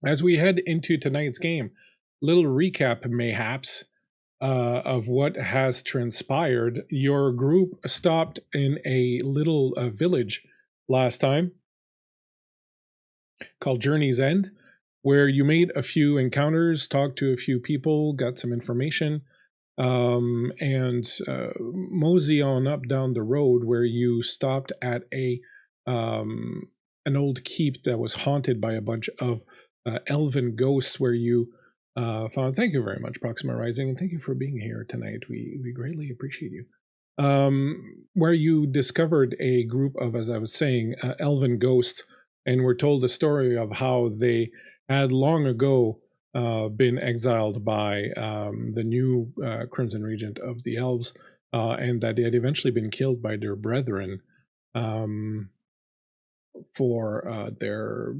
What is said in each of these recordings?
As we head into tonight's game, little recap mayhaps of what has transpired. Your group stopped in a little village last time called Journey's End, where you made a few encounters, talked to a few people, got some information, and mosey on up down the road where you stopped at an old keep that was haunted by a bunch of elven ghosts, where you found. Thank you very much, Proxima Rising, and thank you for being here tonight. We greatly appreciate you. Where you discovered a group of, as I was saying, elven ghosts, and were told the story of how they had long ago been exiled by the new Crimson Regent of the Elves, and that they had eventually been killed by their brethren for their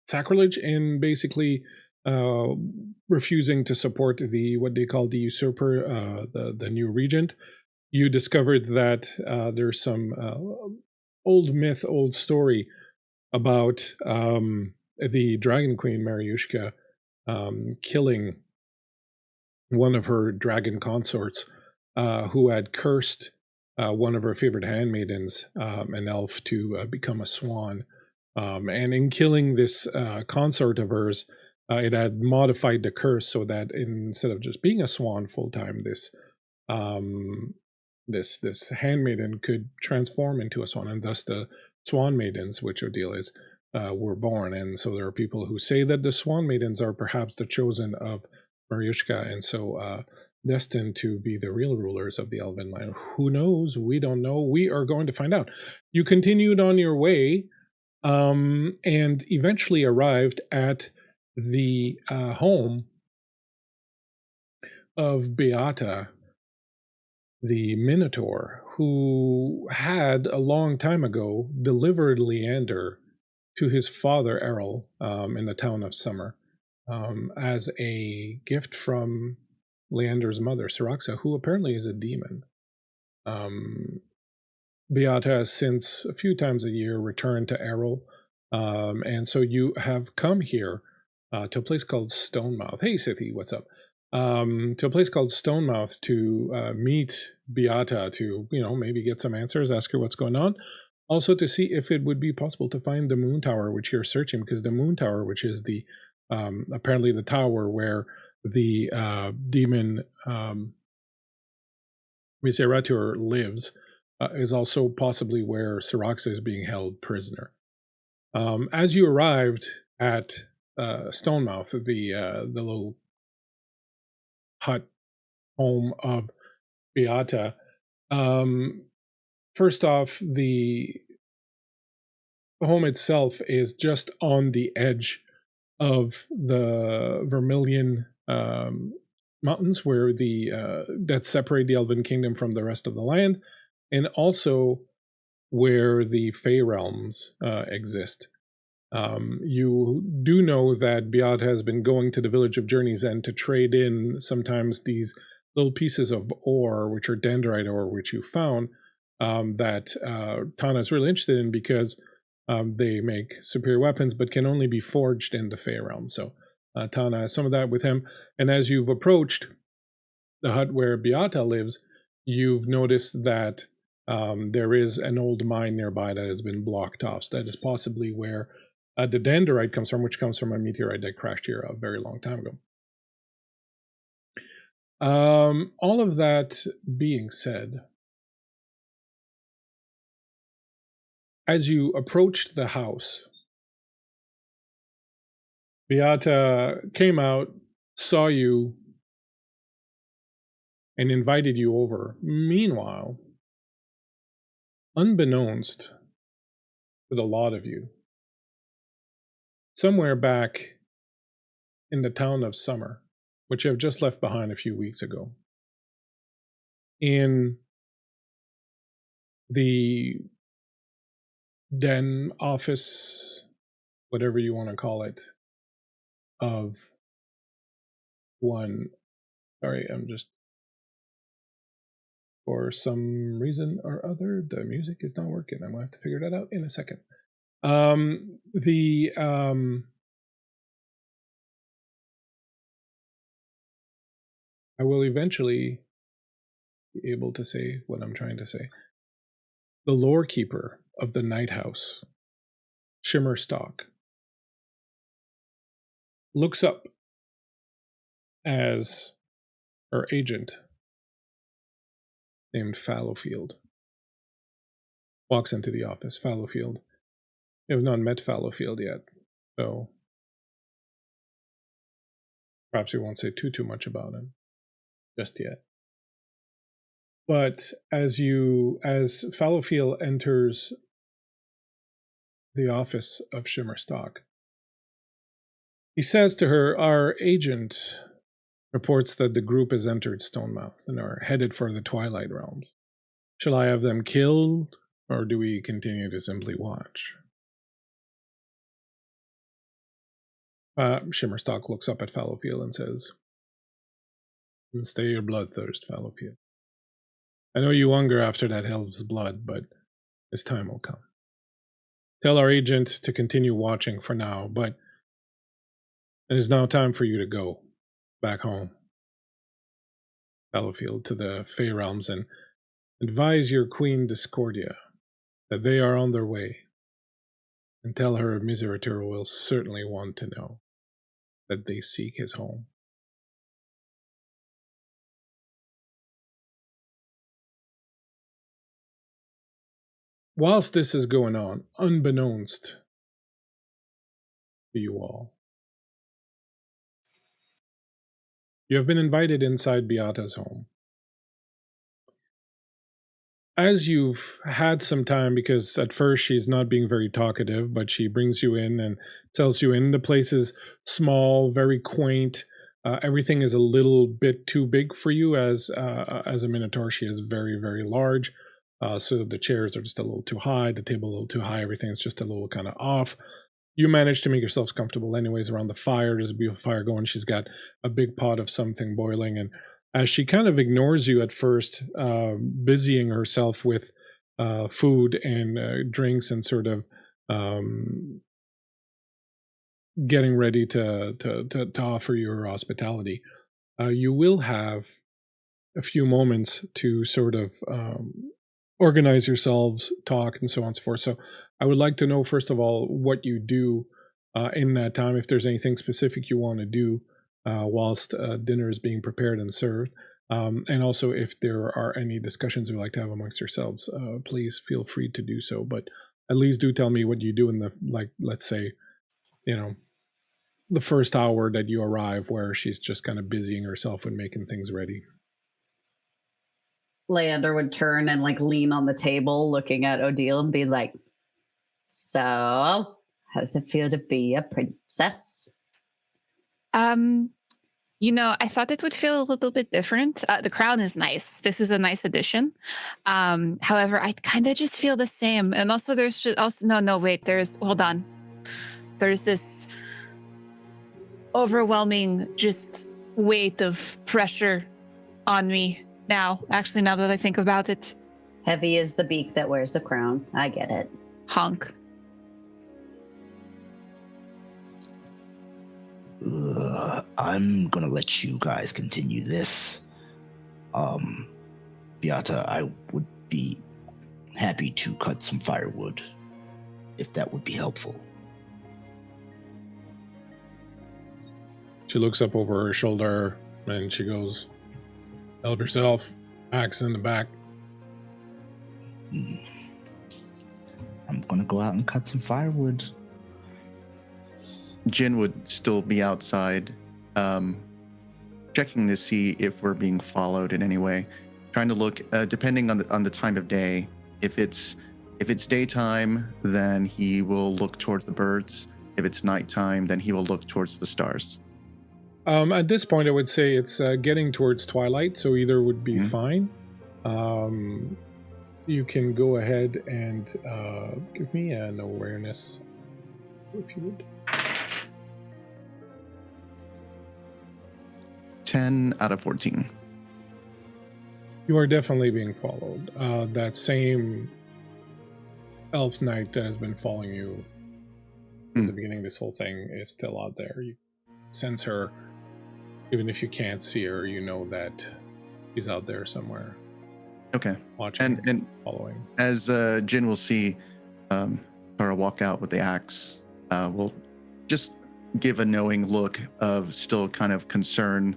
sacrilege and basically refusing to support the what they call the usurper, the new regent. You discovered that there's some old myth, old story about the Dragon Queen Mariushka killing one of her dragon consorts who had cursed one of her favorite handmaidens, an elf, to become a swan. And in killing this consort of hers, it had modified the curse so that instead of just being a swan full time, this handmaiden could transform into a swan, and thus the Swan Maidens, which Odile is, were born. And so there are people who say that the Swan Maidens are perhaps the chosen of Mariushka, and so destined to be the real rulers of the Elven land. Who knows? We don't know. We are going to find out. You continued on your way, and eventually arrived at the home of Beata, the Minotaur, who had a long time ago delivered Leander to his father Errol in the town of Summer as a gift from Leander's mother, Syraxa, who apparently is a demon. Beata has since a few times a year returned to Errol, and so you have come here to a place called Stonemouth. Hey, Sithy, what's up? To a place called Stonemouth to meet Beata, to maybe get some answers, ask her what's going on, also to see if it would be possible to find the Moon Tower, which you're searching, because the Moon Tower, which is the apparently the tower where the demon Miseratur lives, is also possibly where Syraxa is being held prisoner. As you arrived at Stonemouth, the little hut home of Beata, first off, the home itself is just on the edge of the Vermilion mountains, where that separate the Elven Kingdom from the rest of the land, and also where the Fey realms exist. You do know that Beata has been going to the village of Journey's End to trade in sometimes these little pieces of ore, which are dendrite ore, which you found, that Tana is really interested in, because they make superior weapons but can only be forged in the Fey realm. So Tana has some of that with him. And as you've approached the hut where Beata lives, you've noticed that there is an old mine nearby that has been blocked off. So that is possibly where the dendrite comes from, which comes from a meteorite that crashed here a very long time ago. All of that being said, as you approached the house, Beata came out, saw you, and invited you over. Meanwhile, unbeknownst to the lot of you, somewhere back in the town of Summer, which you have just left behind a few weeks ago, in the den office, whatever you want to call it, of one. Sorry, I'm just, for some reason or other, the music is not working. I'm going to have to figure that out in a second. I will eventually be able to say what I'm trying to say. The lore keeper of the Night House, Shimmerstalk, looks up as her agent, named Fallowfield, walks into the office. Fallowfield. You have not met Fallowfield yet, so perhaps we won't say too much about him just yet. But as Fallowfield enters the office of Shimmerstalk, he says to her, "Our agent reports that the group has entered Stonemouth and are headed for the Twilight Realms. Shall I have them killed, or do we continue to simply watch?" Shimmerstalk looks up at Fallowfield and says, "Stay your bloodthirst, Fallowfield. I know you hunger after that elf's blood, but his time will come. Tell our agent to continue watching for now, but it is now time for you to go back home, Fallowfield, to the Fey Realms, and advise your Queen Discordia that they are on their way, and tell her Miserator will certainly want to know that they seek his home." Whilst this is going on, unbeknownst to you all, you have been invited inside Beata's home. As you've had some time, because at first she's not being very talkative, but she brings you in and tells you in. The place is small, very quaint. Everything is a little bit too big for you as a Minotaur. She is very, very large. So the chairs are just a little too high, the table a little too high, everything is just a little kind of off. You manage to make yourselves comfortable anyways around the fire. There's a beautiful fire going. She's got a big pot of something boiling, and as she kind of ignores you at first, busying herself with food and drinks and sort of getting ready to offer you her hospitality, you will have a few moments to sort of organize yourselves, talk, and so on and so forth. So I would like to know, first of all, what you do in that time, if there's anything specific you want to do whilst dinner is being prepared and served. And also, if there are any discussions you'd like to have amongst yourselves, please feel free to do so. But at least do tell me what you do in the, like, let's say, the first hour that you arrive, where she's just kind of busying herself and making things ready. Leander would turn and lean on the table looking at Odile and be like, "So, how does it feel to be a princess?" I thought it would feel a little bit different. The crown is nice. This is a nice addition. However, I kind of just feel the same. And also there's hold on. There's this overwhelming just weight of pressure on me now, actually, now that I think about it. Heavy is the beak that wears the crown. I get it. Honk. I'm gonna let you guys continue this. Beata, I would be happy to cut some firewood, if that would be helpful. She looks up over her shoulder and she goes, "Help yourself. Axe in the back." I'm gonna go out and cut some firewood. Jin would still be outside, checking to see if we're being followed in any way. Trying to look, depending on the time of day. If it's daytime, then he will look towards the birds. If it's nighttime, then he will look towards the stars. At this point, I would say it's getting towards twilight, so either would be fine. You can go ahead and give me an awareness, if you would. 10 out of 14. You are definitely being followed. That same elf knight that has been following you at the beginning of this whole thing is still out there. You sense her Even if you can't see her, you know that he's out there somewhere. Okay. Watching And following. as Jin will see Tara walk out with the axe, we'll just give a knowing look of still kind of concern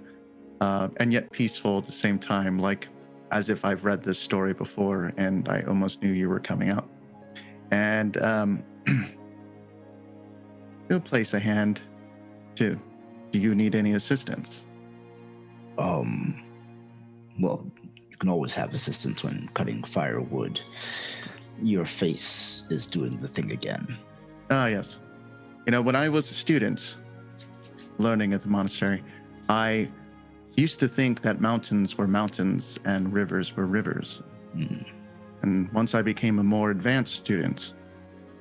and yet peaceful at the same time, like as if I've read this story before and I almost knew you were coming out. And we'll place a hand too. Do you need any assistance? Well, you can always have assistance when cutting firewood. Your face is doing the thing again. Ah, yes. You know, when I was a student learning at the monastery, I used to think that mountains were mountains and rivers were rivers. And once I became a more advanced student,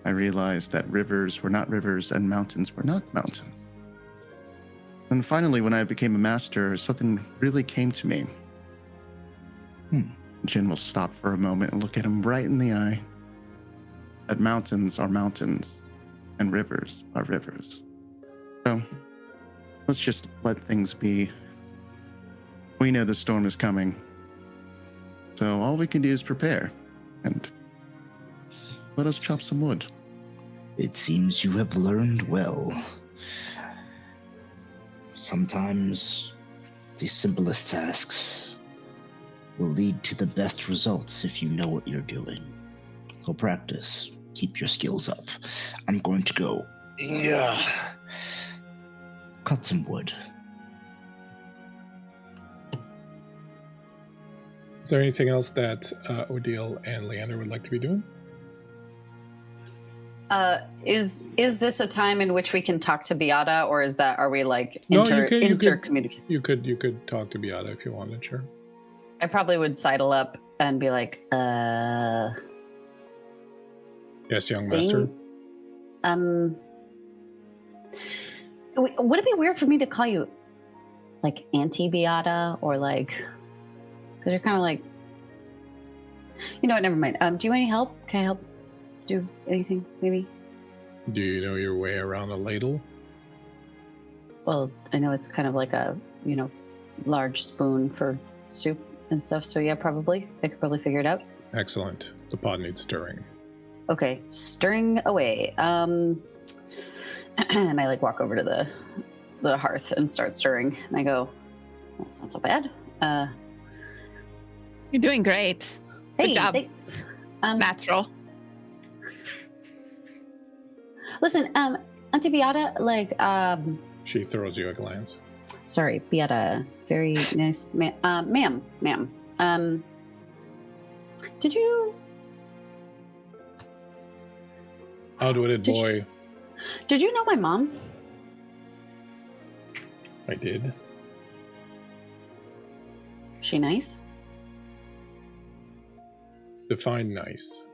I realized that rivers were not rivers and mountains were not mountains. And finally, when I became a master, something really came to me. Jin will stop for a moment and look at him right in the eye. That mountains are mountains and rivers are rivers. So let's just let things be. We know the storm is coming. So all we can do is prepare and let us chop some wood. It seems you have learned well. Sometimes the simplest tasks will lead to the best results if you know what you're doing. So practice. Keep your skills up. I'm going to go. Cut some wood. Is there anything else that Odile and Leander would like to be doing? Is this a time in which we can talk to Beata, or are we like No, intercommunicating? You could talk to Beata if you wanted, sure. I probably would sidle up and be like, Yes, young master. Would it be weird for me to call you like Auntie Beata, or like, because you're kind of like, you know what, never mind. Do you need any help? Can I help do anything, maybe? Do you know your way around a ladle? Well, I know it's kind of like a, large spoon for soup and stuff, so yeah, probably. I could probably figure it out. Excellent. The pot needs stirring. Okay, stirring away. And I like walk over to the hearth and start stirring. And I go, that's not so bad. You're doing great. Hey, Good job. Thanks. Natural. Listen, Auntie Beata, like, She throws you a glance. sorry, Beata, very nice, ma'am. Did you Outwitted boy. Did you know my mom? I did. She nice? Define nice.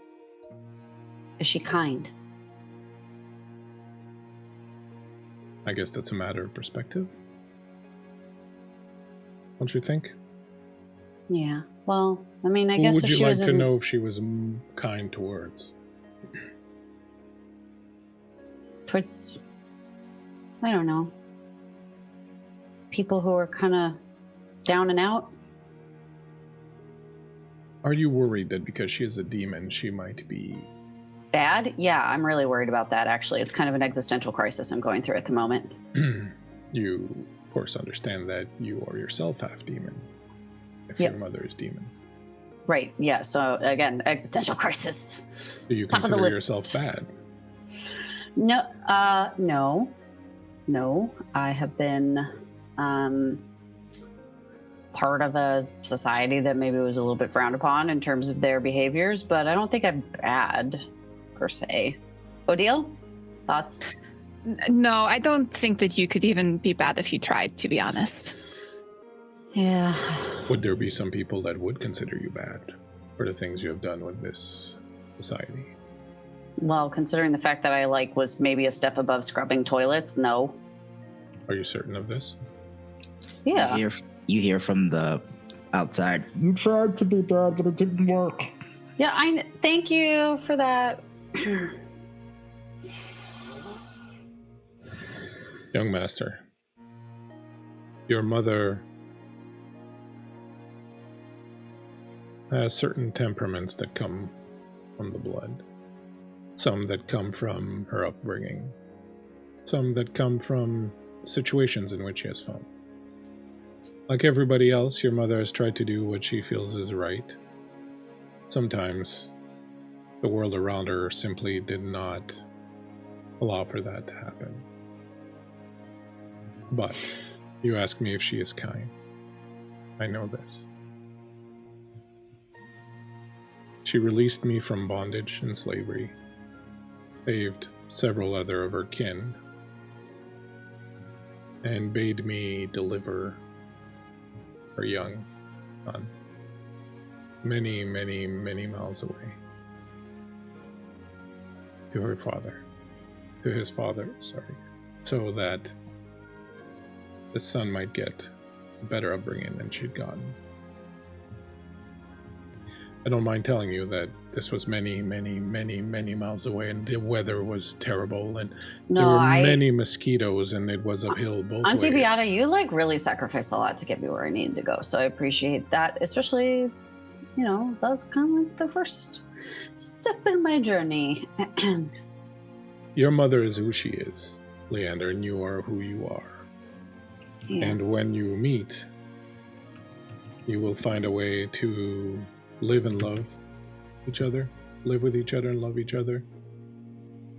Is she kind? I guess that's a matter of perspective. Don't you think? Yeah. Well, I mean, I Who guess would if you she like was to know if she was kind towards? towards, I don't know, people who are kind of down and out. Are you worried that because she is a demon, she might be... Bad? Yeah, I'm really worried about that, actually. It's kind of an existential crisis I'm going through at the moment. You, of course, understand that you are yourself half demon. If Yep. your mother is demon. Right, yeah, so again, existential crisis. Do you Top of the consider list. yourself bad? No. I have been part of a society that maybe was a little bit frowned upon in terms of their behaviors, but I don't think I'm bad, per se. Odile? Thoughts? No, I don't think that you could even be bad if you tried, to be honest. Yeah. Would there be some people that would consider you bad for the things you have done with this society? Well, considering the fact that I was maybe a step above scrubbing toilets, no. Are you certain of this? Yeah. You hear from the outside. You tried to be bad, but it didn't work. Yeah, thank you for that. Young master, Your mother has certain temperaments that come from the blood. Some that come from her upbringing. Some that come from situations in which she has found. Like everybody else, your mother has tried to do what she feels is right. Sometimes the world around her simply did not allow for that to happen. But you ask me if she is kind. I know this. She released me from bondage and slavery, saved several other of her kin, and bade me deliver her young son many, many, many miles away to her father, to his father, so that the son might get a better upbringing than she'd gotten. I don't mind telling you that this was many, many, many, many miles away, and the weather was terrible, and there were many mosquitoes, and it was uphill both ways. Auntie Beata, you like really sacrificed a lot to get me where I needed to go, so I appreciate that. Especially, you know, that was kind of like the first step in my journey. Your mother is who she is, Leander, and you are who you are. Yeah. And when you meet, you will find a way to live and love each other, live with each other and love each other.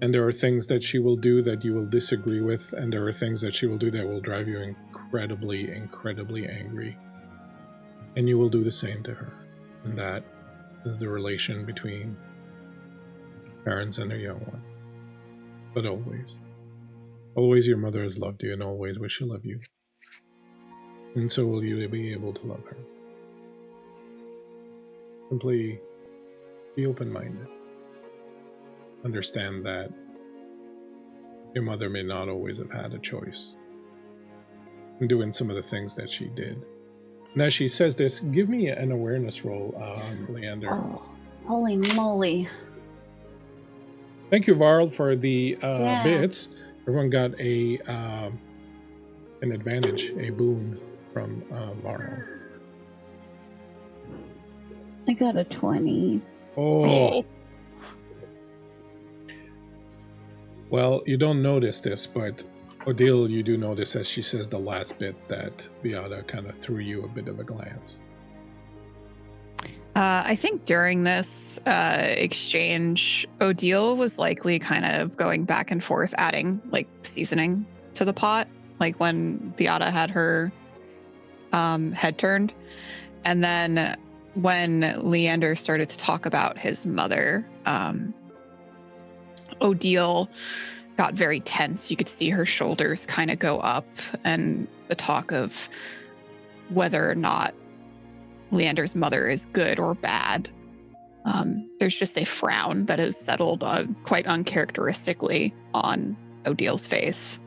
And there are things that she will do that you will disagree with, and there are things that she will do that will drive you incredibly, incredibly angry. And you will do the same to her. And that is the relation between parents and their young one. But always your mother has loved you and always will she love you. And so will you be able to love her. Simply be open-minded. Understand that your mother may not always have had a choice in doing some of the things that she did. And as she says this, give me an awareness roll, Leander. Oh, holy moly. Thank you, Varl, for the bits. Everyone got an advantage, a boon from Varl. I got a 20. Oh. Well, you don't notice this, but Odile, you do notice as she says the last bit that Beata kind of threw you a bit of a glance. I think during this exchange, Odile was likely kind of going back and forth, adding like seasoning to the pot, like when Beata had her head turned. And then when Leander started to talk about his mother, Odile got very tense. You could see her shoulders kind of go up, and the talk of whether or not Leander's mother is good or bad. There's just a frown that is settled quite uncharacteristically on Odile's face.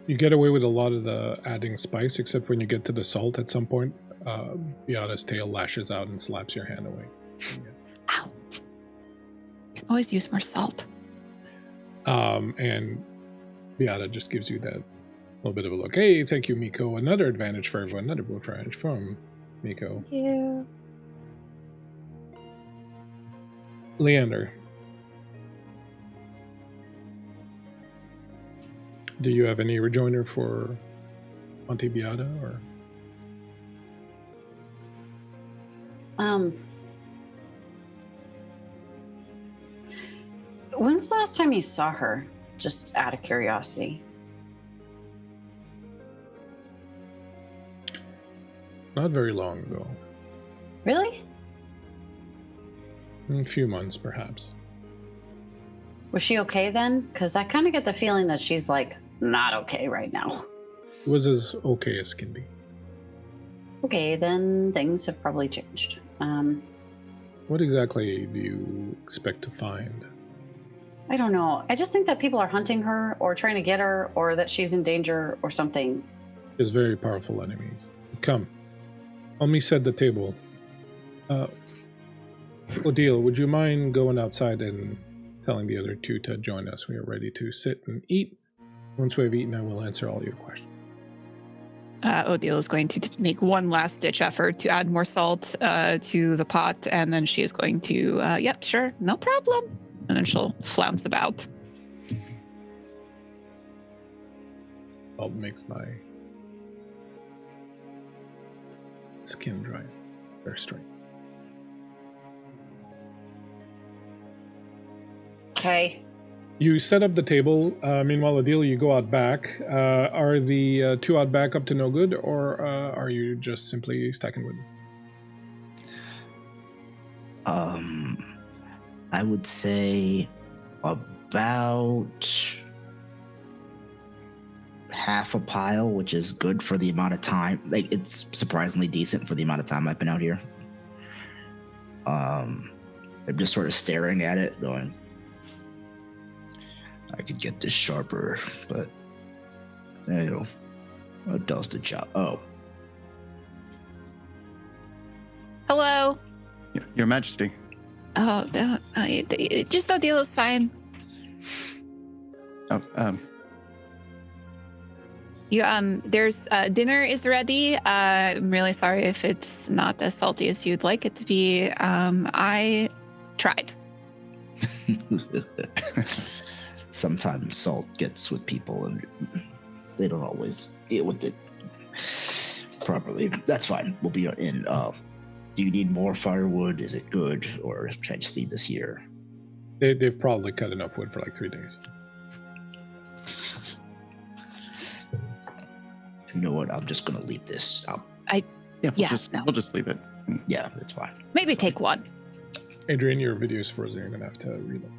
You get away with a lot of the adding spice, except when you get to the salt at some point, Beata's tail lashes out and slaps your hand away. Ow. Can always use more salt. And Beata just gives you that little bit of a look. Hey, thank you, Miko. Another advantage for everyone. Another boot advantage from Miko. Yeah. Leander. Do you have any rejoinder for Auntie Beata, or? When was the last time you saw her? Just out of curiosity. Not very long ago. Really? A few months, perhaps. Was she okay then? Because I kind of get the feeling that she's like not okay right now. It was as okay as can be. Okay, then things have probably changed. What exactly do you expect to find? I don't know. I just think that people are hunting her or trying to get her, or that she's in danger or something. There's very powerful enemies. Come. Let me set the table. Odile, would you mind going outside and telling the other two to join us? We are ready to sit and eat Once we've eaten, I will answer all your questions. Odile is going to make one last ditch effort to add more salt to the pot, and then she is going to, yep, sure, no problem. And then she'll flounce about. Salt makes my skin dry. Very strange. Okay. You set up the table. Meanwhile, Odile, you go out back. Are the two out back up to no good, or are you just simply stacking wood? I would say about half a pile, which is good for the amount of time. Like, it's surprisingly decent for the amount of time I've been out here. I'm just sort of staring at it, going, I could get this sharper, but there you go. What does the job? Oh. Hello. Your Majesty. Oh, just Odile is fine. Oh, There's dinner is ready. I'm really sorry if it's not as salty as you'd like it to be. I tried. Sometimes salt gets with people and they don't always deal with it properly. That's fine. We'll be in. Do you need more firewood? Is it good? Or should I just leave this here? They've probably cut enough wood for like 3 days. You know what? I'm just going to leave this out. We'll just leave it. Yeah, it's fine. Maybe take one. Adrian, your video's frozen. You're going to have to reload.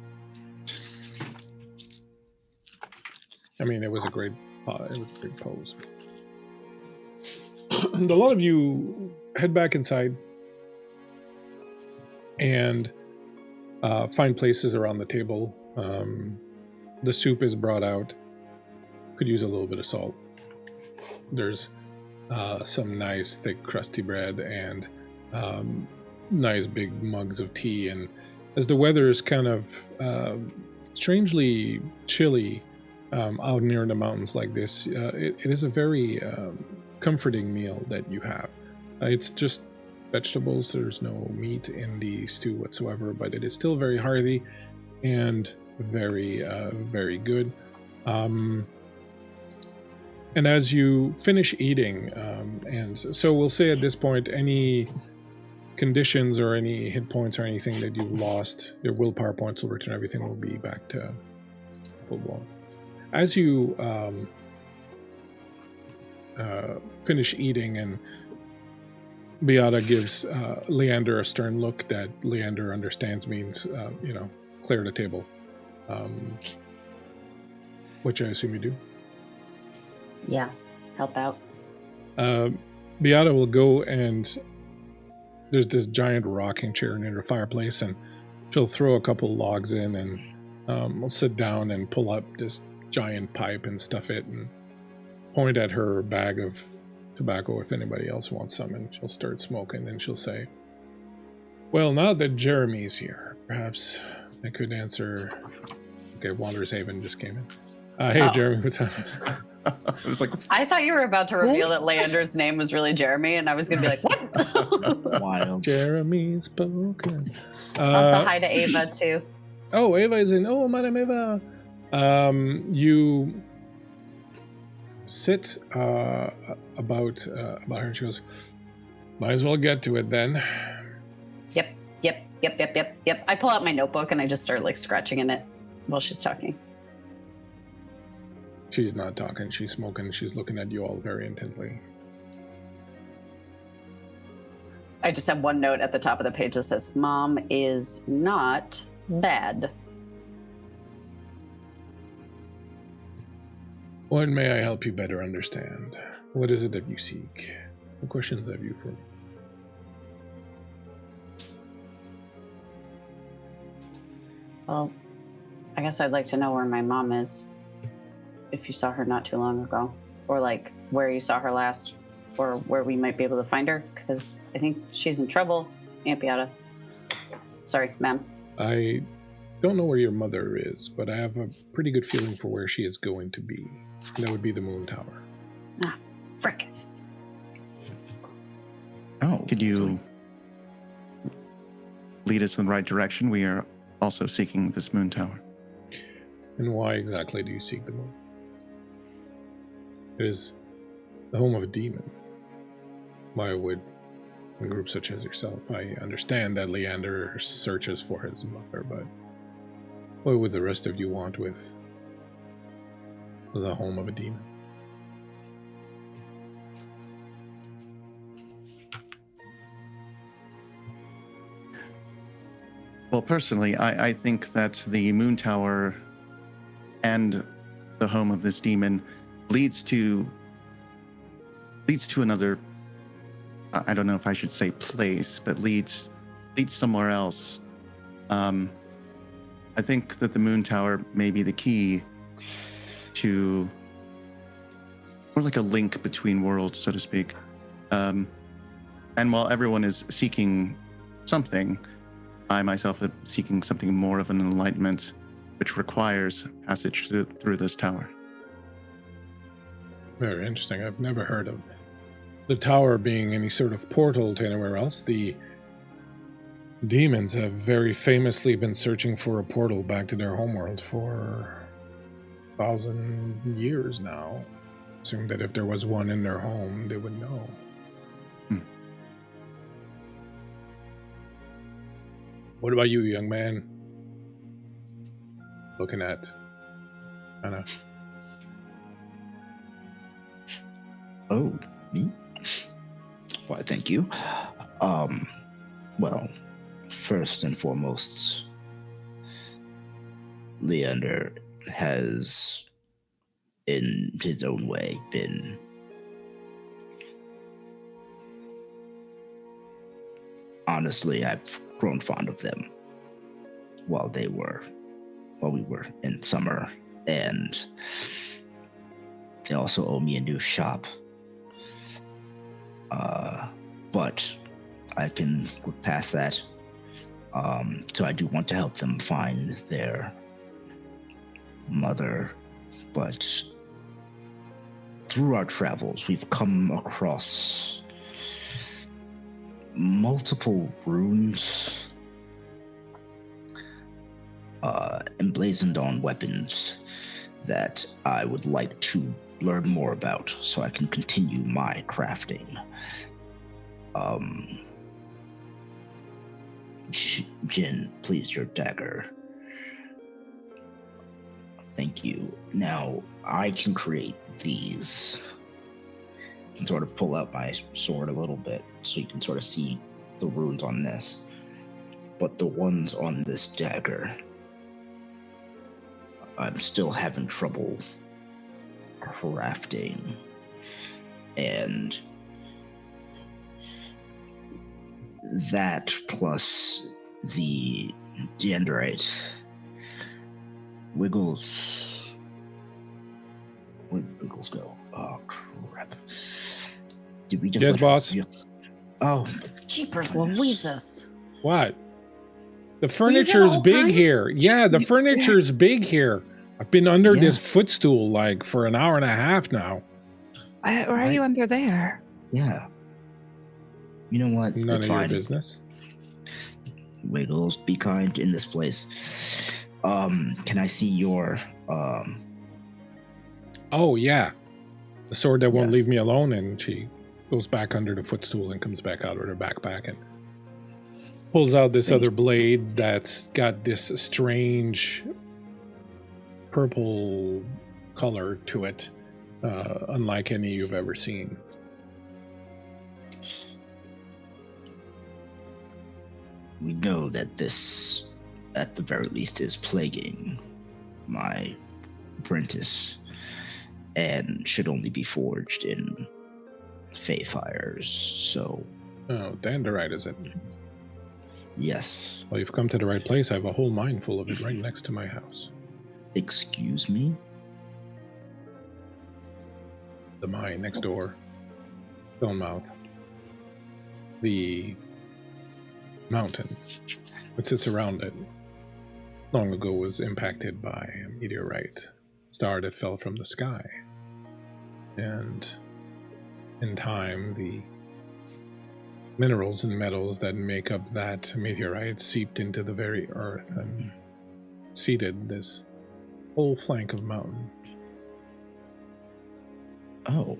I mean, it was a great pose. And a lot of you head back inside and find places around the table. The soup is brought out. Could use a little bit of salt. There's some nice thick crusty bread and nice big mugs of tea. And as the weather is kind of strangely chilly out near the mountains like this, it is a very comforting meal that you have. It's just vegetables. There's no meat in the stew whatsoever, but it is still very hearty and very, very good. And as you finish eating, and so we'll say at this point, any conditions or any hit points or anything that you've lost, your willpower points will return. Everything will be back to full blown. As you finish eating, and Beata gives Leander a stern look that Leander understands means, clear the table. Which I assume you do. Yeah, help out. Beata will go, and there's this giant rocking chair near the fireplace, and she'll throw a couple logs in, and we'll sit down and pull up this giant pipe and stuff it, and point at her bag of tobacco if anybody else wants some, and she'll start smoking, and she'll say, well, now that Jeremy's here, perhaps I could answer. Okay, Wanderer's Haven just came in. Hey, Jeremy, what's up? I was like, I thought you were about to reveal that Leander's name was really Jeremy, and I was going to be like, what? Wild. Jeremy's spoken. Also, hi to Ava, too. Oh, Ava is in. Oh, Madam Ava. You sit about her, and she goes, might as well get to it then. Yep. I pull out my notebook and I just start like scratching in it while she's talking. She's not talking, she's smoking, she's looking at you all very intently. I just have one note at the top of the page that says, Mom is not bad. What may I help you better understand? What is it that you seek? What questions have you for me? Well, I guess I'd like to know where my mom is. If you saw her not too long ago. Or like where you saw her last. Or where we might be able to find her. Because I think she's in trouble, Aunt Beata. Sorry, ma'am. I don't know where your mother is, but I have a pretty good feeling for where she is going to be. That would be the Moon Tower. Ah, frick. Oh, Could you lead us in the right direction? We are also seeking this moon tower. And why exactly do you seek the moon? It is the home of a demon. Why would a group such as yourself? I understand that Leander searches for his mother, but what would the rest of you want with the home of a demon? Well, personally, I think that the moon tower and the home of this demon leads to another, I don't know if I should say place, but leads somewhere else. I think that the moon tower may be the key to, more like a link between worlds, so to speak. And while everyone is seeking something, I myself am seeking something more of an enlightenment, which requires passage through this tower. Very interesting. I've never heard of the tower being any sort of portal to anywhere else. The demons have very famously been searching for a portal back to their homeworld for 1,000 years now. Assume that if there was one in their home, they would know. What about you, young man? Looking at Anna. Oh, me? Why, thank you. Well, first and foremost, Leander has, in his own way, been honestly, I've grown fond of them while we were in summer, and they also owe me a new shop. But I can look past that. So I do want to help them find their mother, but through our travels, we've come across multiple runes emblazoned on weapons that I would like to learn more about so I can continue my crafting. Jin, please, your dagger. Thank you. Now, I can create these. And sort of pull out my sword a little bit so you can sort of see the runes on this. But the ones on this dagger, I'm still having trouble crafting. And that plus the Deandrite Wiggles. Where'd Wiggles go? Oh, crap. Did we just... Yes, boss. Oh. Jeepers Louises. What? The furniture's big here. Yeah, the furniture's big here. I've been under this footstool like for an hour and a half now. Why are you under there? Yeah. You know what? None it's of fine. your business. Wiggles, be kind in this place. Can I see your Oh yeah. The sword that won't leave me alone, and she goes back under the footstool and comes back out with her backpack and pulls out this other blade that's got this strange purple color to it, unlike any you've ever seen. We know that this, at the very least, is plaguing my apprentice and should only be forged in Fey fires, so... Oh, Danderite, is it? Yes. Well, you've come to the right place. I have a whole mine full of it right next to my house. Excuse me? The mine next door. Stonemouth. The mountain that sits around it. long ago was impacted by a meteorite star that fell from the sky. And in time, the minerals and metals that make up that meteorite seeped into the very earth and seeded this whole flank of mountain. Oh.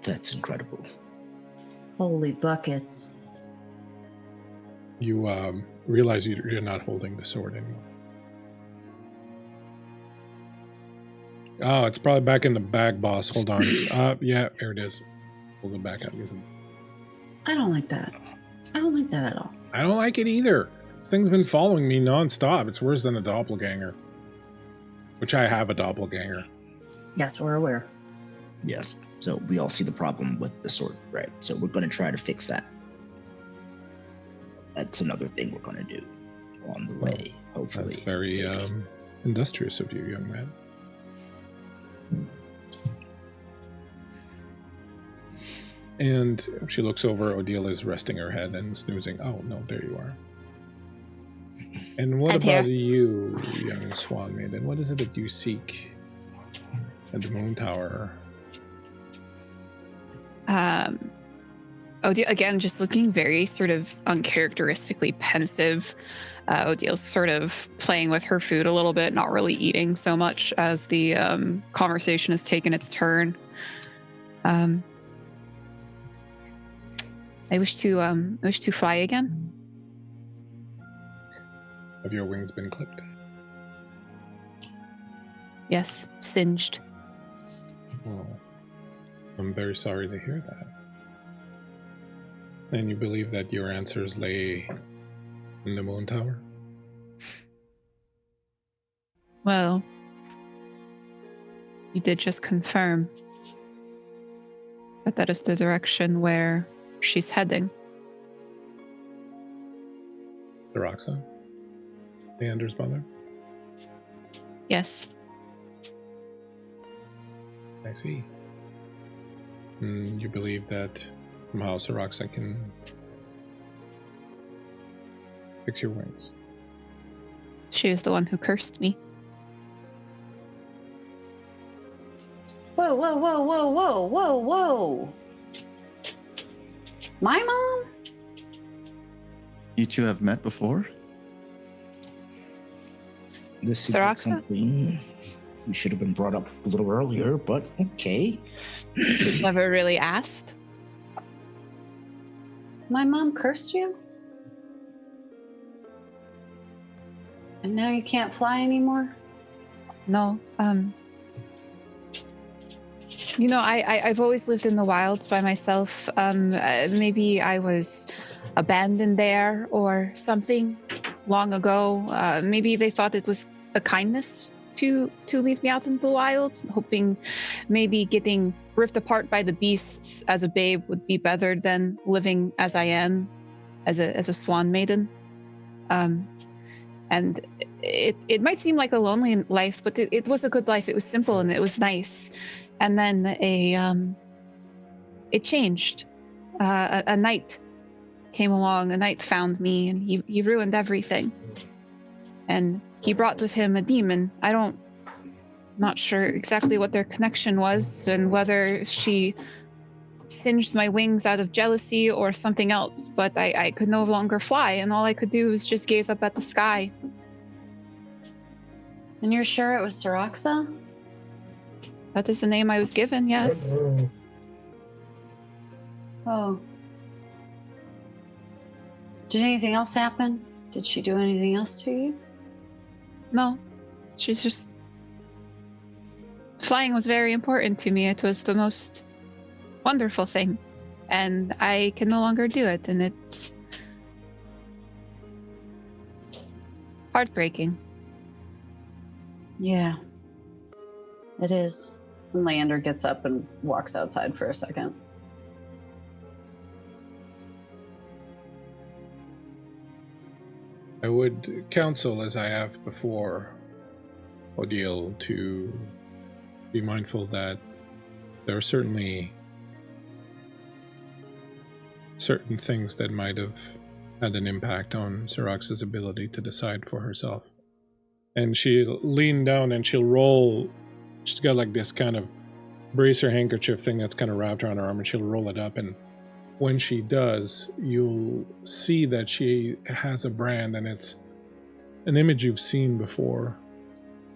That's incredible. Holy buckets. You realize you're not holding the sword anymore. Oh, it's probably back in the bag, boss. Hold on. Yeah, there it is. Hold it back out. I don't like that. I don't like that at all. I don't like it either. This thing's been following me nonstop. It's worse than a doppelganger. Which I have a doppelganger. Yes, we're aware. Yes. So we all see the problem with the sword, right? So we're going to try to fix that. That's another thing we're going to do on the way, hopefully. That's very industrious of you, young man. And she looks over. Odile is resting her head and snoozing. Oh, no, there you are. And what I'm about here. you, young Swan Maiden? What is it that you seek at the Moon Tower? Odile, again, just looking very sort of uncharacteristically pensive. Odile's sort of playing with her food a little bit, not really eating so much as the conversation has taken its turn. I wish to fly again. Have your wings been clipped? Yes, singed. Oh, I'm very sorry to hear that. And you believe that your answers lay in the Moon Tower? Well, you did just confirm that is the direction where she's heading. Syroxa? Leander's mother? Yes. I see. You believe that somehow Syroxa can fix your wings? She is the one who cursed me. Whoa, whoa, whoa, whoa, whoa, whoa, whoa. My mom? You two have met before? This seems like Syroxa? something we should have been brought up a little earlier, but okay. Was never really asked. My mom cursed you? And now you can't fly anymore? No. You know, I've always lived in the wilds by myself. Maybe I was abandoned there or something long ago. Maybe they thought it was a kindness to leave me out in the wilds, hoping maybe getting ripped apart by the beasts as a babe would be better than living as I am as a swan maiden. And it might seem like a lonely life, but it was a good life. It was simple and it was nice. And then it changed. A knight came along. A knight found me, and he ruined everything. And he brought with him a demon. Not sure exactly what their connection was, and whether she singed my wings out of jealousy or something else. But I could no longer fly, and all I could do was just gaze up at the sky. And you're sure it was Syroxa? That is the name I was given, yes. Oh. Did anything else happen? Did she do anything else to you? No, she's just... Flying was very important to me. It was the most wonderful thing. And I can no longer do it, and it's heartbreaking. Yeah. It is. And Leander gets up and walks outside for a second. I would counsel, as I have before, Odile, to be mindful that there are certainly certain things that might have had an impact on Syrax's ability to decide for herself. And she leaned down and she'll roll. She's got like this kind of bracer handkerchief thing that's kind of wrapped around her arm, and she'll roll it up. And when she does, you'll see that she has a brand, and it's an image you've seen before.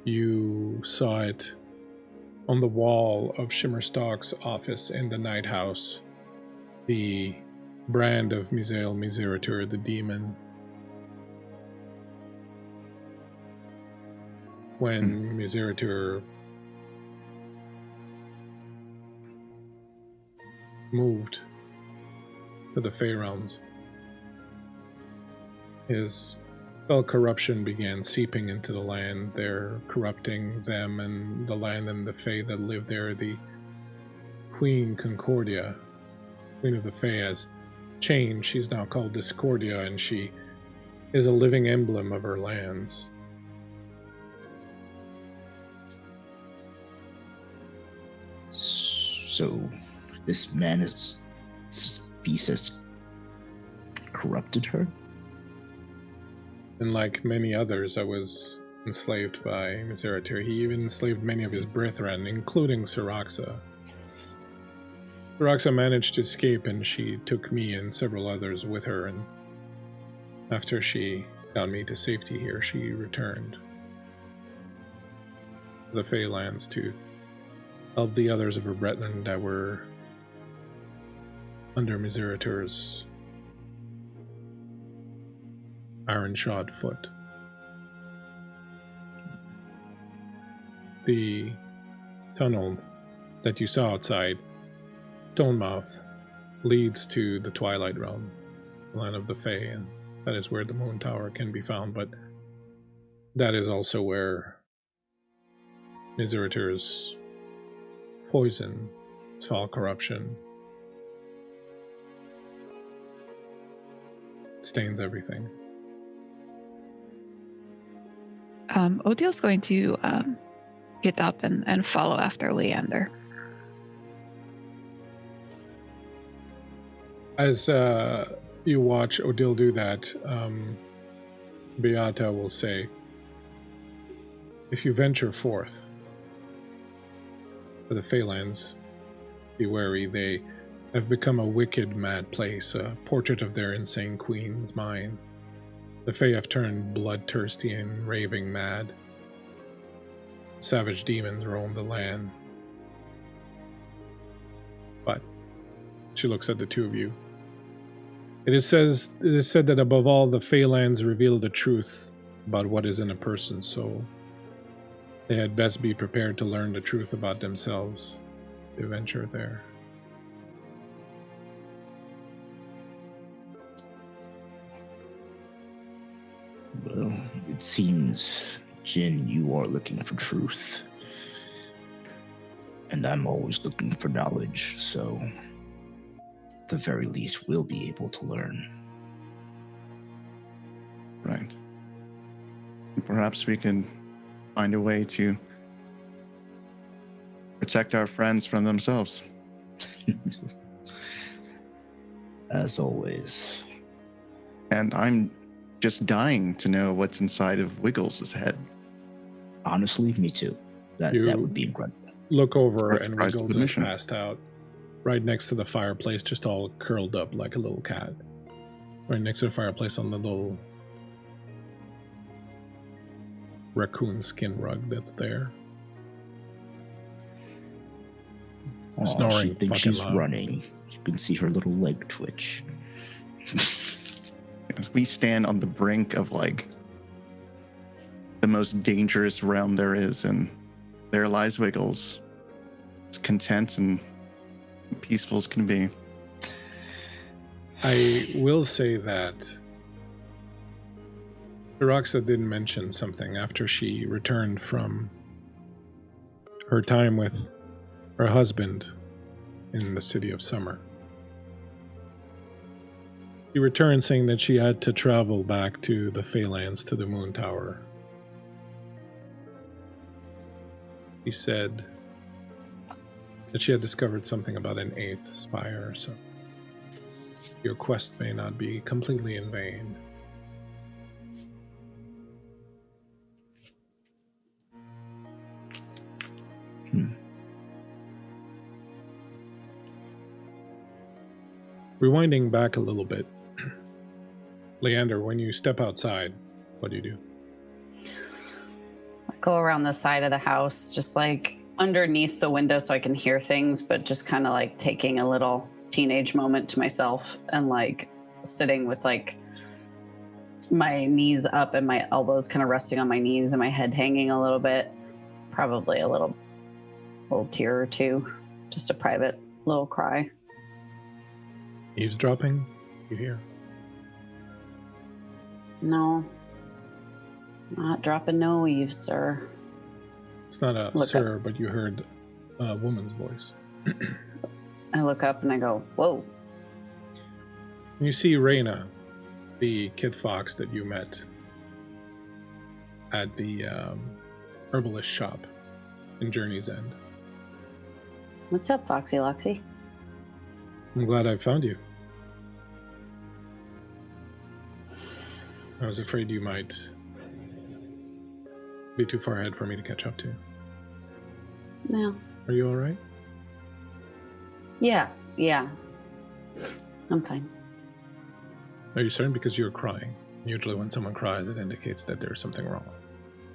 You saw it on the wall of Shimmerstock's office in the Night House. The brand of Misael Miseratur, the demon. When Miseratur moved to the Fey realms, his spell corruption began seeping into the land. They're corrupting them and the land and the Fey that live there. The Queen Concordia, Queen of the Fey, has changed. She's now called Discordia, and she is a living emblem of her lands. So, this man has corrupted her? And like many others, I was enslaved by Miseratur. He even enslaved many of his brethren, including Syraxa. Syraxa managed to escape, and she took me and several others with her, and after she got me to safety here, she returned to the Feylands to help the others of her brethren that were under Miseratur's iron-shod foot. The tunnel that you saw outside Stonemouth leads to the Twilight Realm, the land of the Fae, and that is where the Moon Tower can be found, but that is also where Miseratur's poison, its foul corruption, stains everything. Odile's going to get up and follow after Leander. As you watch Odile do that, Beata will say, "If you venture forth for the Feylands, be wary. They have become a wicked, mad place, a portrait of their insane queen's mind. The Fae have turned bloodthirsty and raving mad. Savage demons roam the land." But she looks at the two of you. It is said that above all, the Feylands reveal the truth about what is in a person, so they had best be prepared to learn the truth about themselves if they venture there. Well, it seems, Jin, you are looking for truth. And I'm always looking for knowledge, so at the very least we'll be able to learn. Right. And perhaps we can find a way to protect our friends from themselves. As always. And I'm just dying to know what's inside of Wiggles' head. Honestly, me too. That would be incredible. Look over, Worth and the price of Wiggles is admission. passed out, right next to the fireplace, just all curled up like a little cat. Right next to the fireplace on the little raccoon skin rug that's there. Aw, Snoring she thinks fucking she's loud. running. You can see her little leg twitch. As we stand on the brink of like the most dangerous realm there is, and there lies Wiggles, as content and peaceful as can be. I will say that Syraxa did mention something after she returned from her time with her husband in the City of Summer. She returned saying that she had to travel back to the Feylands, to the Moon Tower. She said that she had discovered something about an 8th spire, so your quest may not be completely in vain. Rewinding back a little bit, Leander, when you step outside, what do you do? I go around the side of the house, just like underneath the window so I can hear things, but just kind of like taking a little teenage moment to myself and like sitting with like my knees up and my elbows kind of resting on my knees and my head hanging a little bit. Probably a little tear or two, just a private little cry. Eavesdropping? You hear? No. Not dropping no eaves, sir. It's not a Look sir, up. but you heard a woman's voice. I look up and I go, whoa. You see Reyna, the kid fox that you met at the herbalist shop in Journey's End. What's up, Foxy Loxy? I'm glad I found you. I was afraid you might be too far ahead for me to catch up to. Well, Are you all right? yeah. I'm fine. Are you certain? Because you're crying. Usually when someone cries, it indicates that there's something wrong.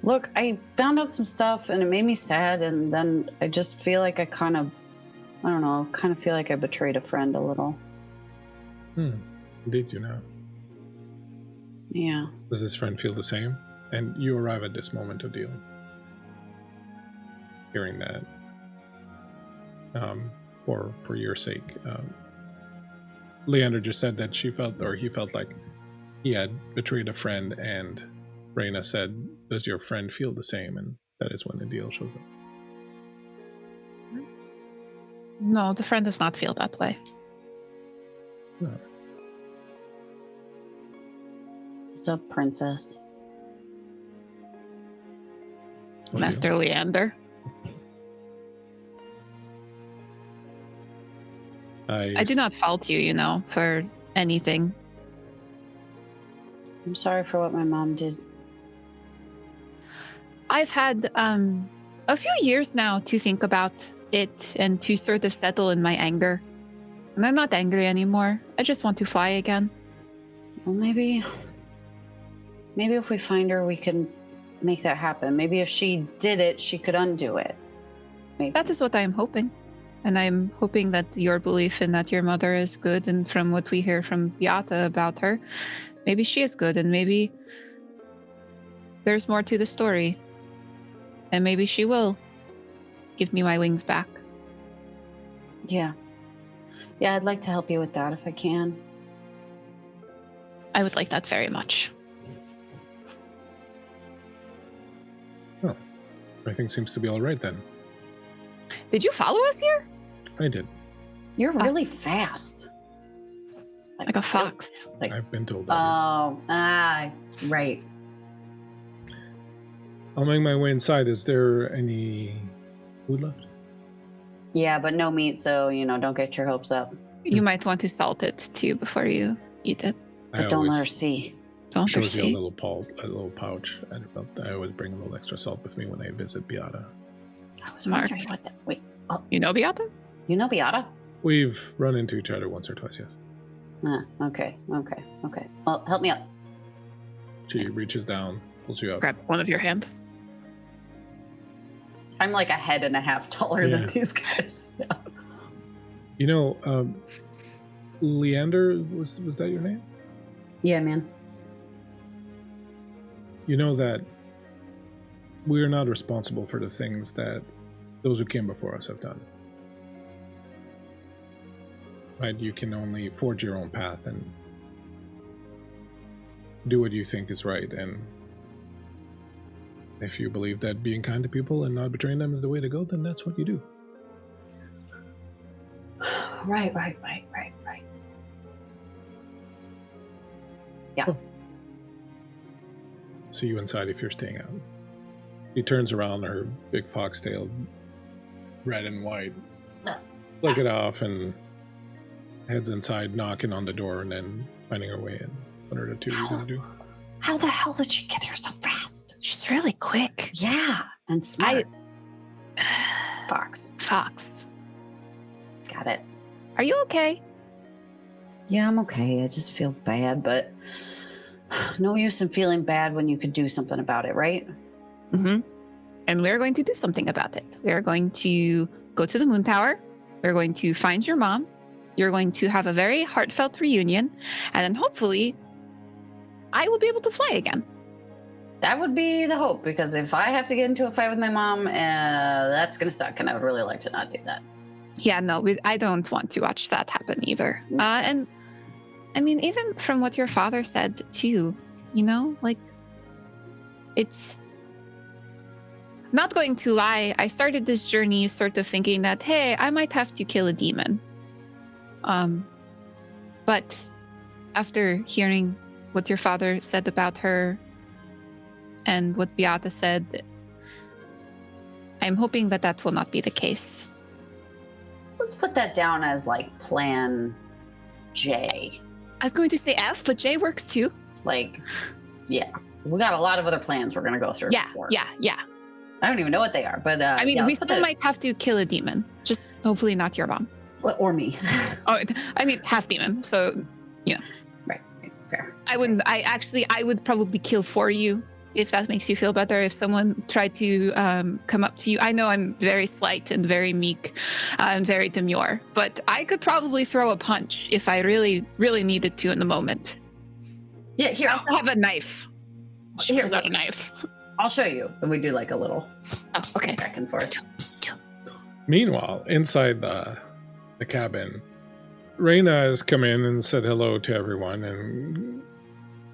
Look, I found out some stuff and it made me sad, and then I just feel like I kind of feel like I betrayed a friend a little. Did you now? Yeah. Does this friend feel the same? And you arrive at this moment, Odile. Hearing that. For your sake. Leander just said that he felt like he had betrayed a friend, and Reyna said, does your friend feel the same? And that is when Odile shows up. No, the friend does not feel that way. No. What's up, princess? Odile. Master Leander. I do not fault you, for anything. I'm sorry for what my mom did. I've had a few years now to think about it and to sort of settle in my anger. And I'm not angry anymore. I just want to fly again. Well, maybe if we find her, we can make that happen. Maybe if she did it, she could undo it. Maybe. That is what I am hoping. And I'm hoping that your belief in that your mother is good, and from what we hear from Beata about her, maybe she is good, and maybe there's more to the story. And maybe she will give me my wings back. Yeah. Yeah, I'd like to help you with that if I can. I would like that very much. Oh, everything seems to be all right then. Did you follow us here? I did. You're really fast. Like a fox. Like, I've been told that. Right. I'll make my way inside. Is there any food left? Yeah, but no meat, so, don't get your hopes up. You might want to salt it too before you eat it. But don't let her see. Don't let her Shows you a see. little pouch. I always bring a little extra salt with me when I visit Beata. Smart. Wait. Oh, You know Beata? you know Beata? We've run into each other once or twice, yes. Okay. Well, help me up. She reaches down, pulls you up. Grab one of your hand. I'm like a head and a half taller than Yeah. these guys. Leander, was that your name? Yeah, man. You know that we are not responsible for the things that those who came before us have done. Right? You can only forge your own path and do what you think is right. And if you believe that being kind to people and not betraying them is the way to go, then that's what you do. Right. Yeah. Oh. See you inside if you're staying out. She turns around, her big foxtail, red and white, flick it off, and heads inside, knocking on the door, and then finding her way in. What are the two you gonna do? How the hell did she get here so fast? She's really quick. Yeah, and smart. Fox. Fox. Got it. Are you okay? Yeah, I'm okay. I just feel bad, but no use in feeling bad when you could do something about it, right? Mm-hmm. And we're going to do something about it. We are going to go to the Moon Tower. We're going to find your mom. You're going to have a very heartfelt reunion. And then hopefully I will be able to fly again. That would be the hope, because if I have to get into a fight with my mom, that's going to suck, and I would really like to not do that. Yeah, no, I don't want to watch that happen either. And I mean, even from what your father said too, like, it's not going to lie. I started this journey sort of thinking that, hey, I might have to kill a demon. But after hearing what your father said about her and what Beata said, I'm hoping that that will not be the case. Let's put that down as like plan J. I was going to say F, but J works too. Like, yeah, we got a lot of other plans we're going to go through. Yeah. I don't even know what they are, but I mean, yeah, we still might have to kill a demon. Just hopefully not your mom. Or me. Oh, I mean, half demon. So, Right. Fair. I would probably kill for you, if that makes you feel better. If someone tried to come up to you, I know I'm very slight and very meek and very demure, but I could probably throw a punch if I really, really needed to in the moment. Yeah, here. I also have a knife. She pulls out a knife. I'll show you. And we do like a little okay. back and forth. Meanwhile, inside the cabin, Reyna has come in and said hello to everyone and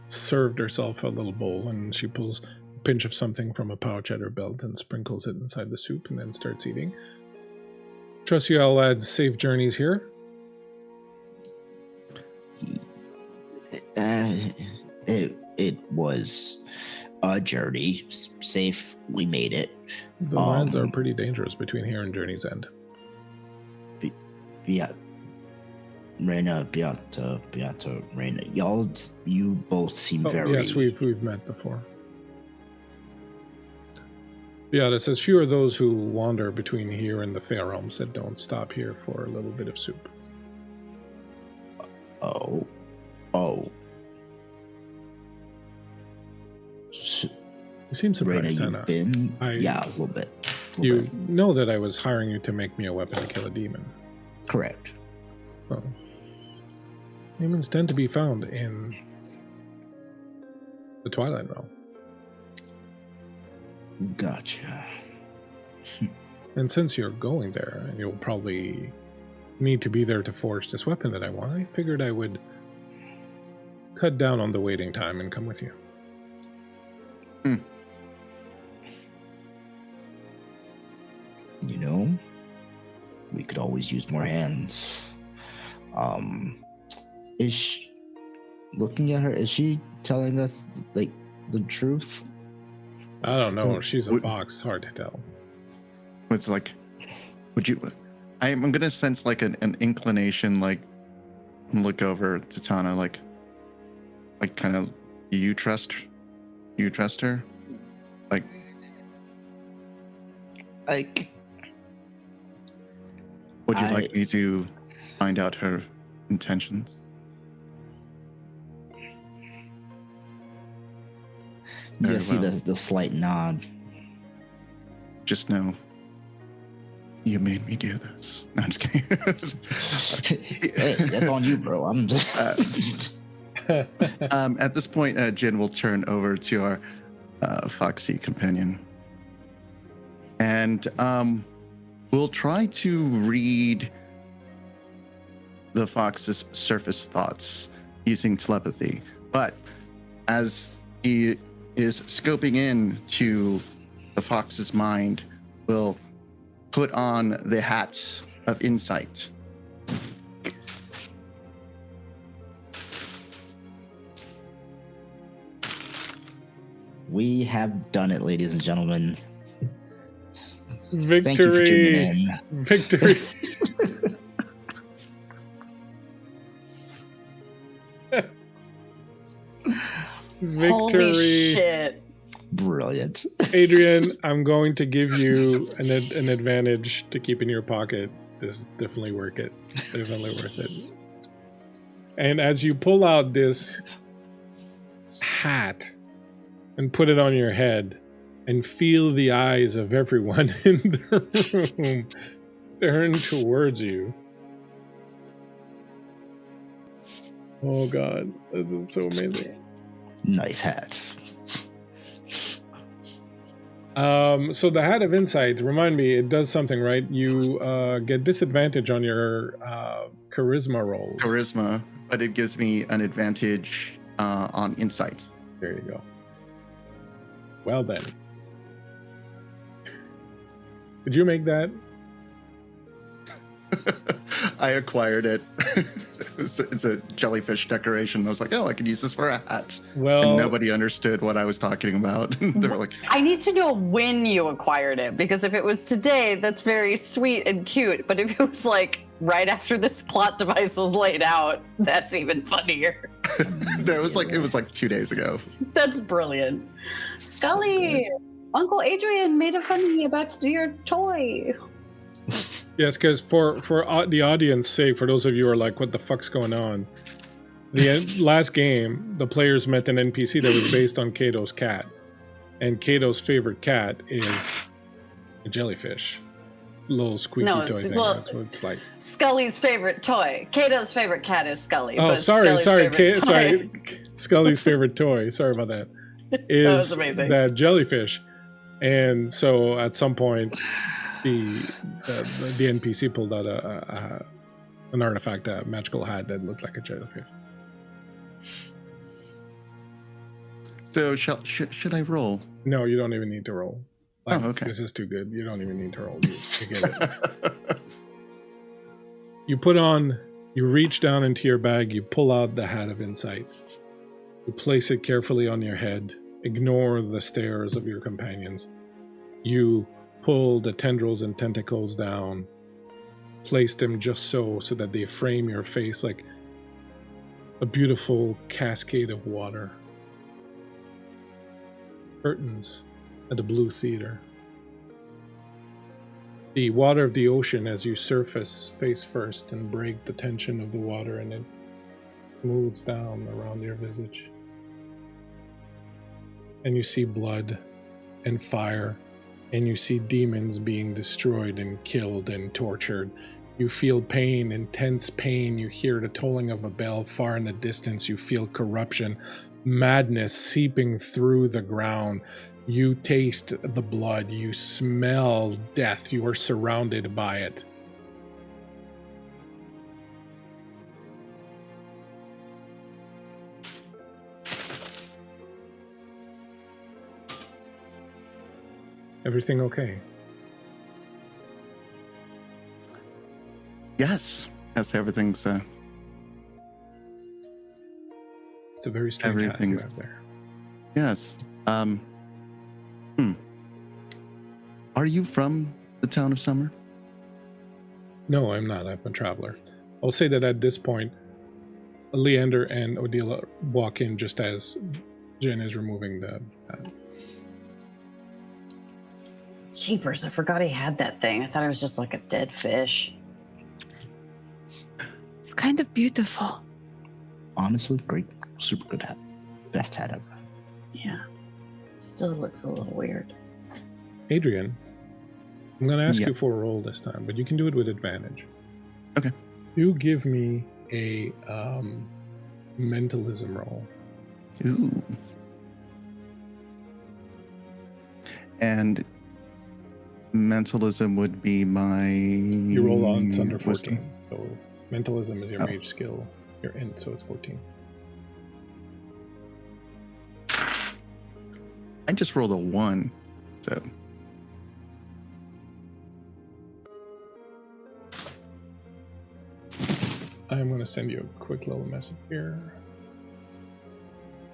served herself a little bowl, and she pulls a pinch of something from a pouch at her belt and sprinkles it inside the soup and then starts eating. Trust you all had safe journeys here. It was a journey. Safe. We made it. The lands are pretty dangerous between here and Journey's End. Yeah. Reyna, Beata, Reyna. You both seem very... Yes, we've met before. Beata says, few are those who wander between here and the Fair Realms that don't stop here for a little bit of soup. Oh. You seem surprised, Reyna, Tana. Yeah, a little bit. You know that I was hiring you to make me a weapon to kill a demon. Correct. Well, demons tend to be found in the Twilight Realm. Gotcha. And since you're going there, and you'll probably need to be there to forge this weapon that I want, I figured I would cut down on the waiting time and come with you. We could always use more hands. Is she, looking at her, is she telling us like the truth? I don't know. She's a fox. It's hard to tell. It's like, would you? I'm gonna sense like an inclination, like look over to Tana, like kind of, you trust her, like. Would you like me to find out her intentions? You see the slight nod. Just know, you made me do this. No, I'm just kidding. Hey, that's on you, bro. I'm just... At this point, Jin will turn over to our foxy companion. And we'll try to read the fox's surface thoughts using telepathy. But as he is scoping into the fox's mind, we'll put on the hat of insight. We have done it, ladies and gentlemen. Victory! Thank you for tuning in. Victory! Victory. Holy shit. Brilliant. Adrian, I'm going to give you an advantage to keep in your pocket. This is definitely worth it. Definitely worth it. And as you pull out this hat and put it on your head and feel the eyes of everyone in the room turn towards you. Oh God, this is so amazing. Nice hat. So the Hat of Insight, remind me, it does something, right? You get disadvantage on your charisma rolls. Charisma, but it gives me an advantage on insight. There you go. Well then. Did you make that? I acquired it. It's a jellyfish decoration. I was like, oh, I could use this for a hat. Well, And nobody understood what I was talking about. They were like, I need to know when you acquired it, because if it was today, that's very sweet and cute. But if it was like right after this plot device was laid out, that's even funnier. it was like 2 days ago. That's brilliant. Scully, Uncle Adrian made a fun of me about your toy. yes, because for the audience sake, for those of you who are like, what the fuck's going on? The last game, the players met an NPC that was based on Kato's cat. And Kato's favorite cat is a jellyfish. Little squeaky toy thing. Well, That's what it's like. Scully's favorite toy. Kato's favorite cat is Scully. Oh, but sorry. Scully's favorite toy- Scully's favorite toy. Sorry about that. Is That was amazing. that jellyfish. And so at some point, the NPC pulled out an artifact, a magical hat that looked like a jellyfish. So should I roll? No, you don't even need to roll. Like, Oh, okay. This is too good. You don't even need to roll. You get it. You reach down into your bag, you pull out the Hat of Insight. You place it carefully on your head. Ignore the stares of your companions. You pull the tendrils and tentacles down. Place them just so that they frame your face like a beautiful cascade of water. Curtains at the Blue Theater. The water of the ocean as you surface face first and break the tension of the water, and it moves down around your visage. And you see blood and fire, and you see demons being destroyed and killed and tortured. You feel pain, intense pain. You hear the tolling of a bell far in the distance. You feel corruption, madness seeping through the ground. You taste the blood. You smell death. You are surrounded by it. Everything okay? Yes, everything's. It's a very strange hat you Everything's- have there. Yes. Are you from the town of Summer? No, I'm not. I'm a traveler. I'll say that at this point, Leander and Odile walk in just as Jen is removing the hat. Jeepers, I forgot he had that thing. I thought it was just like a dead fish. It's kind of beautiful. Honestly, great. Super good hat. Best hat ever. Yeah. Still looks a little weird. Adrian, I'm going to ask Yeah. you for a roll this time, but you can do it with advantage. Okay. You give me a mentalism roll. Ooh. And mentalism would be my. You roll on, it's under 14. wisdom. So mentalism is your Oh. mage skill. You're in, so it's 14. I just rolled a 1, so. I'm going to send you a quick little message here.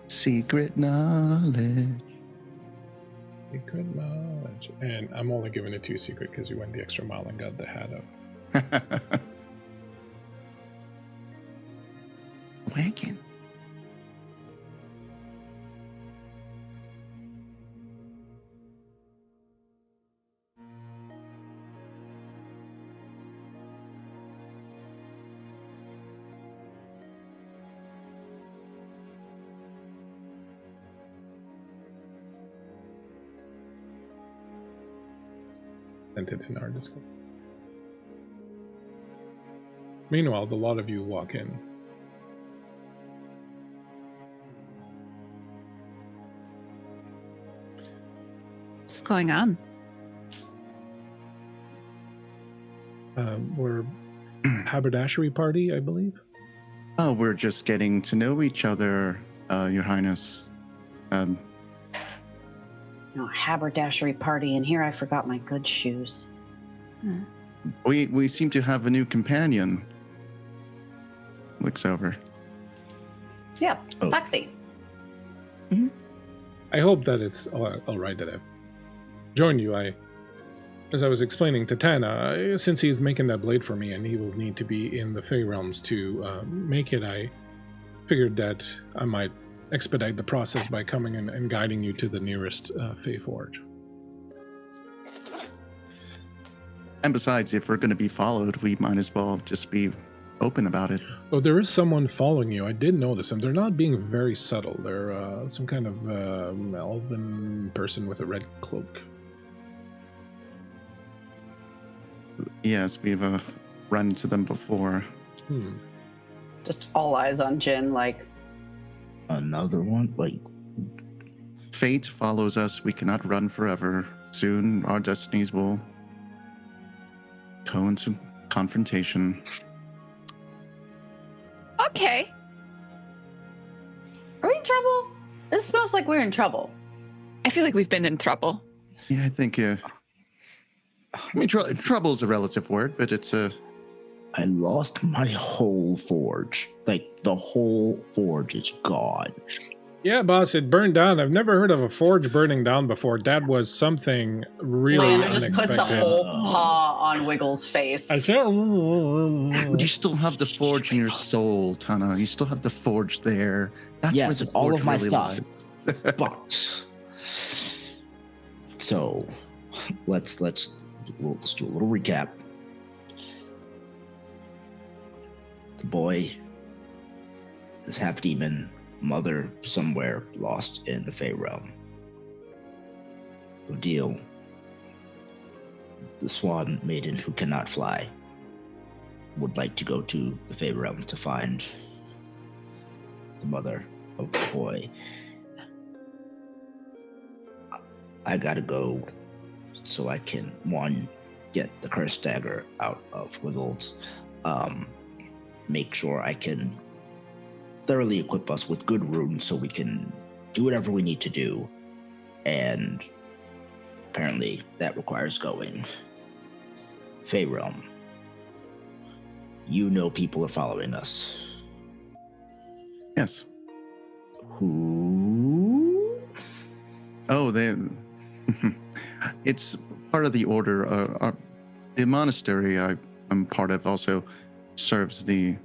Secret knowledge. Secret knowledge. And I'm only giving it to you secret because you went the extra mile and got the hat up. Wagon. Presented in our Discord. Meanwhile, the lot of you walk in. What's going on? We're haberdashery party, I believe. Oh, we're just getting to know each other, Your Highness. Oh, haberdashery party, and here I forgot my good shoes. We seem to have a new companion. Looks over. Yeah, Oh. Foxy. I hope that it's all right that I've joined you. As I was explaining to Tana, since he's making that blade for me and he will need to be in the Fey Realms to make it, I figured that I might expedite the process by coming and guiding you to the nearest Fey Forge. And besides, if we're going to be followed, we might as well just be open about it. Oh, there is someone following you. I did notice them. They're not being very subtle. They're some kind of elven person with a red cloak. Yes, we've run into them before. Just all eyes on Jin, like, Another one? Like, Fate follows us. We cannot run forever. Soon, our destinies will go into confrontation. Okay. are we in trouble? It smells like we're in trouble. I feel like we've been in trouble. Yeah, I think. I mean, trouble is a relative word, but it's a. I lost my whole forge. Like, the whole forge is gone. Yeah, boss, it burned down. I've never heard of a forge burning down before. That was something really Leander just unexpected. puts a whole paw on Wiggle's face. I can't. But you still have the forge in your soul, Tana. You still have the forge there. That's where Yes, the all forge of my really stuff. lies. But so let's do a little recap. The boy is half demon, mother somewhere lost in the Fey realm. Odile, the Swan Maiden who cannot fly, would like to go to the Fey realm to find the mother of the boy. I gotta go so I can, one, get the cursed dagger out of Wiggles, make sure I can thoroughly equip us with good runes so we can do whatever we need to do, and apparently that requires going Fey Realm. You know people are following us. Yes. Who? Oh, it's part of the order. The monastery I'm part of also serves the.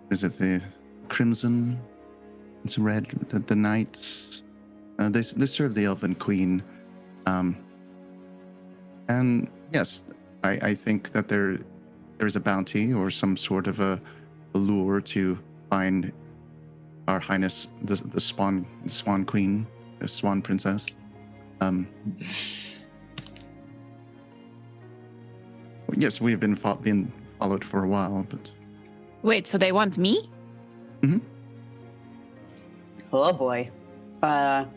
Is it the Crimson? It's red. The Knights. They serve the Elven Queen. And yes, I think that there's a bounty or some sort of a lure to find Our Highness the Swan Queen, the Swan Princess. Yes, we've been followed for a while, but. Wait, so they want me? Mm-hmm. Oh boy. And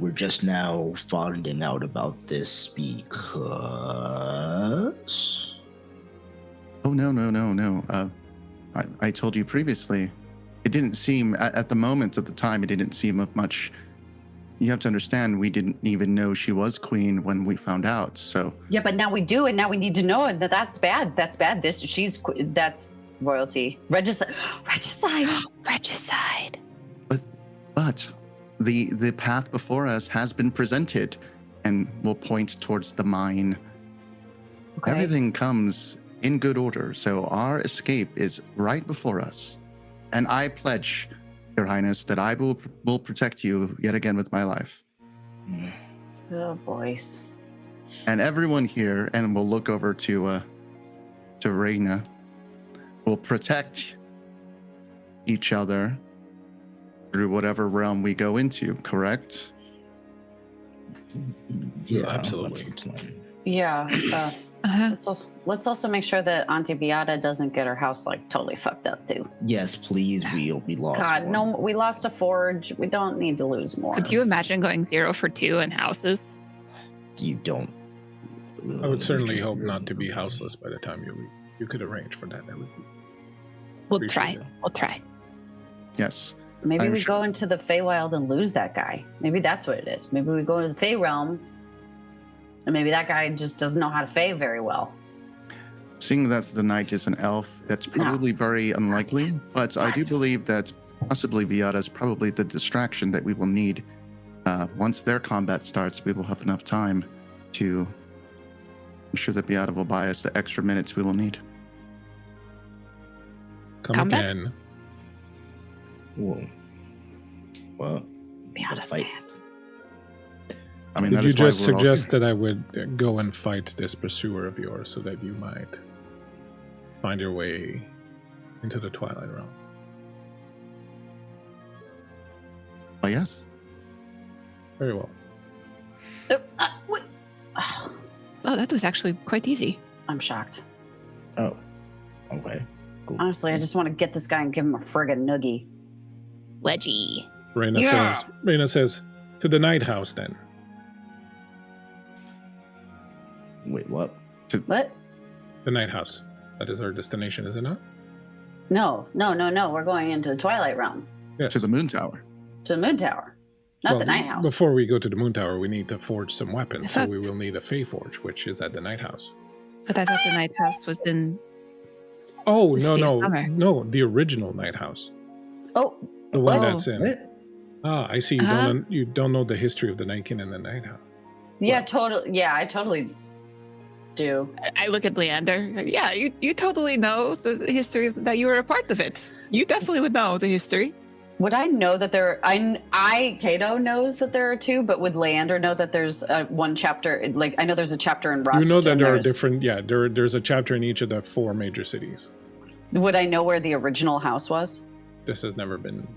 we're just now finding out about this because... Oh, no. I told you previously. It didn't seem, at the moment, at the time, it didn't seem of much. You have to understand, we didn't even know she was queen when we found out, so... Yeah, but now we do, and now we need to know, and that's bad. That's bad. That's royalty. Regicide. Regicide. But the path before us has been presented, and will point towards the mine. Okay. Everything comes in good order, so our escape is right before us. And I pledge, Your Highness, that I will protect you yet again with my life. Oh, boys. And everyone here, and we'll look over to Reina, will protect each other through whatever realm we go into, correct? Yeah, Absolutely. That's the plan. Yeah. Let's also make sure that Auntie Beata doesn't get her house like totally fucked up too. Yes, please. We lost. God, one. no, we lost a forge. We don't need to lose more. Could you imagine going 0 for 2 in houses? You don't. I would certainly hope not to be houseless by the time you could arrange for that. That would be We'll Appreciate try. it. We'll try. Yes. Maybe I'm we sure- go into the Feywild and lose that guy. Maybe that's what it is. Maybe we go to the Fey realm, and maybe that guy just doesn't know how to Fey very well. Seeing that the knight is an elf, that's probably very unlikely, but I do What? believe that possibly Viata is probably the distraction that we will need. Once their combat starts, we will have enough time to ensure that Viata will buy us the extra minutes we will need. come Combat? again. Whoa. What? Beata's Fight. mad. I mean, Did that you is why just we're all suggest here. that I would go and fight this pursuer of yours so that you might find your way into the Twilight Realm? Oh, yes. Very well. What? Oh, Oh, that was actually quite easy. I'm shocked. Oh. Okay. Cool. Honestly, I just want to get this guy and give him a friggin' noogie. Leggy. Reyna says, to the Night House then. Wait, what? What? The Night House. That is our destination, is it not? No. We're going into the Twilight Realm. Yes. To the Moon Tower. To the Moon Tower. Not Well, the Night House. Before we go to the Moon Tower, we need to forge some weapons, so thought- we will need a Fey Forge, which is at the Night House. But I thought the night house was in. Oh, The no, State of no. Summer. No, the original Night House. Oh, The one Oh. that's in. What? I see. You don't know the history of the Night King and the Night House. yeah, Well- totally. Yeah, I totally do. I look at Leander. Yeah, you totally know the history that you were a part of it. You definitely would know the history. Would I know that there? Kato knows that there are two, but would Leander know that there's one chapter? Like I know there's a chapter in Rust. You know that and there are there's- different. Yeah, there's a chapter in each of the 4 major cities. Would I know where the original house was? This has never been.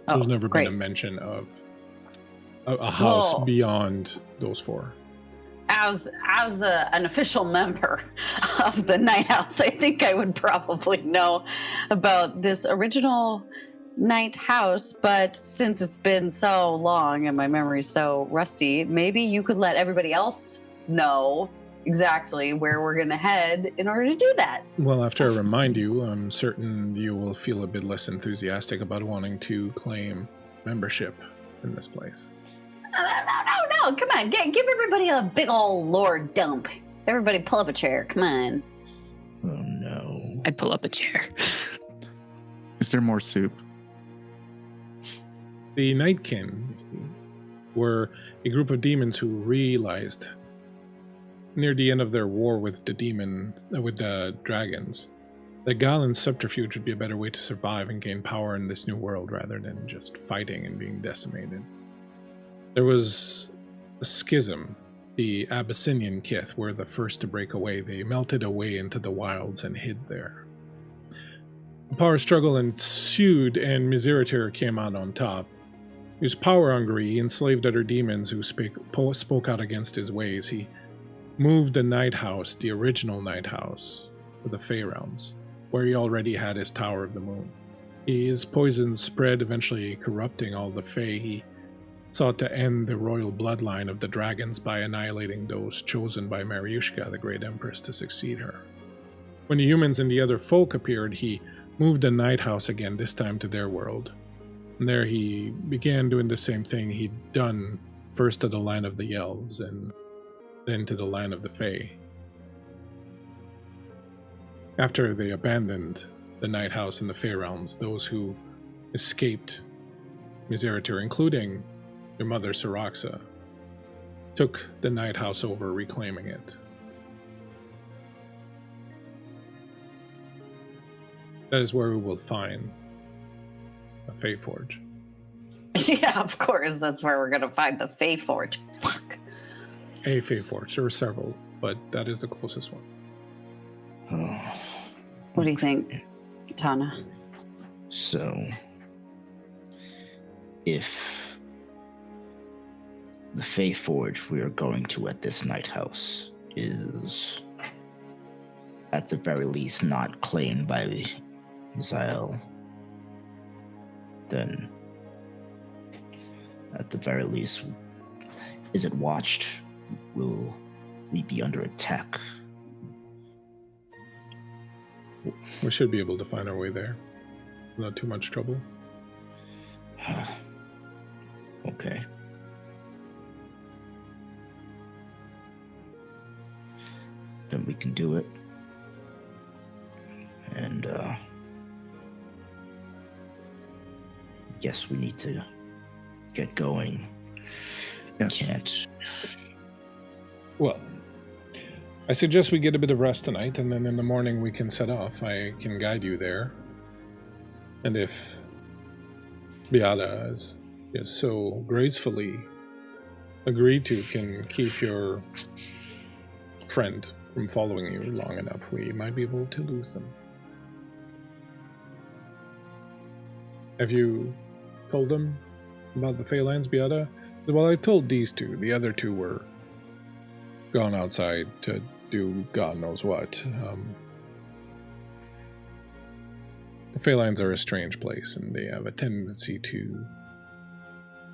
Oh, There's never great. been a mention of a house Whoa. beyond those 4. As an official member of the Night House, I think I would probably know about this original Night House. But since it's been so long and my memory's so rusty, maybe you could let everybody else know exactly where we're going to head in order to do that. Well, after I remind you, I'm certain you will feel a bit less enthusiastic about wanting to claim membership in this place. No, come on, give everybody a big old lore dump. Everybody pull up a chair, come on. Oh no. I'd pull up a chair. Is there more soup? The Nightkin were a group of demons who realized near the end of their war with the dragons that Galen's subterfuge would be a better way to survive and gain power in this new world rather than just fighting and being decimated. There was a schism. The Abyssinian Kith were the first to break away. They melted away into the wilds and hid there. A power struggle ensued, and Miseritor came out on top. He was power-hungry. He enslaved other demons who spoke out against his ways. He moved the Night House, the original Night House, to the Fey Realms, where he already had his Tower of the Moon. His poison spread, eventually corrupting all the Fey. He sought to end the royal bloodline of the dragons by annihilating those chosen by Mariushka, the Great Empress, to succeed her. When the humans and the other folk appeared, he moved the Night House again, this time to their world. And there he began doing the same thing he'd done first to the land of the Elves and then to the land of the Fae. After they abandoned the Night House in the Fey Realms, those who escaped Miseritor, including your mother Saraxa, took the Night House over, reclaiming it. That is where we will find a Fey Forge. Yeah, of course, that's where we're going to find the Fey Forge. Fuck. A Fey Forge. There are several, but that is the closest one. Oh. What do you think, Tana? So, if the Fey Forge we are going to at this night house is, at the very least, not claimed by Zyle, then at the very least, is it watched? Will we be under attack? We should be able to find our way there. Not too much trouble. Okay. Then we can do it. And, guess we need to get going. Yes. Can't. Well, I suggest we get a bit of rest tonight, and then in the morning we can set off. I can guide you there. And if Beata is so gracefully agreed to, can keep your friend from following you long enough, we might be able to lose them. Have you told them about the Phalanx, Beata? Well, I told these two. The other two were gone outside to do God knows what. The Phalanx are a strange place, and they have a tendency to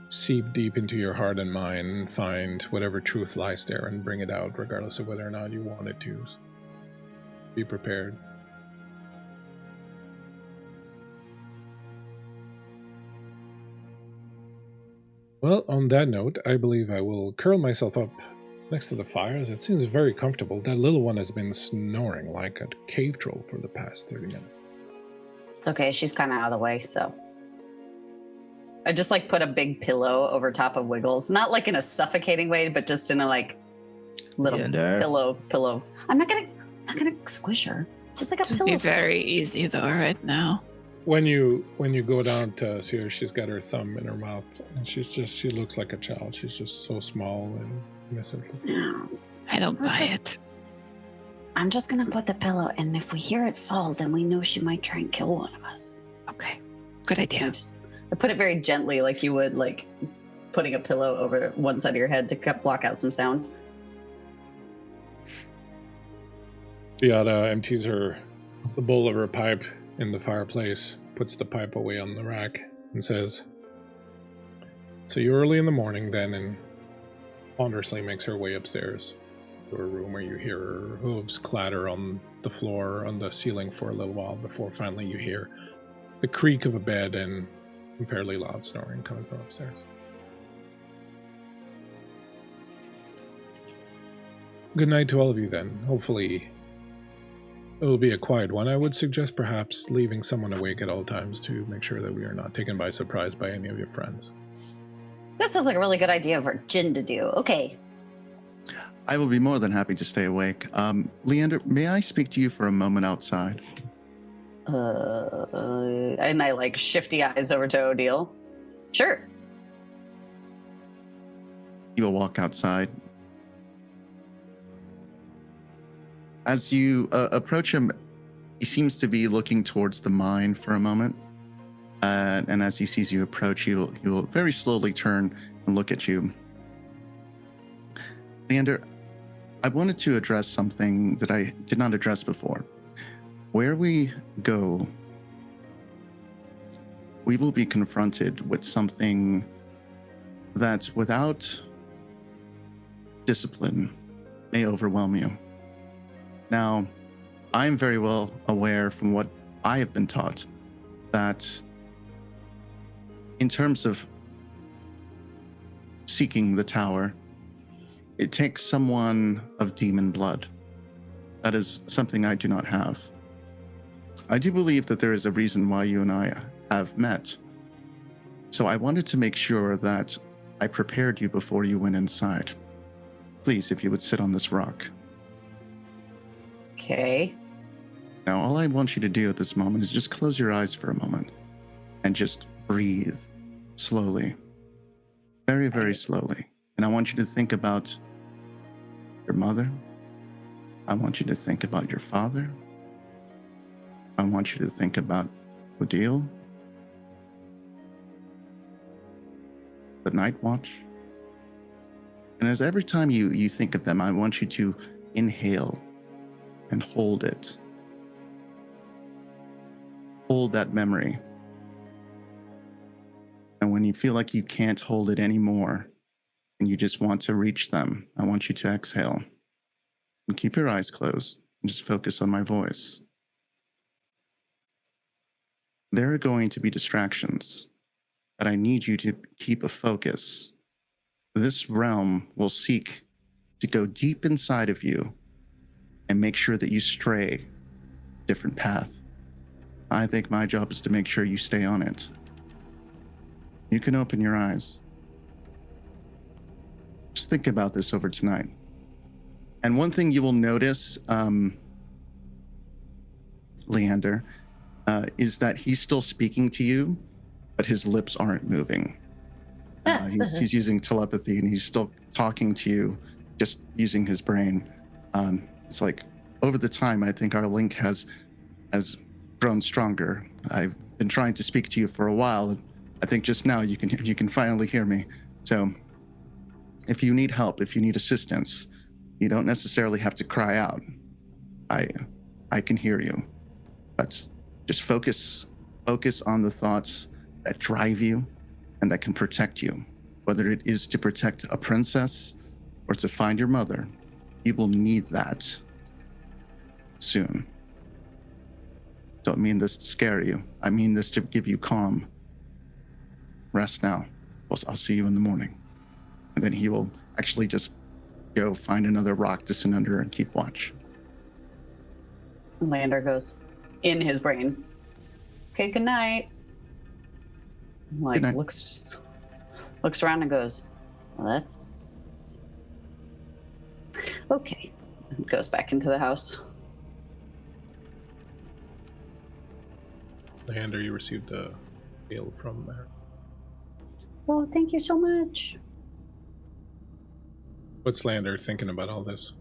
seep deep into your heart and mind and find whatever truth lies there and bring it out, regardless of whether or not you want it to. Be prepared. Well, on that note, I believe I will curl myself up next to the fire, as it seems very comfortable. That little one has been snoring like a cave troll for the past 30 minutes. It's okay. She's kind of out of the way, so. I just like put a big pillow over top of Wiggles. Not like in a suffocating way, but just in a like little pillow. I'm not gonna squish her. Just like a pillow. Be very easy though right now. When you go down to see her, she's got her thumb in her mouth, and she looks like a child. She's just so small and innocent. I don't buy it. I'm just gonna put the pillow, and if we hear it fall, then we know she might try and kill one of us. Okay, good idea. I put it very gently, like you would, like putting a pillow over one side of your head to block out some sound. Beata empties the bowl of her pipe in the fireplace, puts the pipe away on the rack, and says, "So you're early in the morning then," and ponderously makes her way upstairs to her room, where you hear her hooves clatter on the floor, on the ceiling for a little while before finally you hear the creak of a bed and fairly loud snoring coming from upstairs. Good night to all of you then. Hopefully it will be a quiet one. I would suggest perhaps leaving someone awake at all times to make sure that we are not taken by surprise by any of your friends. That sounds like a really good idea for Jin to do. Okay. I will be more than happy to stay awake. Leander, may I speak to you for a moment outside? And I like shifty eyes over to Odile. Sure. You will walk outside. As you approach him, he seems to be looking towards the mine for a moment. And as he sees you approach, he will very slowly turn and look at you. Leander, I wanted to address something that I did not address before. Where we go, we will be confronted with something that, without discipline, may overwhelm you. Now, I'm very well aware from what I have been taught that in terms of seeking the tower, it takes someone of demon blood. That is something I do not have. I do believe that there is a reason why you and I have met. So I wanted to make sure that I prepared you before you went inside. Please, if you would sit on this rock. Okay. Now, all I want you to do at this moment is just close your eyes for a moment and just breathe slowly. Very, very slowly. And I want you to think about your mother. I want you to think about your father. I want you to think about Odile, the Night Watch, And as every time you think of them, I want you to inhale and hold it. Hold that memory. And when you feel like you can't hold it anymore and you just want to reach them, I want you to exhale and keep your eyes closed and just focus on my voice. There are going to be distractions, but I need you to keep a focus. This realm will seek to go deep inside of you and make sure that you stray a different path. I think my job is to make sure you stay on it. You can open your eyes. Just think about this over tonight. And one thing you will notice, Leander, is that he's still speaking to you, but his lips aren't moving. He's using telepathy, and he's still talking to you, just using his brain. It's like over the time, I think our link has grown stronger. I've been trying to speak to you for a while. I think just now you can finally hear me. So if you need help, if you need assistance, you don't necessarily have to cry out. I can hear you. But just focus on the thoughts that drive you and that can protect you. Whether it is to protect a princess or to find your mother, you will need that soon. Don't mean this to scare you. I mean this to give you calm. Rest now. I'll see you in the morning. And then he will actually just go find another rock to sit under and keep watch. Leander goes in his brain. Okay, good night. Like, Good night. looks around and goes, well, that's okay. And goes back into the house. Leander, you received a hail from there. Well, thank you so much. What's Leander thinking about all this?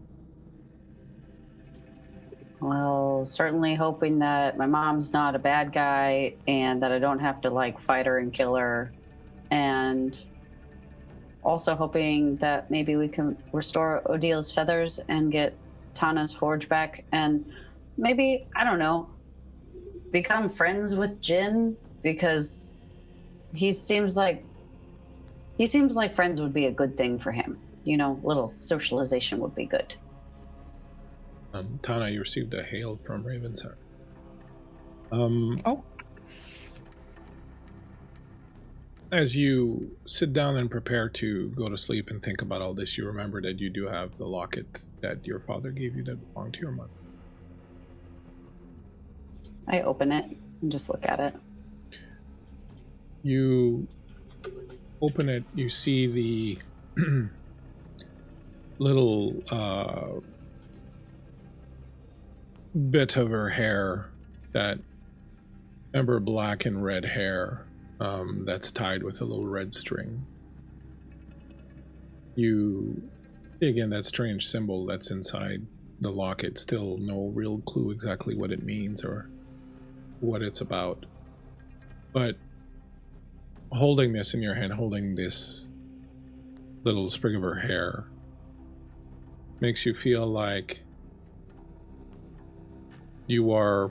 Well, certainly hoping that my mom's not a bad guy and that I don't have to like fight her and kill her. And also hoping that maybe we can restore Odile's feathers and get Tana's forge back. And maybe, I don't know, become friends with Jin, because he seems like friends would be a good thing for him. You know, little socialization would be good. Tana, you received a hail from Ravensheart. As you sit down and prepare to go to sleep and think about all this, you remember that you do have the locket that your father gave you that belonged to your mother. I open it and just look at it. You open it, you see the little bit of her hair, that ember black and red hair that's tied with a little red string. You see again that strange symbol that's inside the locket. Still no real clue exactly what it means or what it's about. But holding this in your hand, holding this little sprig of her hair, makes you feel like you are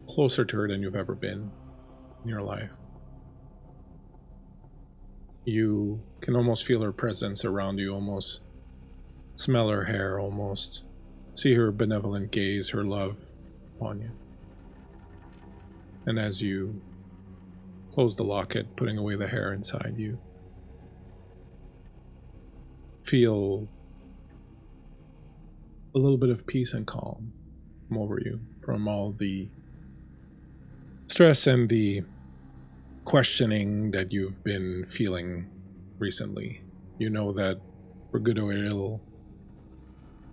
closer to her than you've ever been in your life. You can almost feel her presence around you, almost smell her hair, almost see her benevolent gaze, her love upon you. And as you close the locket, putting away the hair inside, you feel a little bit of peace and calm come over you from all the stress and the questioning that you've been feeling recently. You know that for good or ill,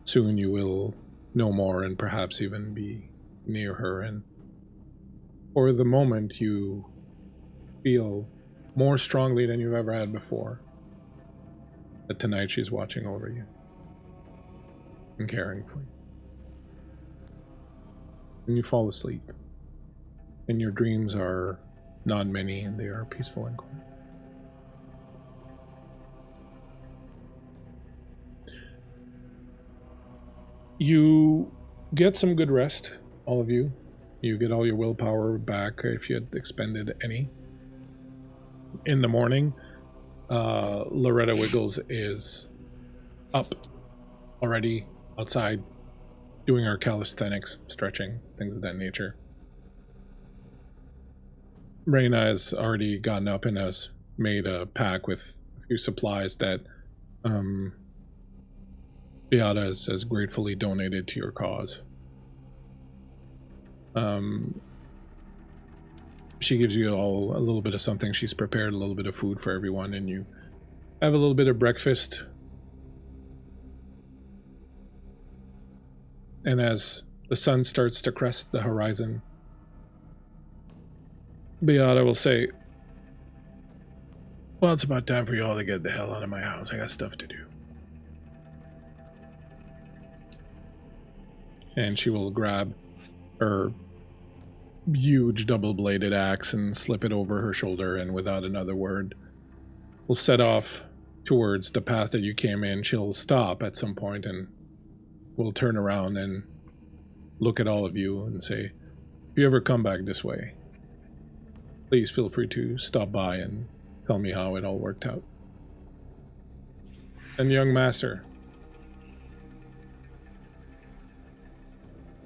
soon you will know more and perhaps even be near her, and for the moment you feel more strongly than you've ever had before that tonight she's watching over you and caring for you. And you fall asleep, and your dreams are not many, and they are peaceful and quiet. You get some good rest, all of you. You get all your willpower back if you had expended any. In the morning, Loretta Wiggles is up already outside doing her calisthenics, stretching, things of that nature. Reyna has already gotten up and has made a pack with a few supplies that Beata has gratefully donated to your cause. She gives you all a little bit of something. She's prepared a little bit of food for everyone, and you have a little bit of breakfast. And as the sun starts to crest the horizon, Beata will say, well, it's about time for you all to get the hell out of my house. I got stuff to do. And she will grab her huge double-bladed axe and slip it over her shoulder, and without another word will set off towards the path that you came in. She'll stop at some point and will turn around and look at all of you and say, if you ever come back this way, please feel free to stop by and tell me how it all worked out. And young master.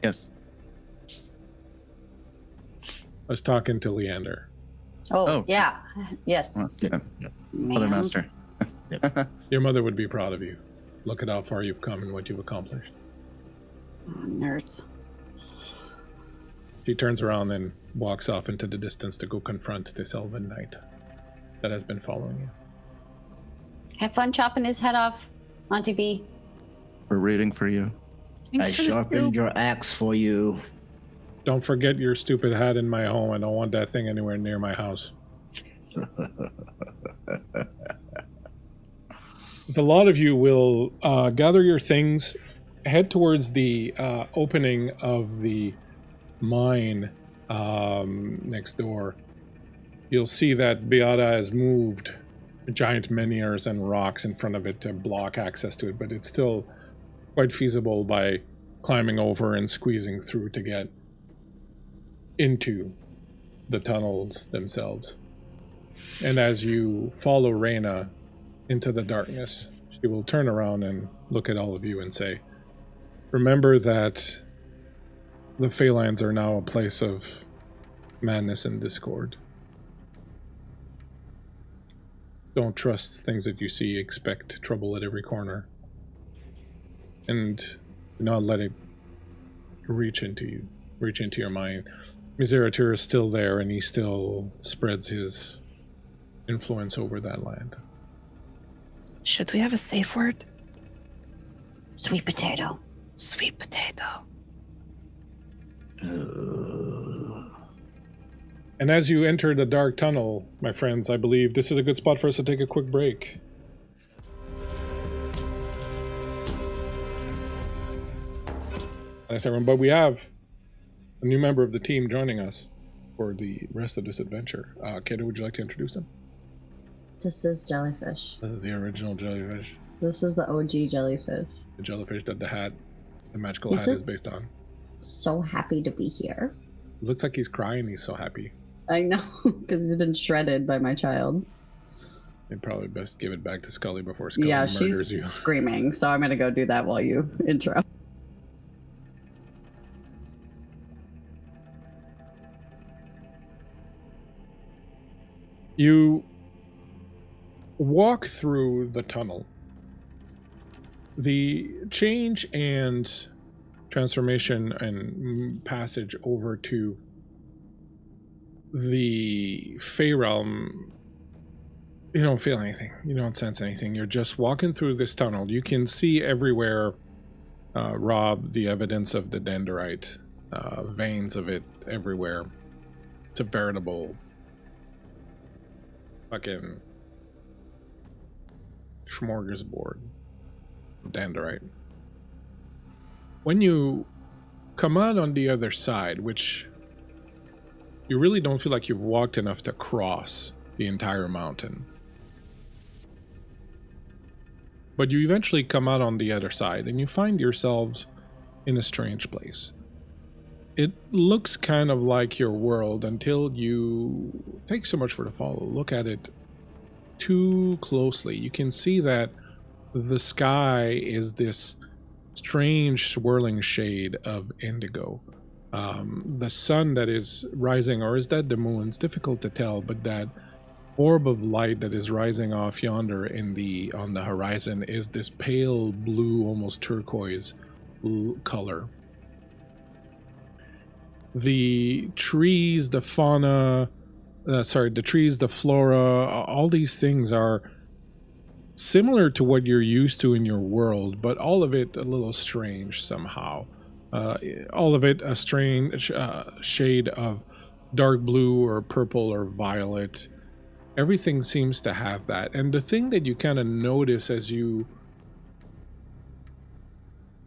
Yes. I was talking to Leander. Oh. Yeah. Yes. Well, yeah. Mother Master. Your mother would be proud of you. Look at how far you've come and what you've accomplished. Nerds. She turns around and walks off into the distance to go confront this elven knight that has been following you. Have fun chopping his head off, Auntie B. We're waiting for you. Thanks I for the sharpened soup. your axe for you. Don't forget your stupid hat in my home. I don't want that thing anywhere near my house. The lot of you will gather your things, head towards the opening of the mine next door. You'll see that Beata has moved giant menhirs and rocks in front of it to block access to it, but it's still quite feasible by climbing over and squeezing through to get into the tunnels themselves. And as you follow Reyna into the darkness, she will turn around and look at all of you and say, remember that the Phalanx are now a place of madness and discord. Don't trust things that you see. Expect trouble at every corner. And do not let it reach into your mind. Miseratur is still there, and he still spreads his influence over that land. Should we have a safe word? Sweet potato. Sweet potato. And as you enter the dark tunnel, my friends, I believe this is a good spot for us to take a quick break. Thanks, everyone. But we have a new member of the team joining us for the rest of this adventure. Kato, would you like to introduce them? This is Jellyfish. This is the original jellyfish. This is the OG Jellyfish. The jellyfish that the magical This hat is- is based on. So happy to be here. Looks like he's crying. He's so happy. I know, because he's been shredded by my child. You'd probably best give it back to Scully before Scully Yeah, murders she's you. screaming, so I'm gonna go do that while you intro. You walk through the tunnel. The change and transformation and passage over to the Fey realm, you don't feel anything. You don't sense anything. You're just walking through this tunnel. You can see everywhere, Rob, the evidence of the dendrite, veins of it everywhere. It's a veritable fucking smorgasbord of dendrite. When you come out on the other side, which you really don't feel like you've walked enough to cross the entire mountain, but you eventually come out on the other side and you find yourselves in a strange place. It looks kind of like your world until you, thanks so much for the follow, look at it too closely. You can see that the sky is this strange swirling shade of indigo. The sun that is rising, or is that the moon? It's difficult to tell, but that orb of light that is rising off yonder on the horizon is this pale blue, almost turquoise color. The trees, the fauna, the trees, the flora, all these things are similar to what you're used to in your world, but all of it a little strange somehow. All of it a strange shade of dark blue or purple or violet. Everything seems to have that. And the thing that you kind of notice as you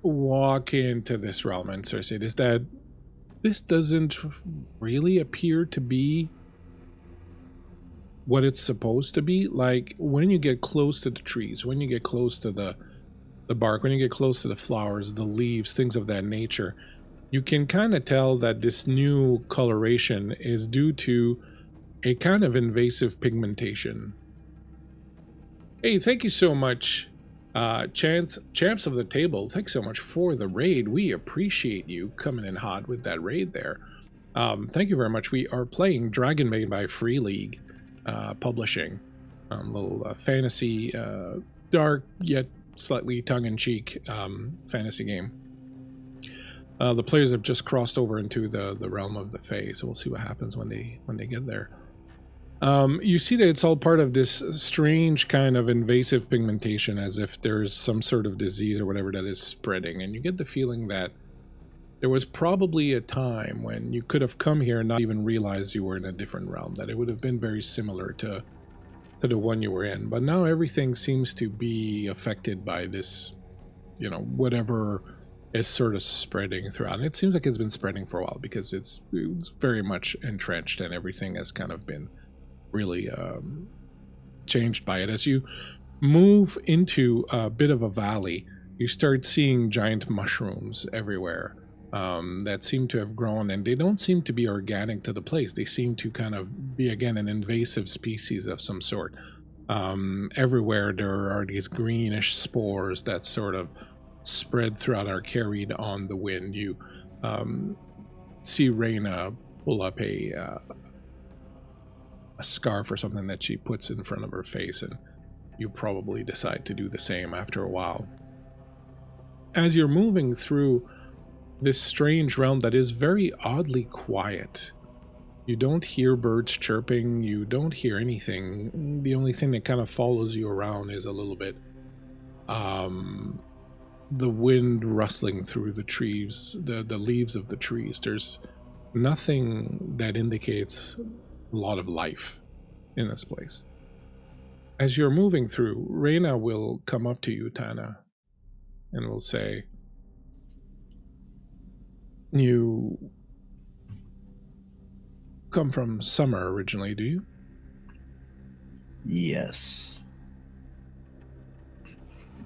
walk into this realm, and Cersei, is that this doesn't really appear to be what it's supposed to be. Like, when you get close to the trees, when you get close to the bark, when you get close to the flowers, the leaves, things of that nature, you can kind of tell that this new coloration is due to a kind of invasive pigmentation. Hey, thank you so much, Champs of the Table. Thanks so much for the raid. We appreciate you coming in hot with that raid there. Thank you very much. We are playing Dragonbane by Free League Publishing. Little fantasy, dark yet slightly tongue-in-cheek fantasy game. The players have just crossed over into the realm of the Fae, so we'll see what happens when they get there. You see that it's all part of this strange kind of invasive pigmentation, as if there's some sort of disease or whatever that is spreading, and you get the feeling that there was probably a time when you could have come here and not even realize you were in a different realm, that it would have been very similar to the one you were in. But now everything seems to be affected by this, you know, whatever is sort of spreading throughout. And it seems like it's been spreading for a while, because it's very much entrenched, and everything has kind of been really changed by it. As you move into a bit of a valley, you start seeing giant mushrooms everywhere that seem to have grown, and they don't seem to be organic to the place. They seem to kind of be, again, an invasive species of some sort. Everywhere there are these greenish spores that sort of spread throughout, are carried on the wind. You see Reyna pull up a scarf or something that she puts in front of her face, and you probably decide to do the same after a while. As you're moving through this strange realm that is very oddly quiet, you don't hear birds chirping, you don't hear anything. The only thing that kind of follows you around is a little bit the wind rustling through the trees, the leaves of the trees. There's nothing that indicates a lot of life in this place. As you're moving through, Reyna will come up to you, Tana, and will say, "You come from Summer originally, do you?" Yes.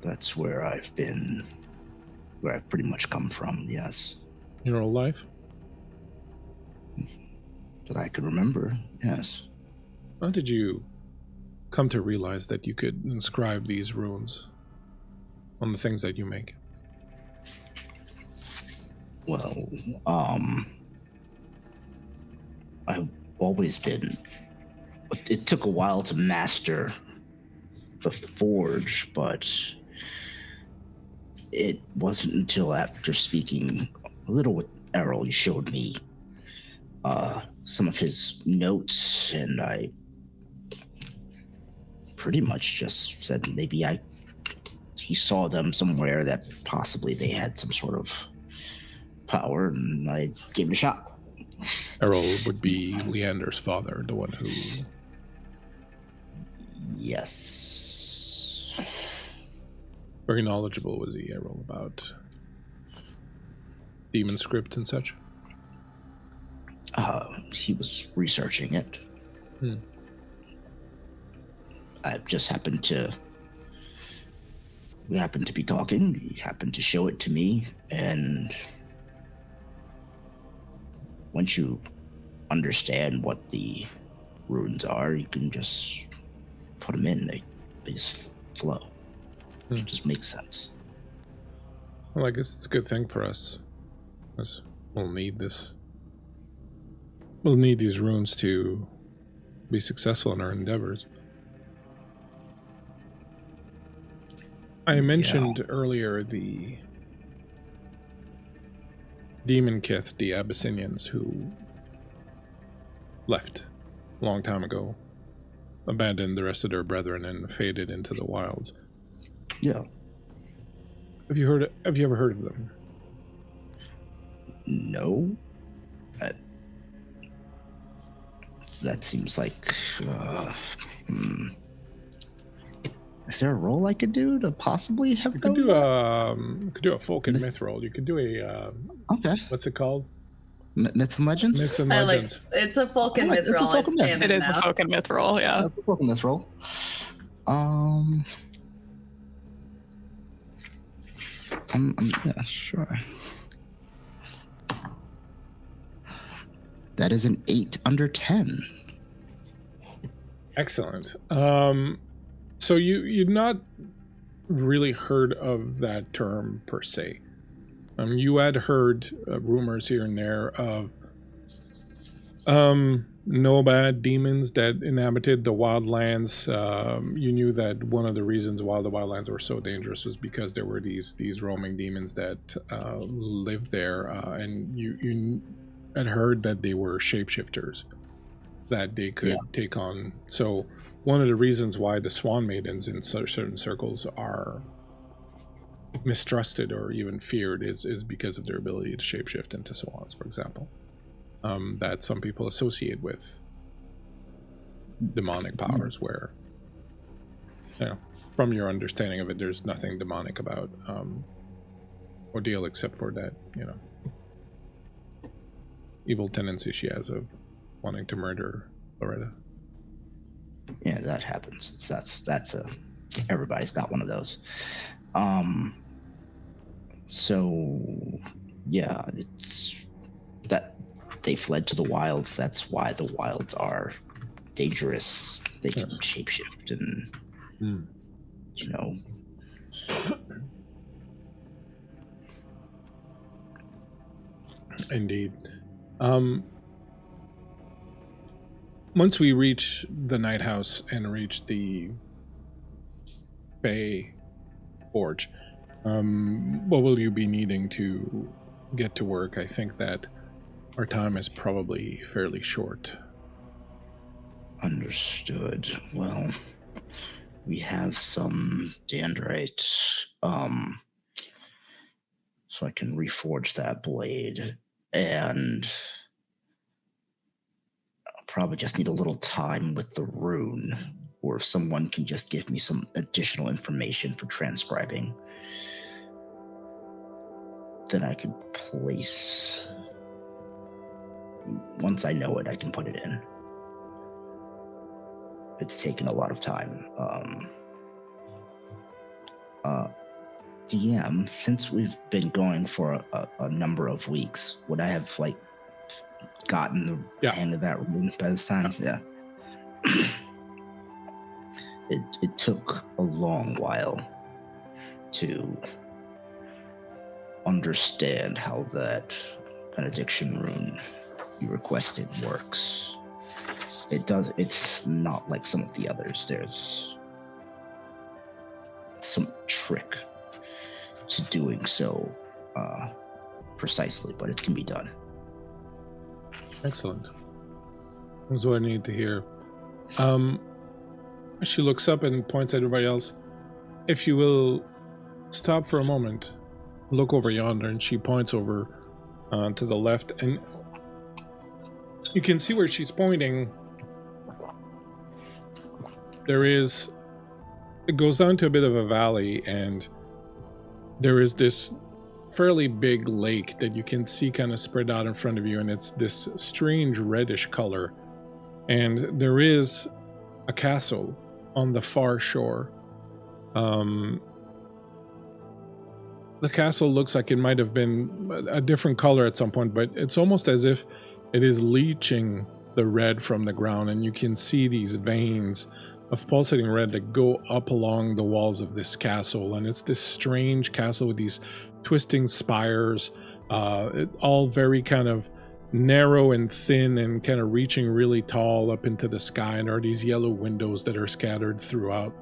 That's where I've been, where I've pretty much come from, yes. Your whole life? That I could remember, yes. How did you come to realize that you could inscribe these runes on the things that you make? Well, I've always been... It took a while to master the forge, but it wasn't until after speaking a little with Errol, he showed me some of his notes, and I pretty much just said maybe he saw them somewhere, that possibly they had some sort of power, and I gave it a shot. Errol would be Leander's father, the one who... Yes. Very knowledgeable was he, Errol, about demon script and such? He was researching it. I just happened to We happened to be talking. He happened to show it to me, and once you understand what the runes are, you can just put them in. They just flow. It just makes sense. Well, I guess it's a good thing for us. Because we'll need this. We'll need these runes to be successful in our endeavors. I mentioned earlier the Demon Kith, the Abyssinians, who left a long time ago, abandoned the rest of their brethren, and faded into the wilds. Yeah. Have you ever heard of them? No. That seems like... Is there a role I could do to possibly have? You could do a folk and myth roll. You could do a okay. What's it called? Myths and legends. Myths and legends. It's a folk and myth roll. It is a folk and myth roll. Yeah. It's a folk and myth roll. Yeah, sure. That is an 8 under 10. Excellent. So you'd not really heard of that term per se. You had heard rumors here and there of nomad demons that inhabited the wildlands. You knew that one of the reasons why the wildlands were so dangerous was because there were these roaming demons that lived there, and you had heard that they were shapeshifters, that they could take on. So one of the reasons why the Swan Maidens in certain circles are mistrusted or even feared is because of their ability to shapeshift into swans, for example. That some people associate with demonic powers, where, from your understanding of it, there's nothing demonic about Odile except for that, evil tendency she has of wanting to murder Loretta. Yeah, that happens. That's everybody's got one of those. So yeah, it's that they fled to the wilds. That's why the wilds are dangerous. They can shapeshift and Indeed. Once we reach the Night House and reach the Bay Forge, what will you be needing to get to work? I think that our time is probably fairly short. Understood. Well, we have some dandrite, so I can reforge that blade, and I'll probably just need a little time with the rune, or if someone can just give me some additional information for transcribing, then I could place. Once I know it, I can put it in. It's taken a lot of time. DM, since we've been going for a number of weeks, would I have gotten the hang of that rune by this time? Yeah. It took a long while to understand how that benediction rune you requested works. It's not like some of the others. There's some trick to doing so precisely, but it can be done. Excellent. That's what I need to hear. She looks up and points at everybody else. If you will stop for a moment, look over yonder, and she points over to the left, and you can see where she's pointing. It goes down to a bit of a valley, and there is this fairly big lake that you can see kind of spread out in front of you, and it's this strange reddish color. And there is a castle on the far shore. the castle looks like it might have been a different color at some point, but it's almost as if it is leaching the red from the ground, and you can see these veins of pulsating red that go up along the walls of this castle. And it's this strange castle with these twisting spires, all very kind of narrow and thin and kind of reaching really tall up into the sky, and there are these yellow windows that are scattered throughout.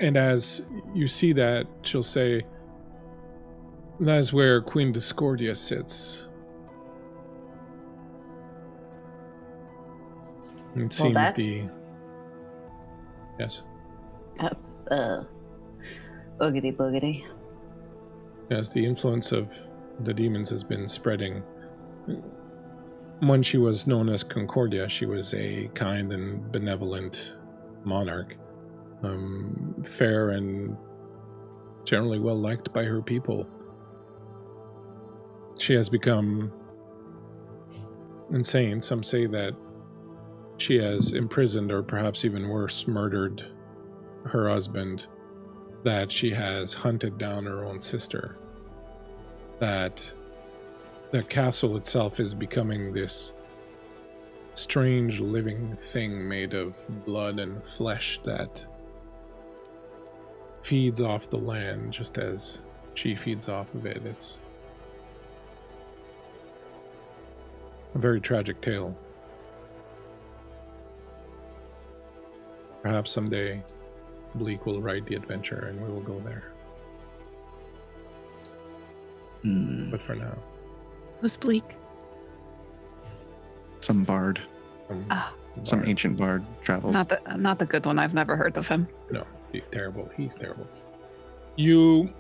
And as you see that, she'll say, that is where Queen Discordia sits. It seems Yes. That's boogity boogity. Yes, the influence of the demons has been spreading. When she was known as Concordia, she was a kind and benevolent monarch, fair and generally well liked by her people. She has become insane. Some say that she has imprisoned, or perhaps even worse, murdered her husband, that she has hunted down her own sister, that the castle itself is becoming this strange living thing made of blood and flesh that feeds off the land just as she feeds off of it. It's a very tragic tale. Perhaps someday Bleak will write the adventure and we will go there. But for now, Who's Bleak? Some bard. Some bard. ancient bard travels. Not the good one. I've never heard of him. No, terrible. He's terrible. You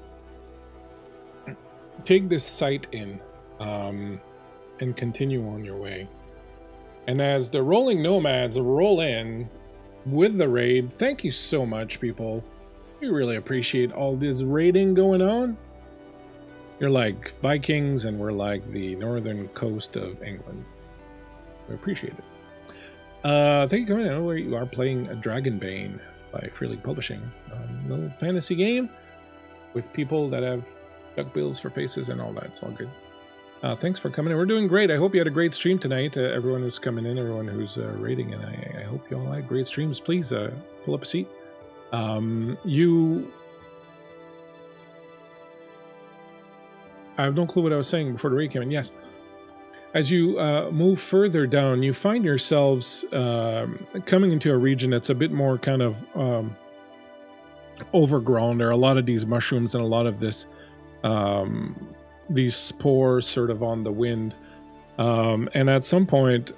take this sight in and continue on your way. And as the rolling nomads roll in with the raid, thank you so much, people. We really appreciate all this raiding going on. You're like Vikings, and we're like the northern coast of England. We appreciate it. Thank you for coming. I know where you are playing a Dragonbane by Free League Publishing. A little fantasy game with people that have duckbills for faces and all that. It's all good. Thanks for coming in. We're doing great. I hope you had a great stream tonight. Everyone who's coming in, everyone who's rating, and I hope you all had great streams. Please pull up a seat. I have no clue what I was saying before the raid came in. Yes. As you move further down, you find yourselves coming into a region that's a bit more kind of overgrown. There are a lot of these mushrooms and a lot of this, these spores sort of on the wind. And at some point,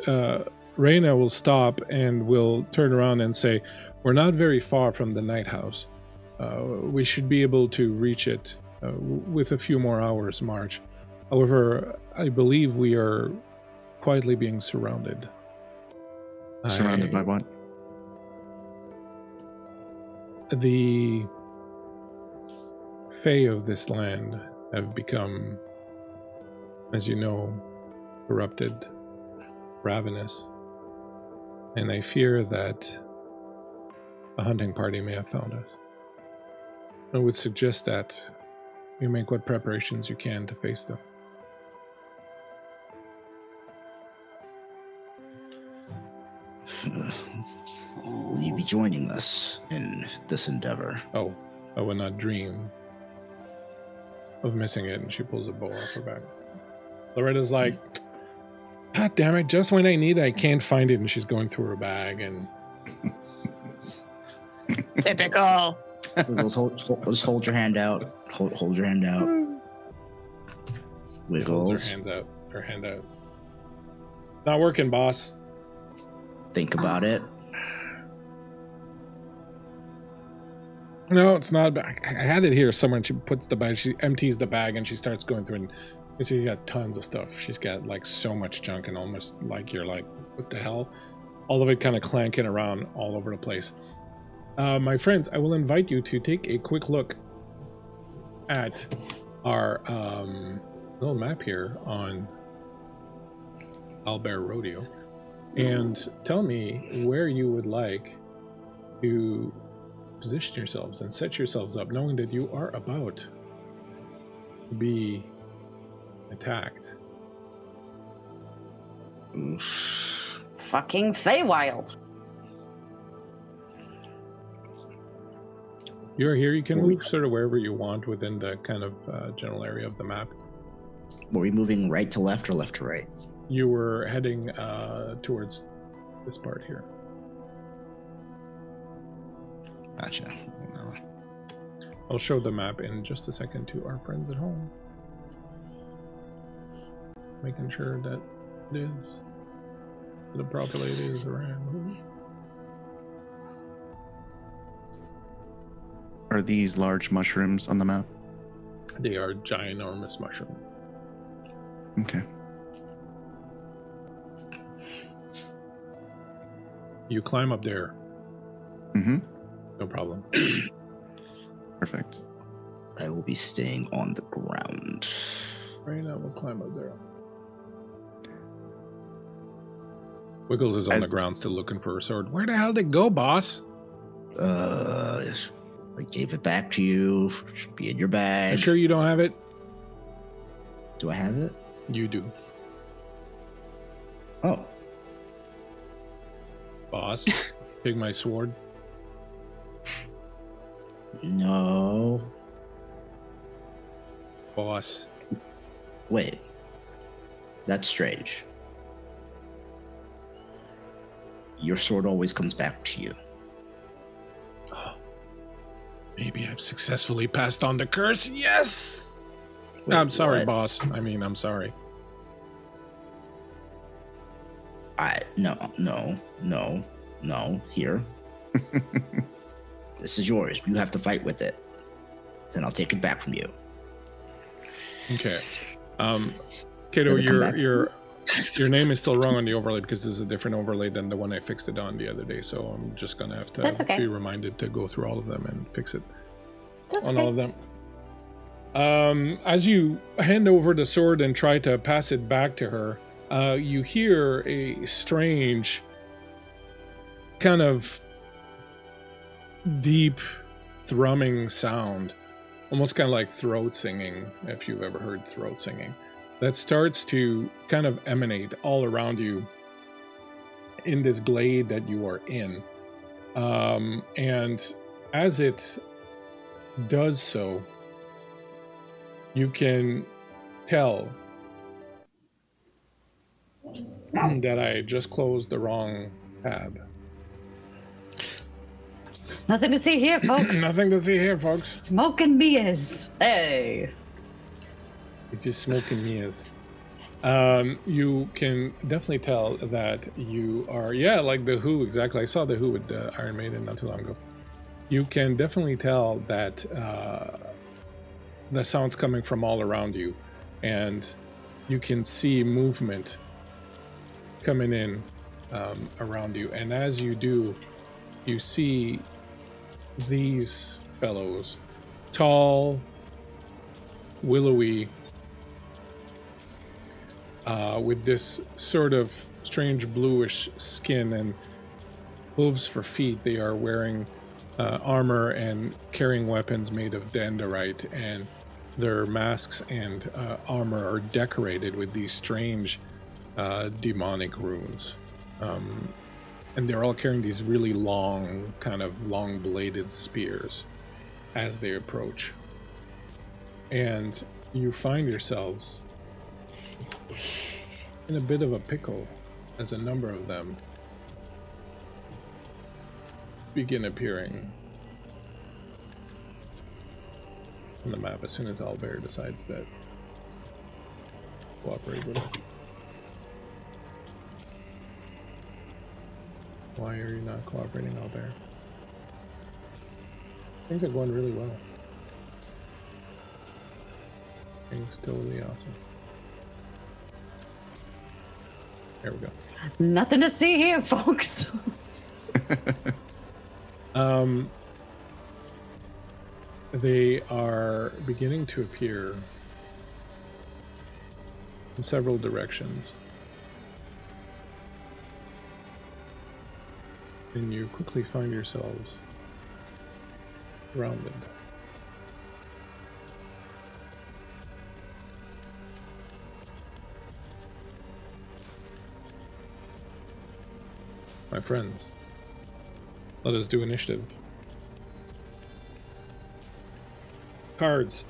Reyna will stop and will turn around and say, "We're not very far from the Night House. We should be able to reach it with a few more hours march. However, I believe we are quietly being surrounded." Surrounded by what? The Fae of this land have become, as you know, corrupted, ravenous, and I fear that a hunting party may have found us. I would suggest that you make what preparations you can to face them. Will you be joining us in this endeavor? Oh, I would not dream of missing it. And she pulls a bow off her back. Loretta's like, "God damn it, just when I need it, I can't find it." And she's going through her bag and... Typical. Just hold your hand out. Hold your hand out. Wiggles. Holds her hand out. Not working, boss. Think about it. No, it's not. I had it here somewhere. And she puts the bag. She empties the bag and she starts going through. And you see, you got tons of stuff. She's got like so much junk, and almost like you're like, what the hell? All of it kind of clanking around all over the place. My friends, I will invite you to take a quick look at our little map here on Albert Rodeo, and tell me where you would like to position yourselves and set yourselves up, knowing that you are about to be attacked. Fucking Feywild. You're here. You can move sort of wherever you want within the kind of general area of the map. Were we moving right to left or left to right? You were heading towards this part here. Gotcha. I'll show the map in just a second to our friends at home. Making sure that it is the proper lady is around. Are these large mushrooms on the map? They are ginormous mushrooms. Okay. You climb up there. Mm-hmm. No problem. Perfect. I will be staying on the ground. Right now, we'll climb up there. Wiggles is on the ground still looking for her sword. Where the hell did it go, boss? I gave it back to you. Should be in your bag. You sure you don't have it? Do I have it? You do. Oh. Boss, take my sword. No. Boss. Wait. That's strange. Your sword always comes back to you. Oh. Maybe I've successfully passed on the curse. Yes! Wait, I'm sorry, what? boss. I mean, I'm sorry. No. Here. This is yours. You have to fight with it. Then I'll take it back from you. Okay. Kato, your name is still wrong on the overlay because this is a different overlay than the one I fixed it on the other day. So I'm just gonna have to That's okay. be reminded to go through all of them and fix it That's on okay. all of them. As you hand over the sword and try to pass it back to her, you hear a strange kind of deep thrumming sound, almost kind of like throat singing, if you've ever heard throat singing, that starts to kind of emanate all around you in this glade that you are in. And as it does so, you can tell that I just closed the wrong tab. Nothing to see here, folks. Nothing to see here, folks. Smoke and mirrors. Hey. It's just smoking mirrors. You can definitely tell that you are, like the Who, exactly. I saw the Who with Iron Maiden not too long ago. You can definitely tell that the sound's coming from all around you, and you can see movement coming in around you. And as you do, you see these fellows, tall, willowy, with this sort of strange bluish skin and hooves for feet. They are wearing armor and carrying weapons made of dendrite, and their masks and armor are decorated with these strange demonic runes. And they're all carrying these really long, kind of long-bladed spears as they approach. And you find yourselves in a bit of a pickle as a number of them begin appearing on the map as soon as Albert decides that cooperate with it. Why are you not cooperating, Albert? Things are going really well. Things totally awesome. There we go. Nothing to see here, folks. They are beginning to appear in several directions. And you quickly find yourselves Rounded. My friends, let us do initiative. Cards.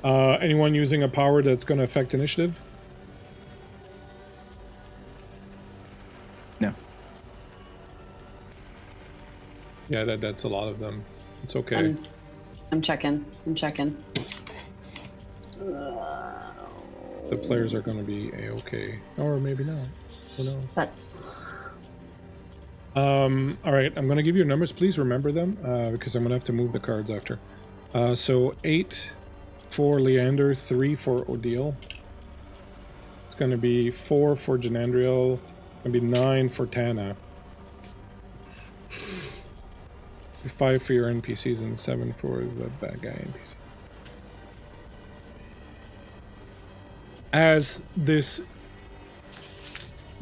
Anyone using a power that's going to affect initiative? No. Yeah, that's a lot of them. It's okay. I'm checking. The players are going to be a-okay. Or maybe not. Who knows? That's All right, I'm going to give you numbers. Please remember them because I'm going to have to move the cards after. So 8 for Leander, 3 for Odile. It's going to be 4 for Jinandriel. It's going to be 9 for Tana. 5 for your NPCs and 7 for the bad guy NPC. As this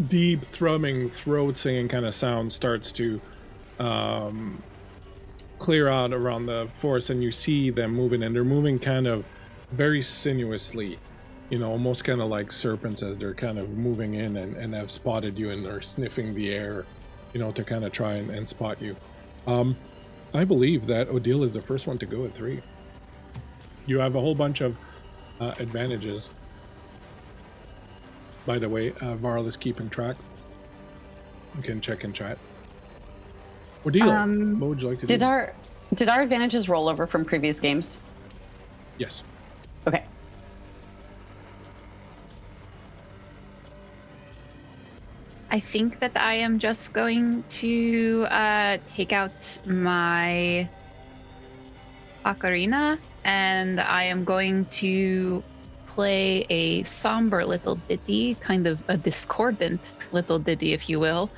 deep thrumming, throat singing kind of sound starts to clear out around the forest, and you see them moving, and they're moving kind of very sinuously, you know, almost kind of like serpents as they're kind of moving in and have spotted you and are sniffing the air, you know, to kind of try and spot you. I believe that Odile is the first one to go at 3. You have a whole bunch of advantages. By the way, Varl is keeping track. You can check in chat. Odile, what would you like to do? Did our advantages roll over from previous games? Yes. Okay. I think that I am just going to take out my ocarina, and I am going to play a somber little ditty, kind of a discordant little ditty, if you will.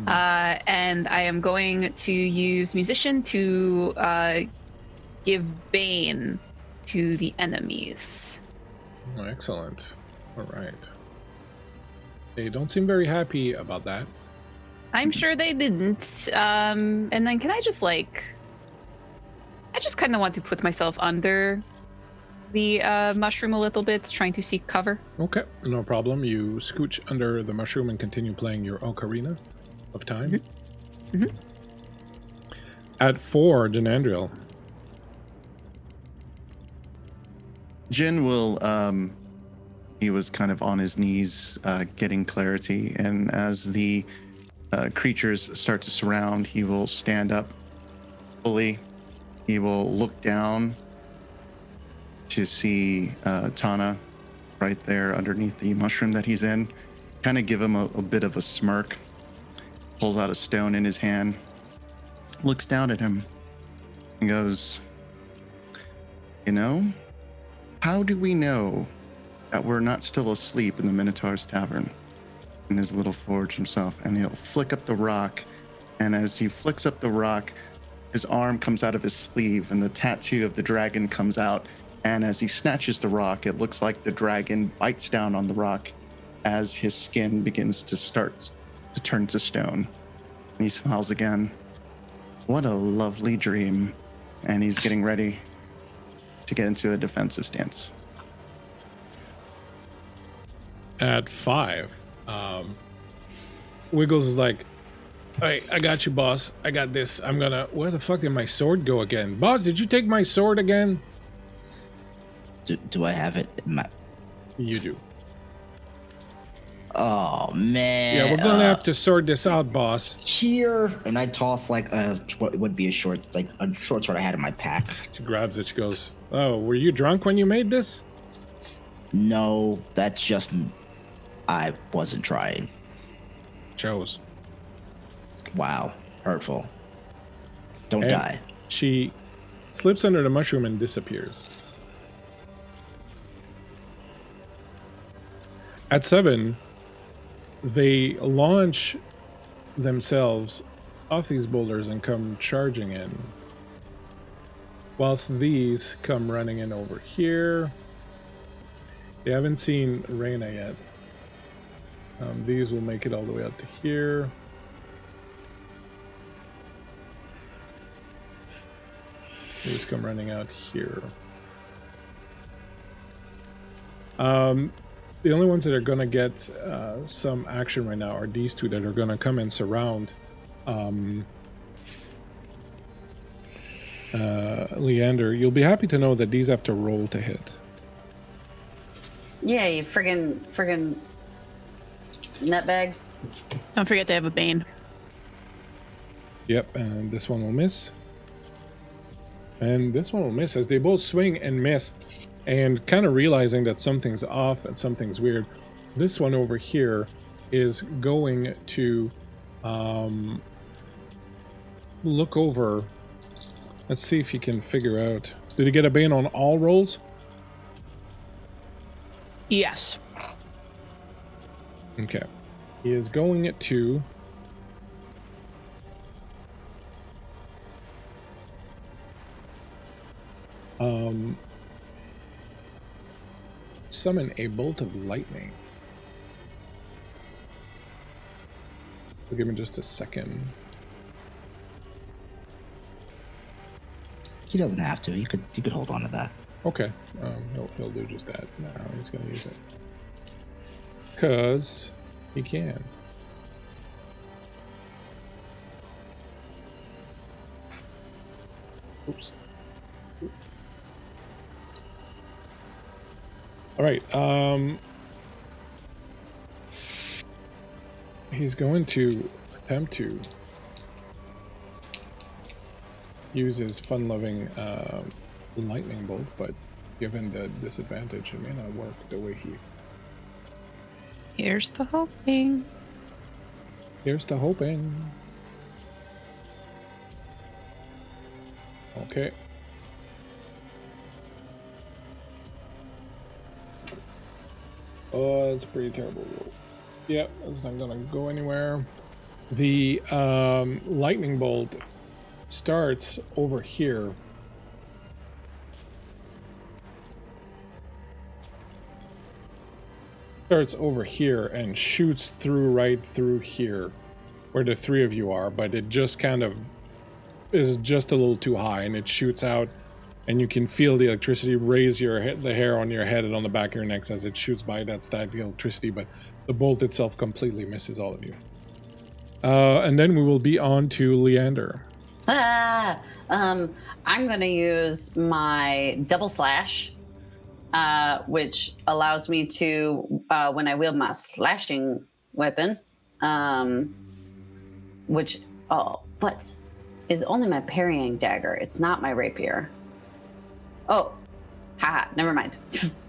And I am going to use musician to give bane to the enemies. Oh, excellent. All right. They don't seem very happy about that. I'm sure they didn't. And then can I just I just kind of want to put myself under the mushroom a little bit, trying to seek cover. Okay, no problem. You scooch under the mushroom and continue playing your ocarina of time. Mm-hmm. At 4, Jinandriel. Jin will, he was kind of on his knees getting clarity, and as the creatures start to surround, he will stand up fully. He will look down to see Tana right there underneath the mushroom that he's in. Kind of give him a bit of a smirk. Pulls out a stone in his hand. Looks down at him. And goes, you know, how do we know that we're not still asleep in the Minotaur's Tavern? In his little forge himself. And he'll flick up the rock. And as he flicks up the rock, his arm comes out of his sleeve and the tattoo of the dragon comes out. And as he snatches the rock, it looks like the dragon bites down on the rock as his skin begins to start to turn to stone. And he smiles again. What a lovely dream. And he's getting ready to get into a defensive stance. At 5, Wiggles is like, hey, I got you, boss. I got this. I'm gonna... Where the fuck did my sword go again? Boss, did you take my sword again? Do I have it in my... You do. Oh, man. Yeah, we're gonna have to sort this out, boss. Here. And I toss like what would be a short sword I had in my pack. She grabs it. She goes, oh, were you drunk when you made this? No, that's just... I wasn't trying. Chose. Wow. Hurtful. Don't And die. She slips under the mushroom and disappears. At 7, they launch themselves off these boulders and come charging in. Whilst these come running in over here. They haven't seen Reyna yet. These will make it all the way out to here. Please come running out here. The only ones that are going to get some action right now are these two that are going to come and surround Leander. You'll be happy to know that these have to roll to hit. Yeah, you friggin' nutbags. Don't forget they have a Bane. Yep, and this one will miss. And this one will miss as they both swing and miss. And kind of realizing that something's off and something's weird. This one over here is going to look over. Let's see if he can figure out. Did he get a Bane on all rolls? Yes. Okay. He is going to summon a bolt of lightning. So give me just a second. He doesn't have to. You could hold on to that. Okay. He'll do just that. No, he's gonna use it. Cause he can. Oops. All right. He's going to attempt to use his fun-loving lightning bolt, but given the disadvantage, it may not work the way he. Here's the hoping. Here's the hoping. Okay. Oh, that's a pretty terrible roll. Yep, that's not gonna go anywhere. The lightning bolt starts over here. Starts over here and shoots right through here, where the three of you are, but it just kind of is just a little too high, and it shoots out, and you can feel the electricity raise the hair on your head and on the back of your necks as it shoots by that static electricity, but the bolt itself completely misses all of you. And then we will be on to Leander. I'm gonna use my double slash, which allows me to, when I wield my slashing weapon, but is only my parrying dagger. It's not my rapier. Oh, haha, never mind.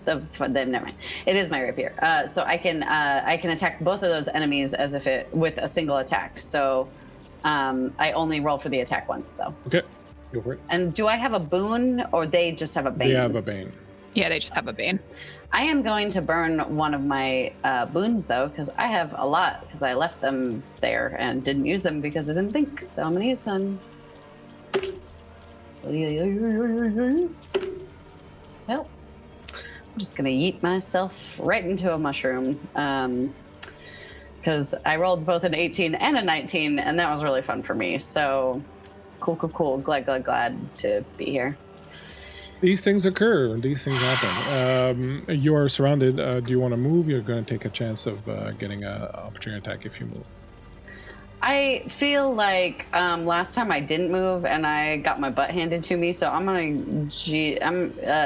Never mind. It is my rapier. So I can attack both of those enemies as if with a single attack. So I only roll for the attack once, though. Okay, go for it. And do I have a boon, or they just have a bane? They have a bane. Yeah, they just have a Bane. I am going to burn one of my boons, though, because I have a lot, because I left them there and didn't use them because I didn't think. So I'm going to use some. Well, I'm just going to yeet myself right into a mushroom. Because I rolled both an 18 and a 19, and that was really fun for me. So cool. Glad to be here. These things occur. These things happen. You are surrounded. Do you want to move? You're going to take a chance of getting an opportunity attack if you move. I feel like last time I didn't move and I got my butt handed to me, so I'm gonna.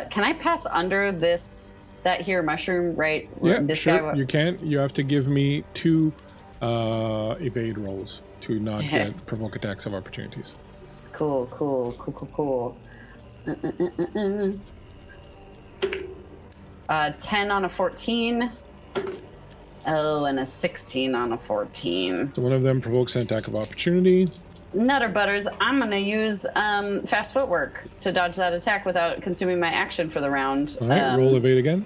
Can I pass under that here mushroom right? Yeah, this sure. guy. You can. You have to give me 2 evade rolls to not get provoke attacks of opportunities. Cool. 10 on a 14. Oh, and a 16 on a 14. So one of them provokes an attack of opportunity. Nutter butters, I'm going to use fast footwork to dodge that attack without consuming my action for the round. All right, roll evade again.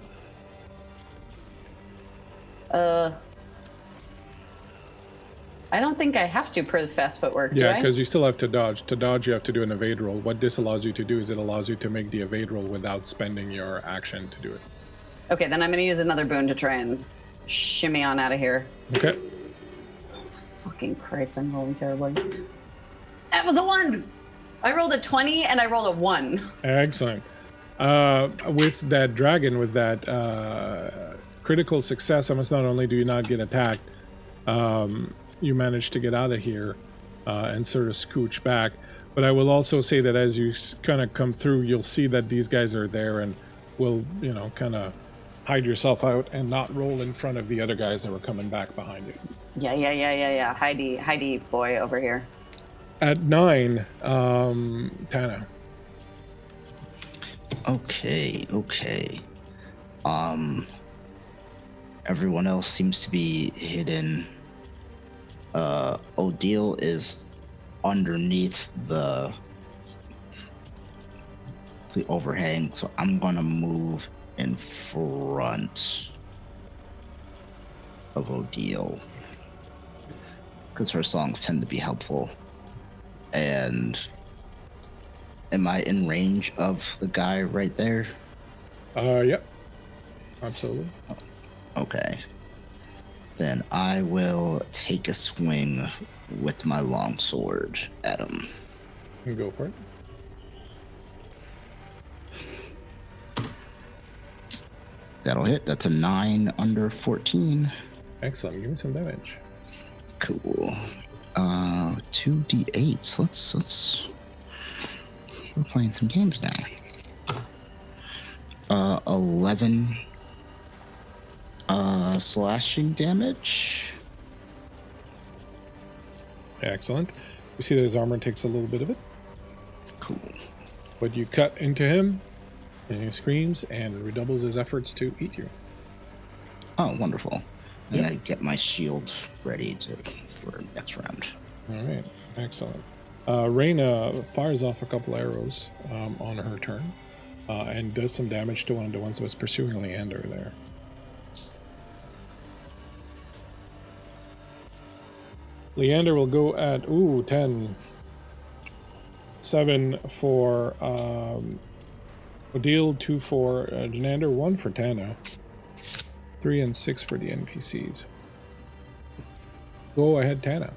I don't think I have to per fast footwork, do I? Yeah, because you still have to dodge. To dodge, you have to do an evade roll. What this allows you to do is it allows you to make the evade roll without spending your action to do it. Okay, then I'm going to use another boon to try and shimmy on out of here. Okay. Fucking Christ, I'm rolling terribly. That was a 1! I rolled a 20 and I rolled a 1. Excellent. With that dragon, with that critical success, almost not only do you not get attacked, you manage to get out of here and sort of scooch back. But I will also say that as you kind of come through, you'll see that these guys are there and will, kind of hide yourself out and not roll in front of the other guys that were coming back behind you. Yeah. Heidi boy over here. At 9, Tana. Okay. Everyone else seems to be hidden. Odile is underneath the overhang, so I'm gonna move in front of Odile because her songs tend to be helpful. And am I in range of the guy right there? Yep. Absolutely. Okay. Then I will take a swing with my longsword at him. You can go for it. That'll hit. That's a 9 under 14. Excellent. Give me some damage. Cool. 2d8s. Let's. We're playing some games now. 11 slashing damage. Excellent. You see that his armor takes a little bit of it. Cool. But you cut into him, and he screams and redoubles his efforts to eat you. Oh, wonderful. And Yep. I get my shield ready for next round. All right. Excellent. Reyna fires off a couple arrows on her turn and does some damage to one of the ones that was pursuing Leander there. Leander will go at 10. 7 for Odile, 2 for Jinander, 1 for Tana, 3 and 6 for the NPCs. Go ahead, Tana.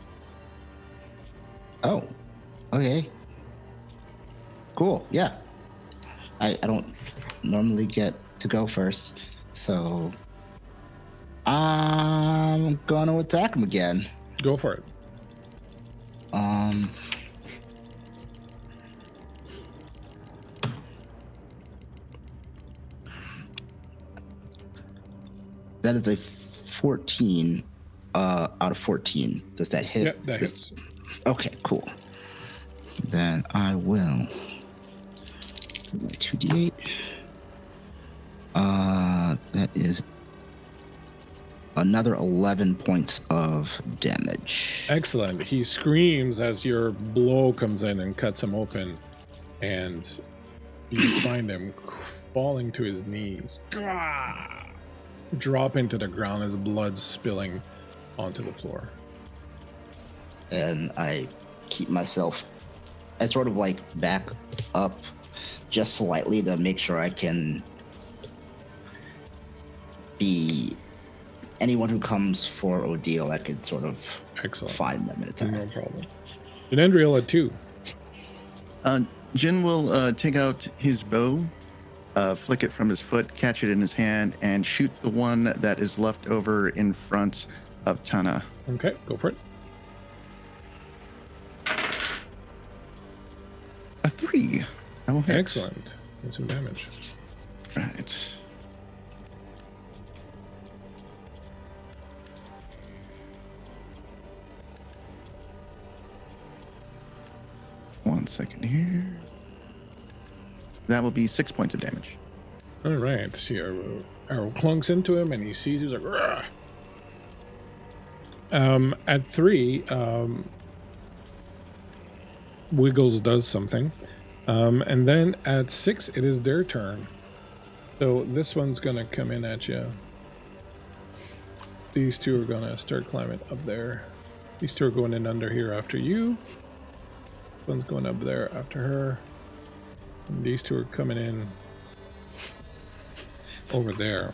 Oh, okay. Cool, yeah. I don't normally get to go first, so I'm gonna attack him again. Go for it. That is a 14 out of 14. Does that hit? Yep, that hits. Okay, cool. Then I will do my 2d8. That is another 11 points of damage. Excellent. He screams as your blow comes in and cuts him open, and you find him falling to his knees. Dropping to the ground as blood spilling onto the floor. And I keep myself, I sort of like back up just slightly to make sure I can be anyone who comes for Odile. I could sort of Excellent. find them and attack. No problem. Jinandriel at 2. Jin will take out his bow, flick it from his foot, catch it in his hand, and shoot the one that is left over in front of Tana. Okay, go for it. A 3. I will hit. Excellent. Do some damage. Right. One second here. That will be 6 points of damage. All right. Your arrow clunks into him, and he sees you. He's like, "Rah!" At 3, Wiggles does something. And then at 6, it is their turn. So this one's going to come in at you. These two are going to start climbing up there. These two are going in under here after you. One's going up there after her. And these two are coming in over there.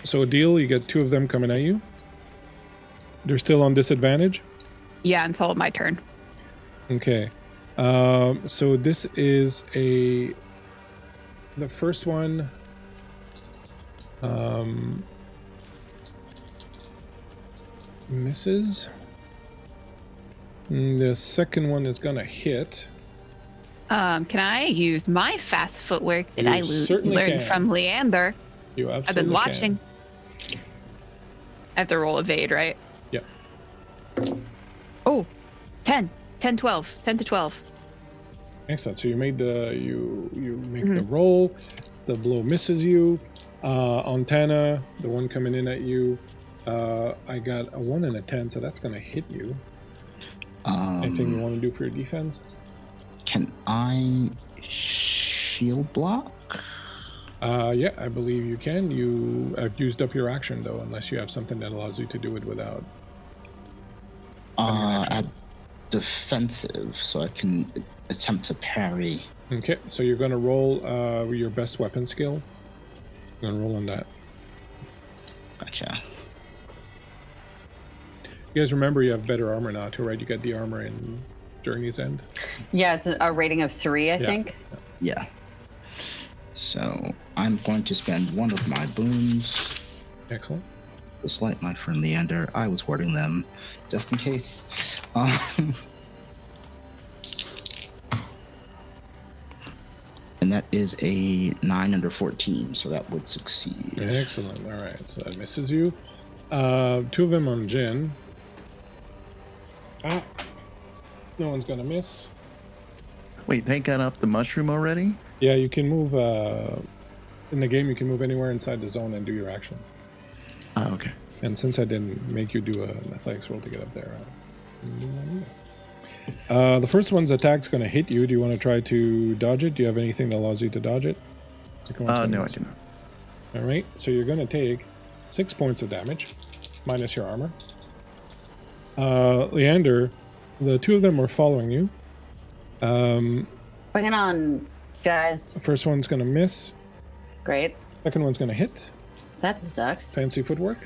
So Odile, you get 2 of them coming at you. They're still on disadvantage. Yeah, until my turn. Okay. So this is the first one. Misses. The second one is gonna hit. Can I use my fast footwork that You I certainly learned can. from Leander? You absolutely I've been can. watching. I have to roll evade, right? Yep. Oh, 10. 10, 12. 10 to 12. Excellent. So you made you make the roll. The blow misses you. On Tana, the one coming in at you, I got a 1 and a 10, so that's gonna hit you. Anything you want to do for your defense? Can I shield block? Yeah, I believe you can. You have used up your action though, unless you have something that allows you to do it without. At defensive, so I can attempt to parry. Okay, so you're gonna roll your best weapon skill. I'm gonna roll on that. Gotcha. You guys remember you have better armor now too, right? You got the armor in Journey's End. Yeah, it's a rating of 3, I think. Yeah. So I'm going to spend one of my boons. Excellent. Just like my friend Leander, I was wording them just in case. And that is a 9 under 14, so that would succeed. Excellent. All right, so that misses you. 2 of them on Jin. No one's gonna miss. Wait, they got up the mushroom already? Yeah, you can move. In the game, you can move anywhere inside the zone and do your action. Oh, okay. And since I didn't make you do an athletics roll to get up there, the first one's attack's going to hit you. Do you want to try to dodge it? Do you have anything that allows you to dodge it? No, I do not. All right, so you're going to take 6 points of damage, minus your armor. Leander, the 2 of them are following you. Bring it on, guys. The first one's going to miss. Great. Second one's going to hit. That sucks. Fancy footwork.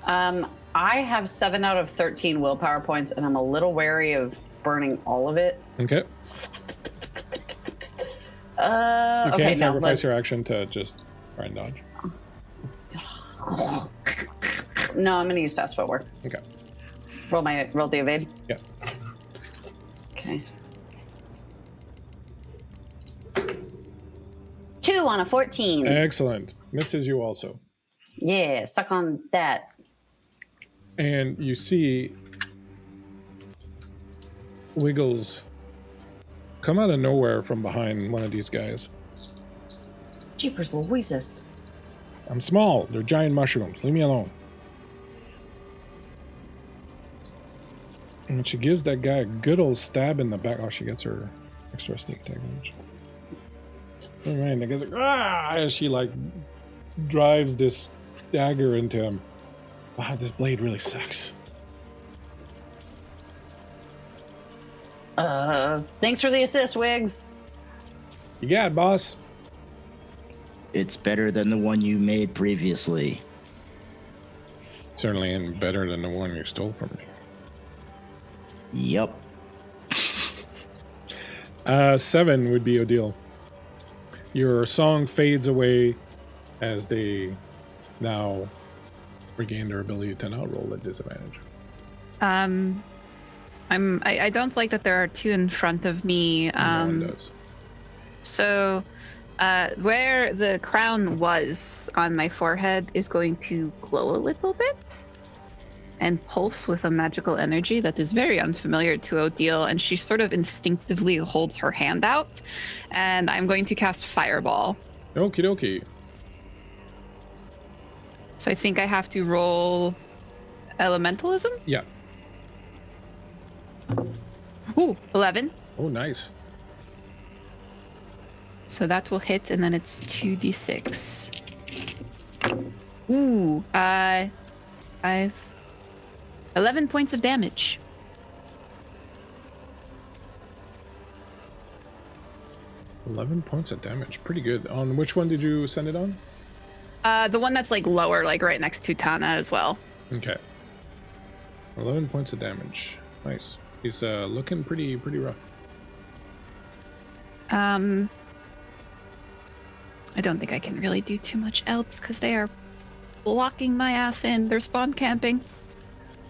I have 7 out of 13 willpower points, and I'm a little wary of burning all of it. Okay. You Okay, can't no. sacrifice your action to just try and dodge. No, I'm gonna use fast footwork. Okay. Roll the evade. Yeah. Okay. 2 on a 14. Excellent. Misses you also. Yeah, suck on that. And you see Wiggles come out of nowhere from behind one of these guys. Jeepers Louises. I'm small. They're giant mushrooms. Leave me alone. And she gives that guy a good old stab in the back. Oh, she gets her extra sneak attack damage. All right, the guy's like, ah! As she like drives this dagger into him. Wow, this blade really sucks. Thanks for the assist, Wiggs. You got it, boss. It's better than the one you made previously. Certainly ain't better than the one you stole from me. Yep. 7 would be Odile. Your song fades away as they now regain their ability to now roll at disadvantage. I don't like that there are 2 in front of me. No one does. So where the crown was on my forehead is going to glow a little bit and pulse with a magical energy that is very unfamiliar to Odile, and she sort of instinctively holds her hand out, and I'm going to cast Fireball. Okie dokie. So I think I have to roll Elementalism? Yeah. Ooh, 11. Oh, nice. So that will hit, and then it's 2d6. Ooh, I've 11 points of damage. $11 points of damage. Pretty good. On which one did you send it on? The one that's like lower, like right next to Tana as well. Okay. 11 points of damage. Nice. He's looking pretty rough. I don't think I can really do too much else because they are blocking my ass in. They're spawn camping.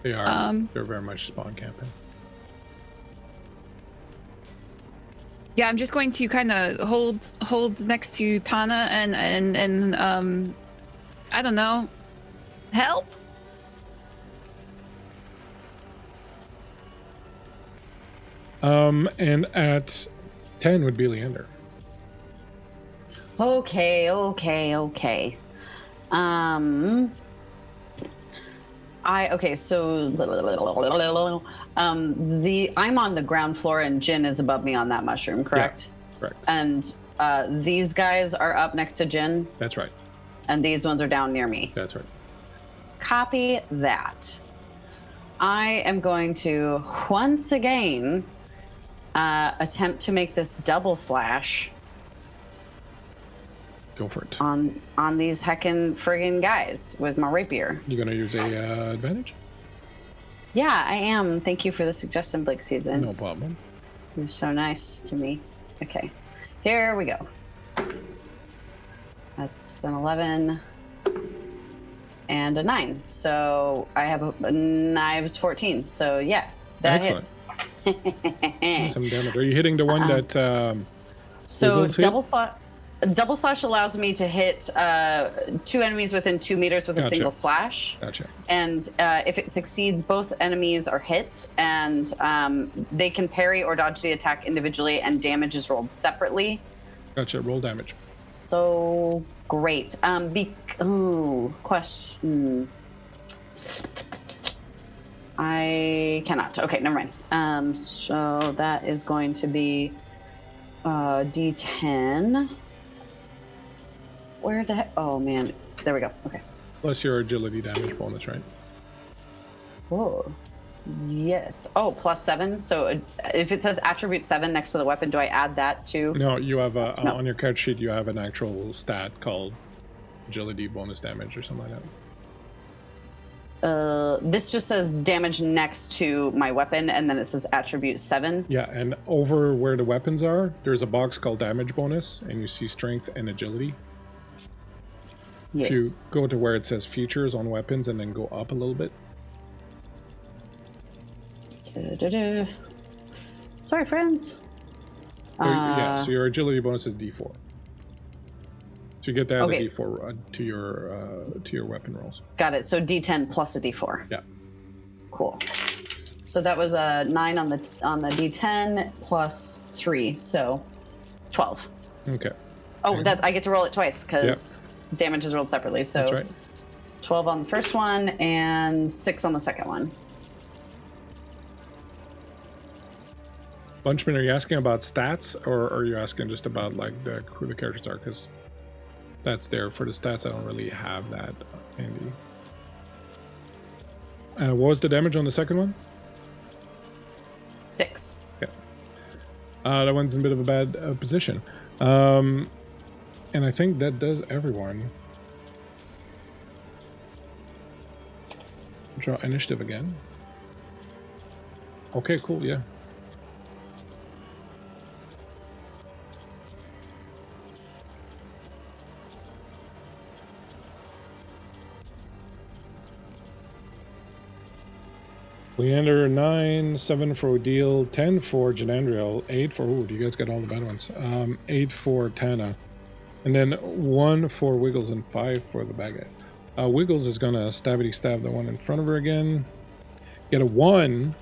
They are. They're very much spawn camping. Yeah, I'm just going to kind of hold next to Tana and I don't know, help. And at 10 would be Leander. Okay. So I'm on the ground floor and Jin is above me on that mushroom, correct? Yeah, correct. And these guys are up next to Jin. That's right. And these ones are down near me. That's right. Copy that. I am going to once again attempt to make this double slash. Go for it. On these heckin' friggin' guys with my rapier. You gonna use a advantage? Yeah, I am. Thank you for the suggestion, Bleakseason. No problem. You're so nice to me. Okay, here we go. That's an 11 and a 9. So I have a knives 14. So yeah, that hits. Some damage. Are you hitting the one that? So double slash allows me to hit 2 enemies within 2 meters with a single slash. Gotcha. And if it succeeds, both enemies are hit, and they can parry or dodge the attack individually, and damage is rolled separately. Gotcha. Roll damage. So great. Question. I cannot. Okay, never mind. So that is going to be D10. Where the heck? Oh man, there we go. Okay. Plus your agility damage bonus, right? Whoa. Yes. Oh, +7. So if it says attribute 7 next to the weapon, do I add that to? No, you have No. on your character sheet. You have an actual stat called agility bonus damage or something like that. This just says damage next to my weapon, and then it says attribute 7. Yeah, and over where the weapons are, there's a box called damage bonus, and you see strength and agility. Yes. If you go to where it says features on weapons and then go up a little bit. Sorry, friends. So your agility bonus is D4. So you get to add Okay. a D4 to your weapon rolls. Got it. So D10 plus a D4. Yeah. Cool. So that was a 9 on the D10 plus 3, so 12. Okay. Oh, Okay. that I get to roll it twice because damage is rolled separately. So That's right. 12 on the first one and 6 on the second one. Bunchman, are you asking about stats, or are you asking just about like who the characters are? Because that's there for the stats. I don't really have that handy. What was the damage on the second one? 6. Yeah. That one's in a bit of a bad position. And I think that does everyone. Draw initiative again. Okay, cool, yeah. Leander 9, 7 for Odile, 10 for Jinandriel, 8 for you guys got all the bad ones. 8 for Tana, and then 1 for Wiggles and 5 for the bad guys. Wiggles is gonna stab the one in front of her again. Get a 1.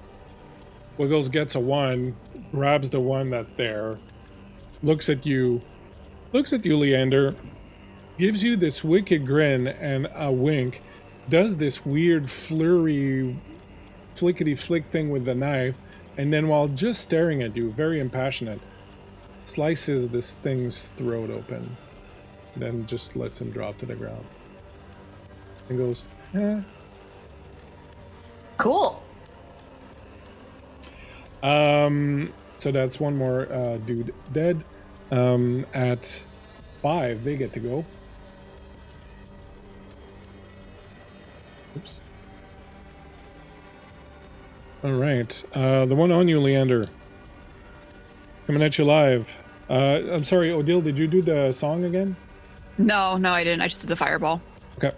Wiggles gets a 1, grabs the one that's there, looks at you, Leander, gives you this wicked grin and a wink, does this weird flurry flickety flick thing with the knife, and then while just staring at you, very impassionate, slices this thing's throat open, then just lets him drop to the ground and goes, eh. Cool. So that's one more dude dead. At 5 they get to go. Oops. All right. The one on you, Leander. Coming at you live. I'm sorry, Odile, did you do the song again? No, I didn't. I just did the fireball. Okay.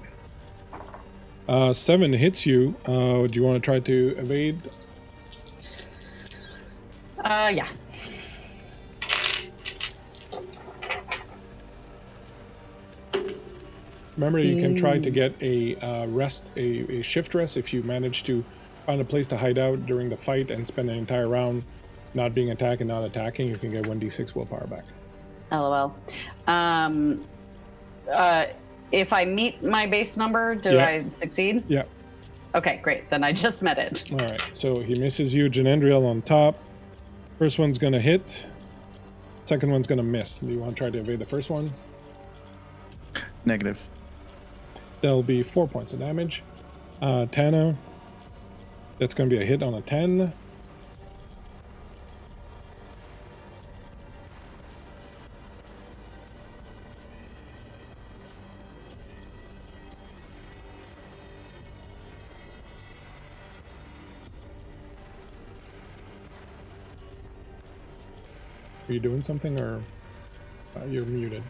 7 hits you. Do you want to try to evade? Yeah. Remember, you can try to get a rest, a shift rest, if you manage to find a place to hide out during the fight and spend an entire round not being attacked and not attacking. You can get 1d6 willpower back. LOL. If I meet my base number, do Yeah. I succeed? Yeah. Okay, great. Then I just met it. All right. So he misses you, Jinandriel on top. First one's going to hit. Second one's going to miss. Do you want to try to evade the first one? Negative. There'll be 4 points of damage. Tana. That's going to be a hit on a 10. Are you doing something, or you're muted?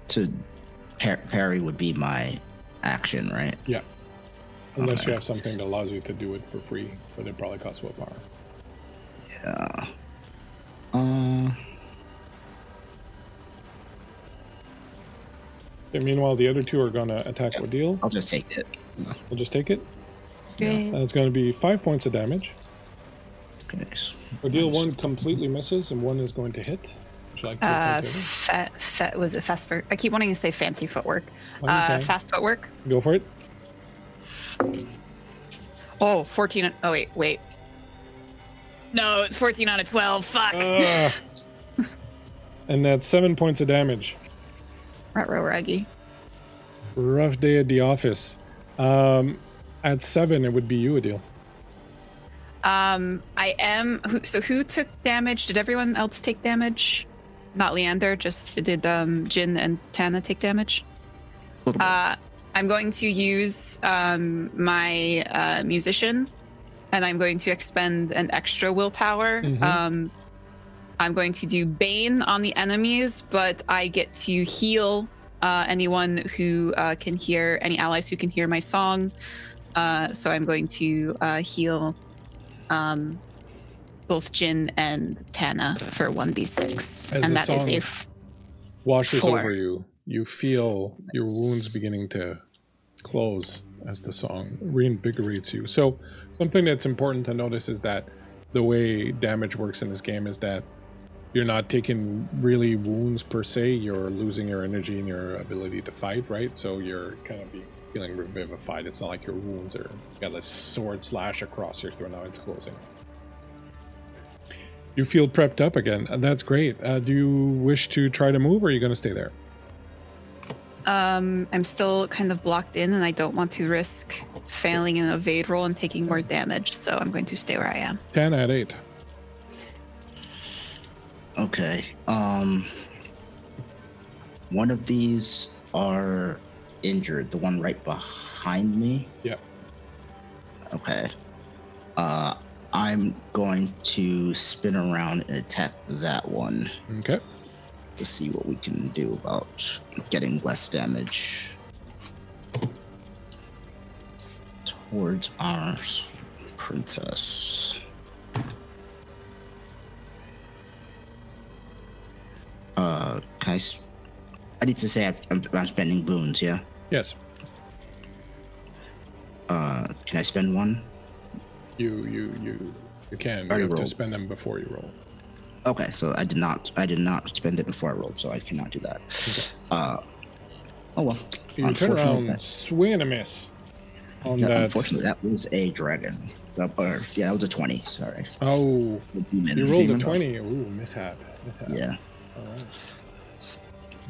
To parry would be my action, right? Yeah. Unless Okay. you have something that allows you to do it for free, but it probably costs willpower. Yeah. Okay, meanwhile, the other two are going to attack Odile. I'll just take it. We'll just take it. Great. It's going to be 5 points of damage. Okay. Odile, one completely misses, and one is going to hit. Would you like to attack the Was it fast for? I keep wanting to say fancy footwork. Okay. Fast footwork. other? Go for it. Oh, 14. Oh, wait. No, it's 14 on a 12. Fuck. And that's 7 points of damage. Ruh-roh raggy. Rough day at the office. At 7, it would be you, Odile. I am. Who took damage? Did everyone else take damage? Not Leander. Just did Jin and Tana take damage? I'm going to use my musician, and I'm going to expend an extra willpower. Mhm. I'm going to do Bane on the enemies, but I get to heal anyone who can hear, any allies who can hear my song. So I'm going to heal both Jin and Tana for 1d6. As And the that is song a washes 4. over you. You feel your wounds beginning to close as the song reinvigorates you. So something that's important to notice is that the way damage works in this game is that you're not taking really wounds per se. You're losing your energy and your ability to fight, right? So you're kind of feeling a bit of a fight. It's not like your wounds are got a sword slash across your throat. Now it's closing. You feel prepped up again. That's great. Do you wish to try to move, or are you going to stay there? I'm still kind of blocked in, and I don't want to risk failing an evade roll and taking more damage, so I'm going to stay where I am. 10 at 8. Okay. One of these are injured. The one right behind me. Yeah. Okay. I'm going to spin around and attack that one Okay. to see what we can do about getting less damage towards our princess. I need to say I'm spending boons, yeah? Yes. Can I spend one? You can. You Already have to rolled. spend them before you roll. Okay, so I did not spend it before I rolled, so I cannot do that. Okay. Oh well. You turn Unfortunately, around, swing and a miss on yeah, that. unfortunately, that was a dragon. Yeah, it was a 20. Sorry. Oh, The demon. you rolled a demon. 20. Ooh, mishap. Yeah, All right.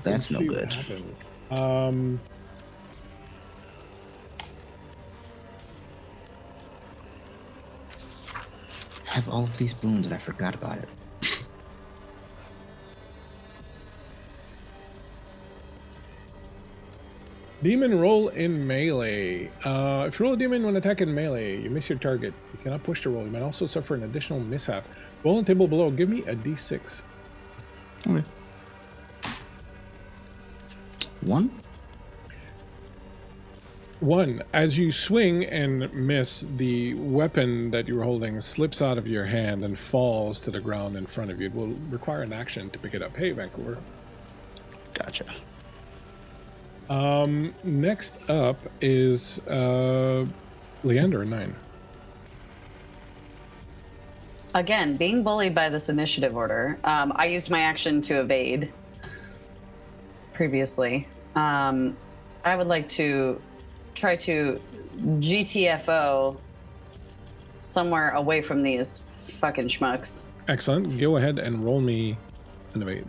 that's Let's no see what good. happens. I have all of these boons and I forgot about it. Demon roll in melee. If you roll a demon when attacking melee, you miss your target. You cannot push the roll. You might also suffer an additional mishap. Roll on table below. Give me a d6. Okay. 1. 1. As you swing and miss, the weapon that you're holding slips out of your hand and falls to the ground in front of you. It will require an action to pick it up. Hey, Vancouver. Gotcha. Next up is Leander in 9. Again, being bullied by this initiative order, I used my action to evade previously. I would like to try to GTFO somewhere away from these fucking schmucks. Excellent. Go ahead and roll me an evade.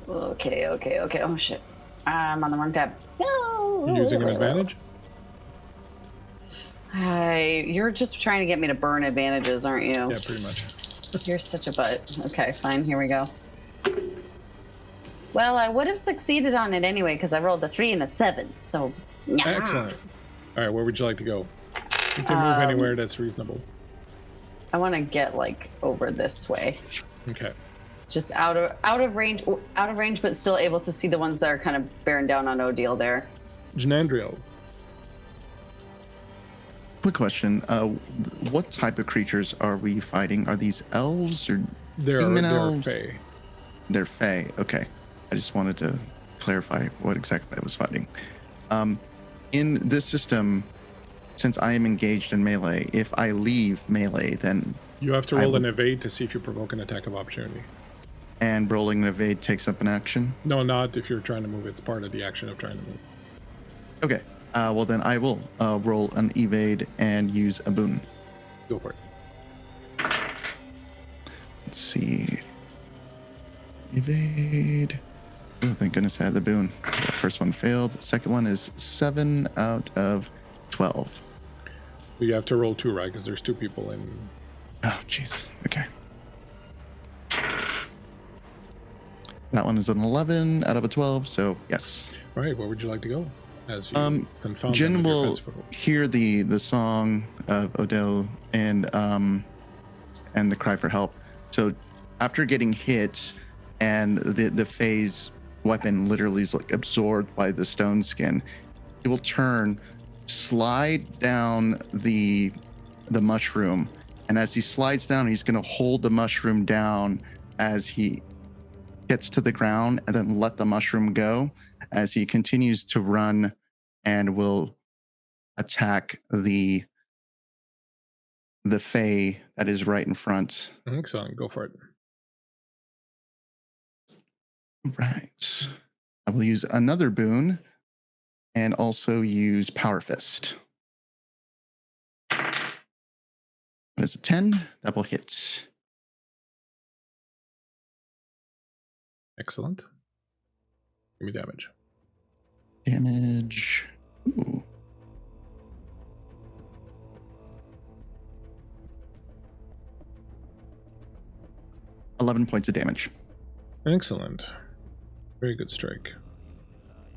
Okay. Oh shit. I'm on the wrong tab. No. You're using an advantage? You're just trying to get me to burn advantages, aren't you? Yeah, pretty much. You're such a butt. Okay, fine. Here we go. Well, I would have succeeded on it anyway because I rolled a 3 and a 7. So, yeah. Excellent. All right, where would you like to go? You can move anywhere that's reasonable. I want to get like over this way. Okay. Just out of range, but still able to see the ones that are kind of bearing down on Odile there. Jinandriel. Quick question. What type of creatures are we fighting? Are these elves or They're elves? Fae. They're Fae. Okay. I just wanted to clarify what exactly I was fighting. In this system, since I am engaged in melee, if I leave melee, then... You have to roll an evade to see if you provoke an attack of opportunity. And rolling an evade takes up an action? No, not if you're trying to move. It's part of the action of trying to move. Okay. Well, then I will roll an evade and use a boon. Go for it. Let's see. Evade. Oh, thank goodness I had the boon. The first one failed. The second one is 7 out of 12. You have to roll 2, right? Because there's 2 people in. Oh, jeez. Okay. That one is an 11 out of a 12, so yes. All right, where would you like to go? As you confound Jin them with your will fence hear the song of Odile and the cry for help. So after getting hit and the Fae's weapon literally is like absorbed by the stone skin, he will turn, slide down the mushroom, and as he slides down, he's going to hold the mushroom down as he gets to the ground, and then let the mushroom go as he continues to run and will attack the Fae that is right in front. Excellent. Go for it. Right. I will use another boon and also use Power Fist. That is a 10. That will hit. Excellent. Give me damage. Damage. Ooh. $11 points of damage. Excellent. Very good strike.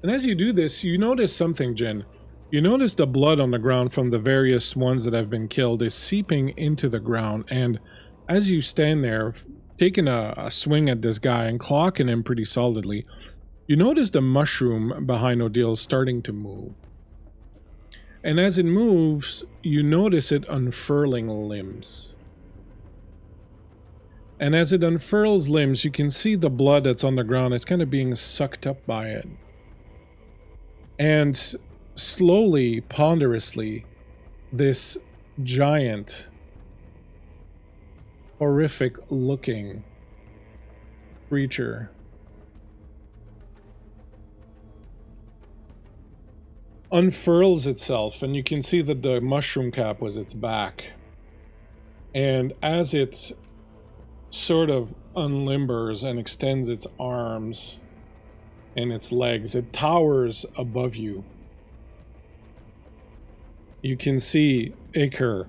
And as you do this, you notice something, Jen. You notice the blood on the ground from the various ones that have been killed is seeping into the ground. And as you stand there, taking a swing at this guy and clocking him pretty solidly, you notice the mushroom behind Odile starting to move. And as it moves, you notice it unfurling limbs. And as it unfurls limbs, you can see the blood that's on the ground. It's kind of being sucked up by it. And slowly, ponderously, this giant, horrific-looking creature unfurls itself, and you can see that the mushroom cap was its back. And as it sort of unlimbers and extends its arms and its legs, it towers above you. You can see ichor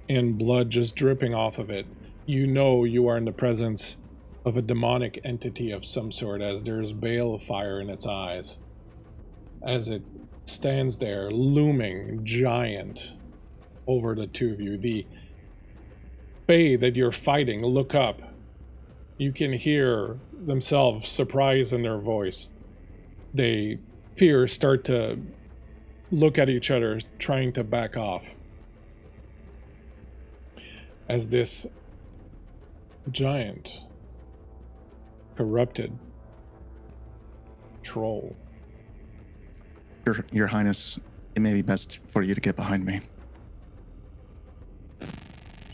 and blood just dripping off of it. You know you are in the presence of a demonic entity of some sort, as there is balefire in its eyes. as it stands there, looming giant over the two of you. The Fae that you're fighting look up. You can hear themselves surprise in their voice. They fear start to look at each other, trying to back off. As this giant, corrupted troll. Your Highness, it may be best for you to get behind me.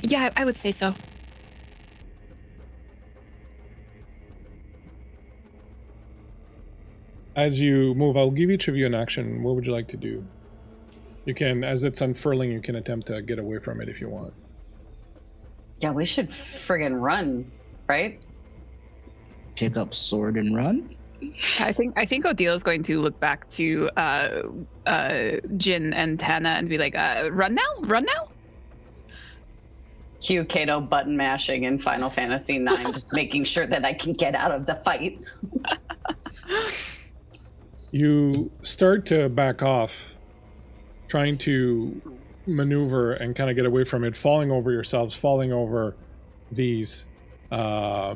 Yeah, I would say so. As you move, I'll give each of you an action. What would you like to do? You can, as it's unfurling, you can attempt to get away from it if you want. Yeah, we should friggin' run, right? Pick up sword and run? I think Odile is going to look back to Jin and Tana and be like, run now? Cue Kato button mashing in Final Fantasy IX, just making sure that I can get out of the fight. You start to back off, trying to maneuver and kind of get away from it, falling over yourselves, falling over these Fae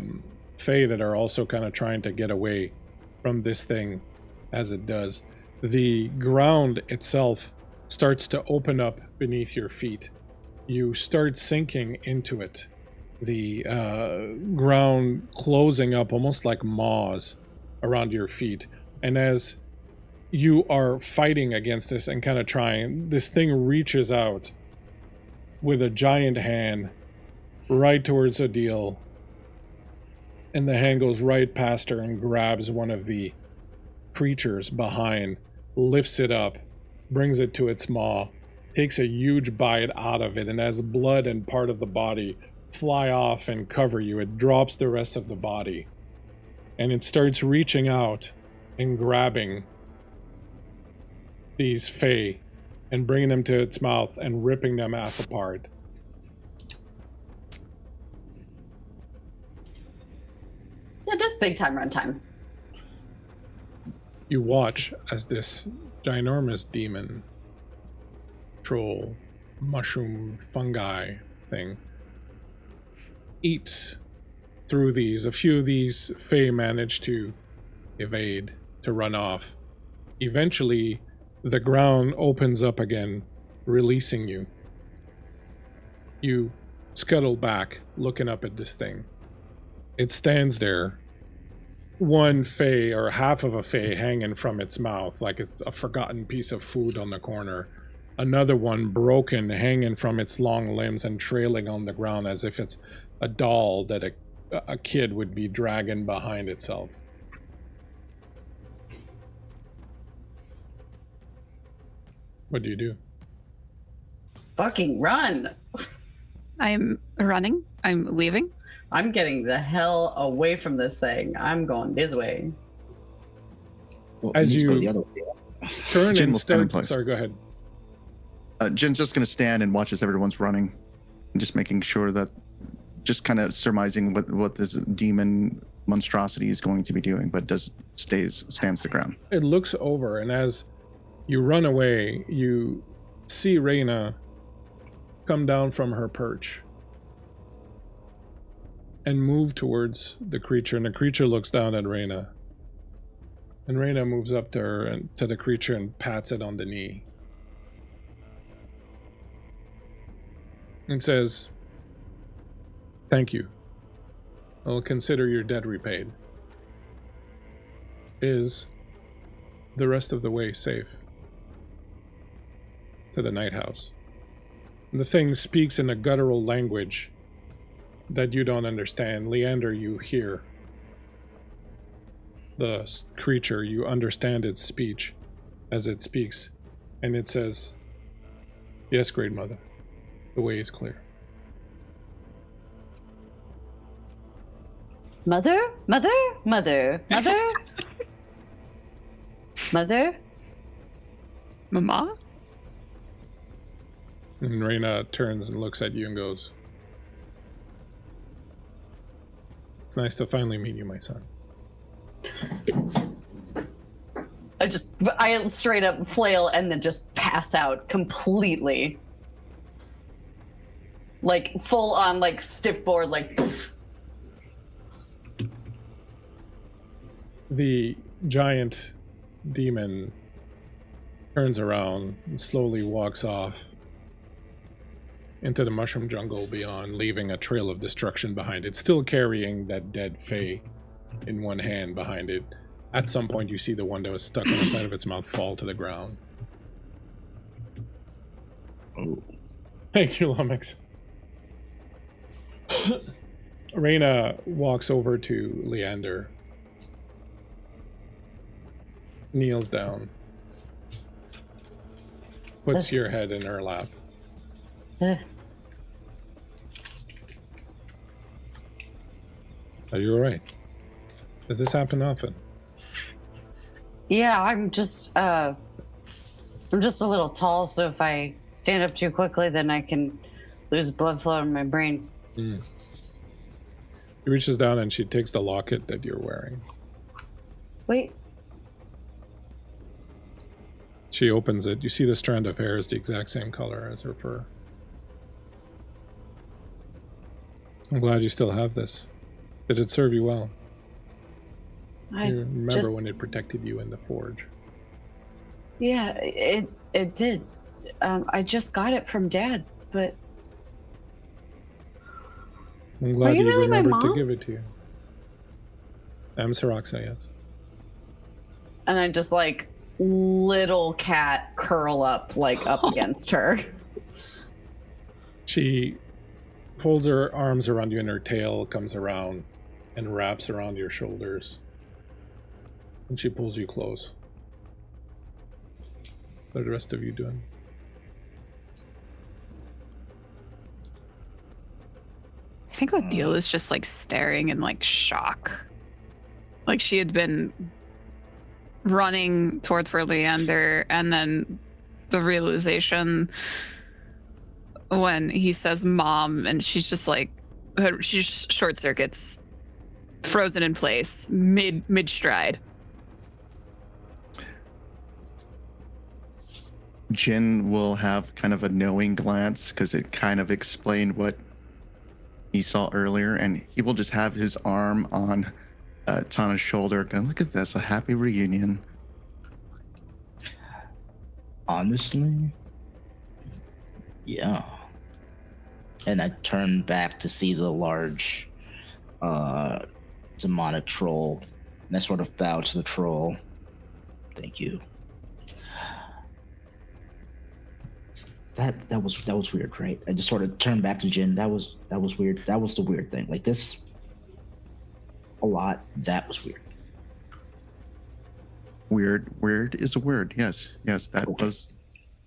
that are also kind of trying to get away from this thing as it does. The ground itself starts to open up beneath your feet. You start sinking into it. The ground closing up almost like maws around your feet. And as you are fighting against this and kind of trying, this thing reaches out with a giant hand right towards Odile. And the hand goes right past her and grabs one of the creatures behind, lifts it up, brings it to its maw, takes a huge bite out of it, and as blood and part of the body fly off and cover you, it drops the rest of the body. And it starts reaching out and grabbing these Fae and bringing them to its mouth and ripping them half apart. Yeah, just big time run time. You watch as this ginormous demon, troll, mushroom, fungi thing eats through these. A few of these Fae manage to evade, to run off. Eventually, the ground opens up again, releasing you. You scuttle back, looking up at this thing. It stands there, one Fae or half of a Fae hanging from its mouth like it's a forgotten piece of food on the corner. Another one broken, hanging from its long limbs and trailing on the ground as if it's a doll that a kid would be dragging behind itself. What do you do? Fucking run! I'm running. I'm leaving. I'm getting the hell away from this thing. I'm going this way. Well, As we need to go you- the other way. Turn Jin and will stand in start. place. Sorry, go ahead. Jin's just going to stand and watch as everyone's running, and just making sure that, just kind of surmising what this demon monstrosity is going to be doing, but stands the ground. It looks over, and as you run away, you see Reyna come down from her perch and move towards the creature, and the creature looks down at Reyna. And Reyna moves up to her and to the creature and pats it on the knee. And says, "Thank you. I'll consider your debt repaid. Is the rest of the way safe to the Night House?" The thing speaks in a guttural language that you don't understand. Leander, you hear the creature, you understand its speech as it speaks, and it says, "Yes, Great Mother, the way is clear." Mother? Mother? Mother? Mother? Mother? Mama? And Reyna turns and looks at you and goes, "It's nice to finally meet you, my son." I straight up flail and then just pass out completely. Like full on, like stiff board, like poof. The giant demon turns around and slowly walks off into the mushroom jungle beyond, leaving a trail of destruction behind it, still carrying that dead Fae in one hand behind it. At some point, you see the one that was stuck on the side of its mouth fall to the ground. Oh. Thank you, Lumix. Reyna walks over to Leander, kneels down, puts your head in her lap. Are you alright? Does this happen often? Yeah, I'm just a little tall, so if I stand up too quickly, then I can lose blood flow in my brain. Mm. She reaches down and she takes the locket that you're wearing. Wait. She opens it. You see the strand of hair is the exact same color as her fur. I'm glad you still have this. Did it serve you well? You remember when it protected you in the forge? Yeah, it did. I just got it from Dad, but... I'm glad you really my remembered to mom? give it to you. I'm Saraxa, yes. And I just, like, little cat curl up, like, up against her. She folds her arms around you and her tail comes around and wraps around your shoulders. And she pulls you close. What are the rest of you doing? I think Odile is just like staring in like shock. Like she had been running towards for Leander, and then the realization when he says mom, and she's just like, she just short circuits, frozen in place, mid stride. Jin will have kind of a knowing glance because it kind of explained what he saw earlier, and he will just have his arm on Tana's shoulder going, look at this, a happy reunion. Honestly, yeah. And I turn back to see the large demonic troll, and I sort of bow to the troll. Thank you. That was weird, right? I just sort of turned back to Jin. That was weird. That was the weird thing. Like this, a lot. That was weird. Weird is a word. Yes, that Okay. was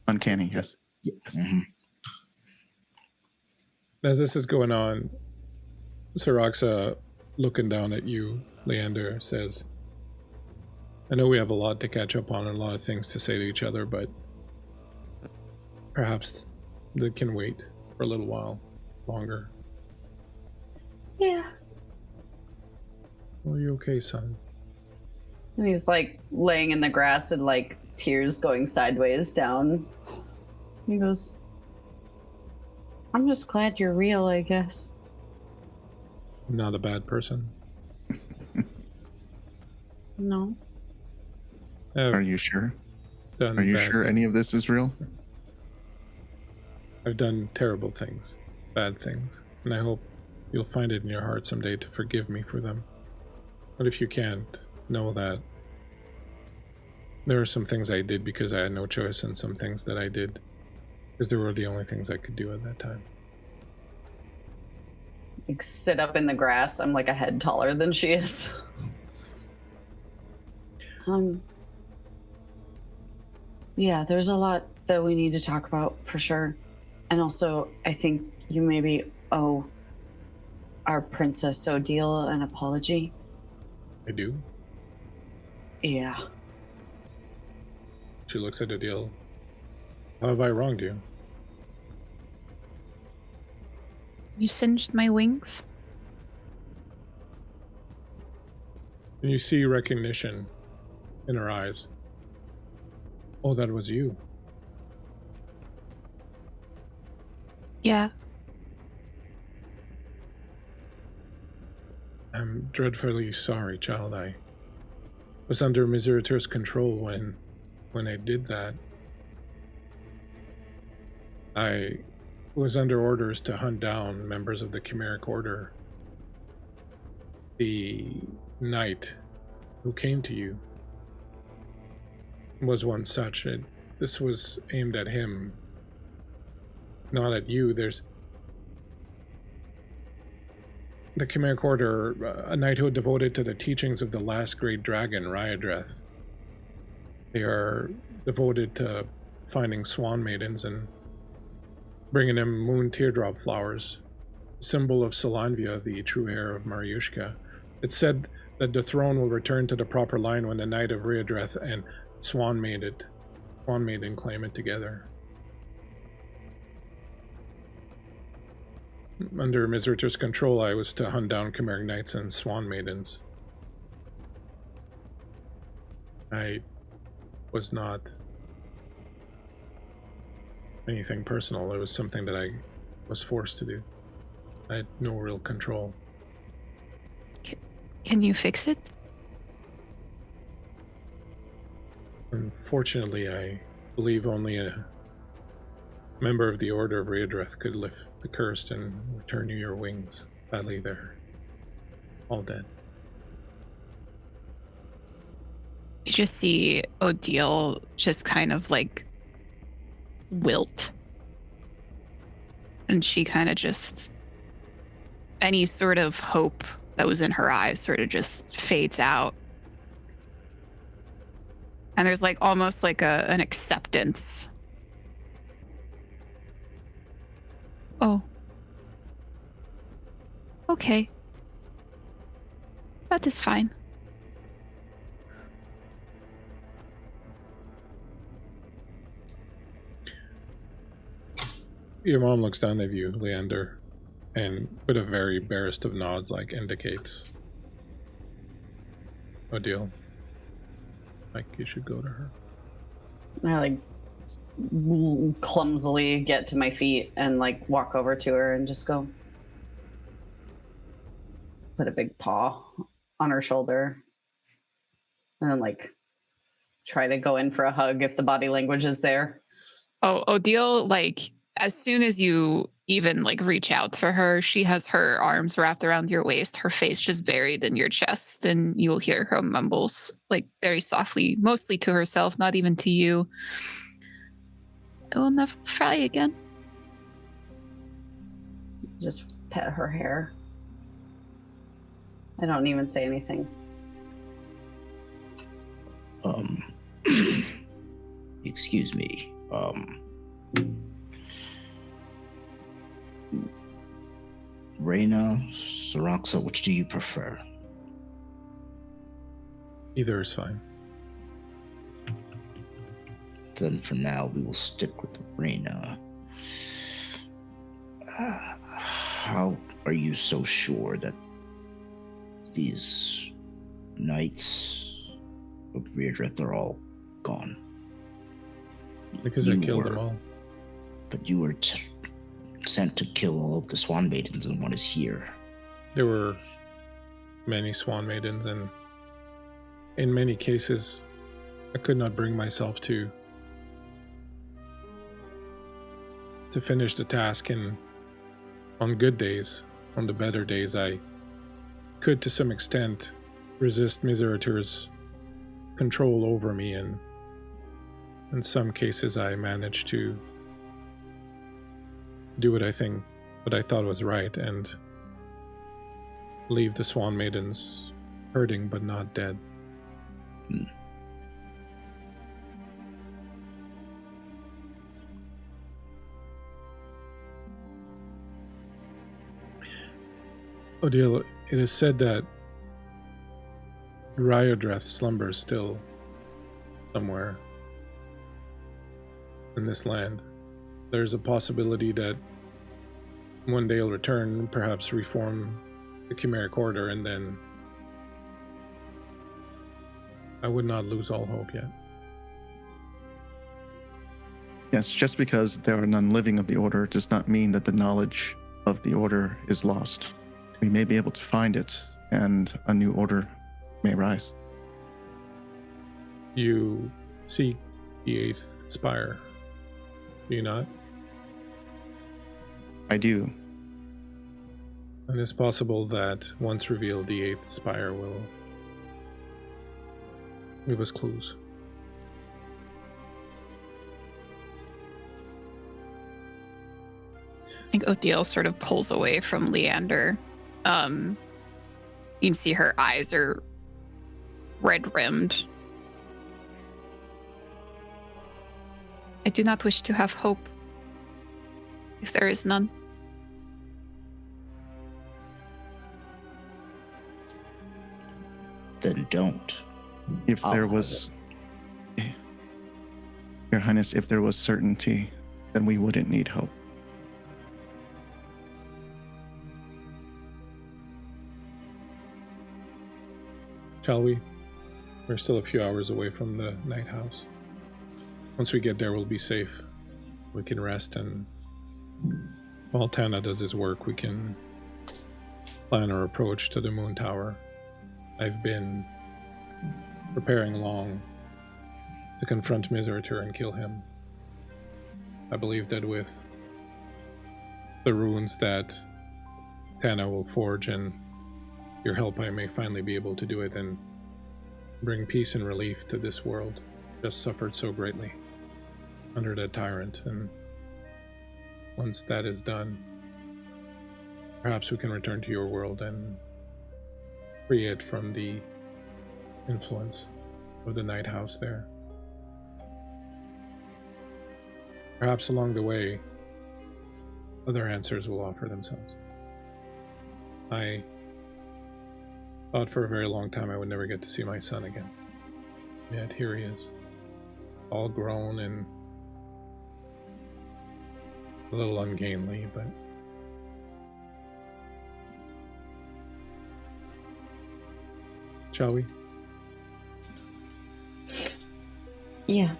uncanny. Yes. Yeah. Mm-hmm. As this is going on, Saraxa, looking down at you, Leander, says, I know we have a lot to catch up on and a lot of things to say to each other, but perhaps that can wait for a little while longer. Yeah. Are you okay, son? And he's like laying in the grass and like tears going sideways down. He goes, I'm just glad you're real, I guess. I'm not a bad person. No. Are you sure? Done Are you bad sure things. any of this is real? I've done terrible things, bad things, and I hope you'll find it in your heart someday to forgive me for them. But if you can't, know that there are some things I did because I had no choice, and some things that I did because they were the only things I could do at that time. Like sit up in the grass. I'm like a head taller than she is. Yeah, there's a lot that we need to talk about for sure. And also, I think you maybe owe our Princess Odile an apology. I do. Yeah. She looks at Odile. How have I wronged you? You singed my wings. And you see recognition in her eyes. Oh, that was you. Yeah. I'm dreadfully sorry, child. I was under Miserator's control when I did that. I was under orders to hunt down members of the Chimeric Order. The knight who came to you was one such. This was aimed at him, not at you. There's the Chimeric Order, a knighthood devoted to the teachings of the last great dragon, Ryadreth. They are devoted to finding Swan Maidens and bringing them moon teardrop flowers, symbol of Solanvia, the true heir of Mariushka. It's said that the throne will return to the proper line when the Knight of Ryadreth and Swan Maiden claim it together. Under Miserator's control, I was to hunt down Chimeric Knights and Swan Maidens. I was not anything personal. It was something that I was forced to do. I had no real control. Can you fix it? Unfortunately, I believe only a member of the Order of Ryadreth could lift the curse and return you your wings. Sadly, they're all dead. You just see Odile just kind of like wilt. And she kind of just, any sort of hope that was in her eyes sort of just fades out. And there's like almost like an acceptance. Oh. Okay. That is fine. Your mom looks down at you, Leander, and with a very barest of nods, like indicates Odile. Like you should go to her. I like clumsily get to my feet and like walk over to her and just go put a big paw on her shoulder and then like try to go in for a hug if the body language is there. Oh, Odile, like as soon as you even like reach out for her, she has her arms wrapped around your waist, her face just buried in your chest, and you will hear her mumbles like very softly, mostly to herself, not even to you. I will never fry again. Just pet her hair. I don't even say anything. Excuse me. Reyna, Saraxa, which do you prefer? Either is fine. Then for now, we will stick with Reyna. How are you so sure that these knights of Ryadreth are all gone? Because I killed them all. But you were sent to kill all of the Swan Maidens, and one is here. There were many Swan Maidens, and in many cases, I could not bring myself to finish the task, and on good days, on the better days, I could to some extent resist Miserator's control over me, and in some cases I managed to do what I thought was right, and leave the Swan Maidens hurting but not dead. Odile, it is said that Ryadreth slumbers still somewhere in this land. There's a possibility that one day he'll return, perhaps reform the Chimeric Order, and then I would not lose all hope yet. Yes, just because there are none living of the order does not mean that the knowledge of the order is lost. We may be able to find it, and a new order may rise. You seek the 8th spire, do you not? I do. And it's possible that once revealed, the 8th spire will give us clues. I think Odile sort of pulls away from Leander. You can see her eyes are red-rimmed. I do not wish to have hope, if there is none. Then don't. If I'll there have was... Your Highness, if there was certainty, then we wouldn't need hope. Shall we? We're still a few hours away from the night house. Once we get there, we'll be safe. We can rest, and while Tana does his work, we can plan our approach to the Moon Tower. I've been preparing long to confront Miserter and kill him. I believe that with the runes that Tana will forge and your help, I may finally be able to do it and bring peace and relief to this world, just suffered so greatly under that tyrant. And once that is done, perhaps we can return to your world and free it from the influence of the night house there. Perhaps along the way, other answers will offer themselves. I thought for a very long time I would never get to see my son again. Yet here he is, all grown and a little ungainly, but shall we? Yeah.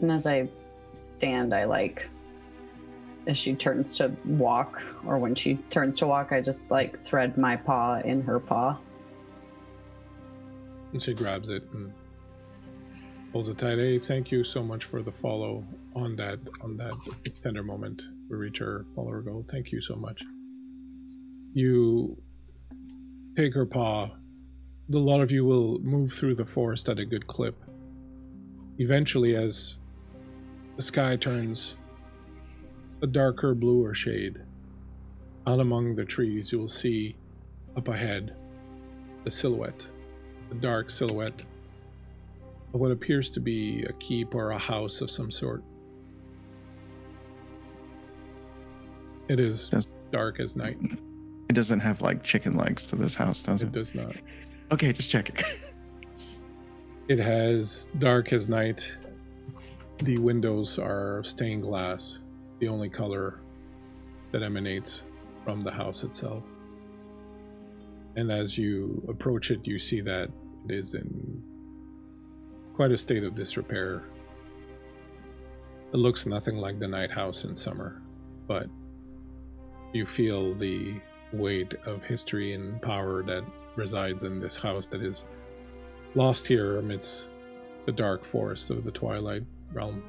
And as I stand, as she turns to walk, or when she turns to walk, I just thread my paw in her paw. And she grabs it and holds it tight. Hey, thank you so much for the follow on that tender moment. We reach our follower goal. Thank you so much. You take her paw. A lot of you will move through the forest at a good clip. Eventually, as the sky turns a darker bluer shade, out among the trees you will see up ahead a silhouette, a dark silhouette of what appears to be a keep or a house of some sort. It is dark as night. It doesn't have chicken legs to this house, does it? It does not. Okay, just checking. It has dark as night. The windows are stained glass, the only color that emanates from the house itself. And as you approach it, you see that it is in quite a state of disrepair. It looks nothing like the night house in summer, but you feel the weight of history and power that resides in this house that is lost here amidst the dark forest of the Twilight Realm.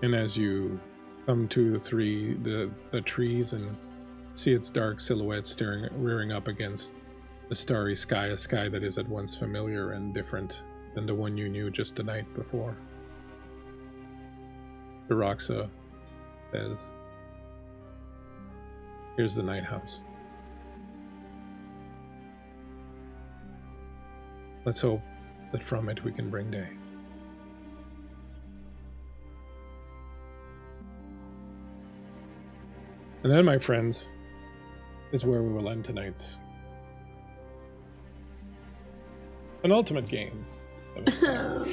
And as you come to the trees and see its dark silhouette rearing up against the starry sky, a sky that is at once familiar and different than the one you knew just the night before, Viraxa says, "Here's the night house. Let's hope that from it we can bring day." And then, my friends, is where we will end tonight's penultimate game of its time.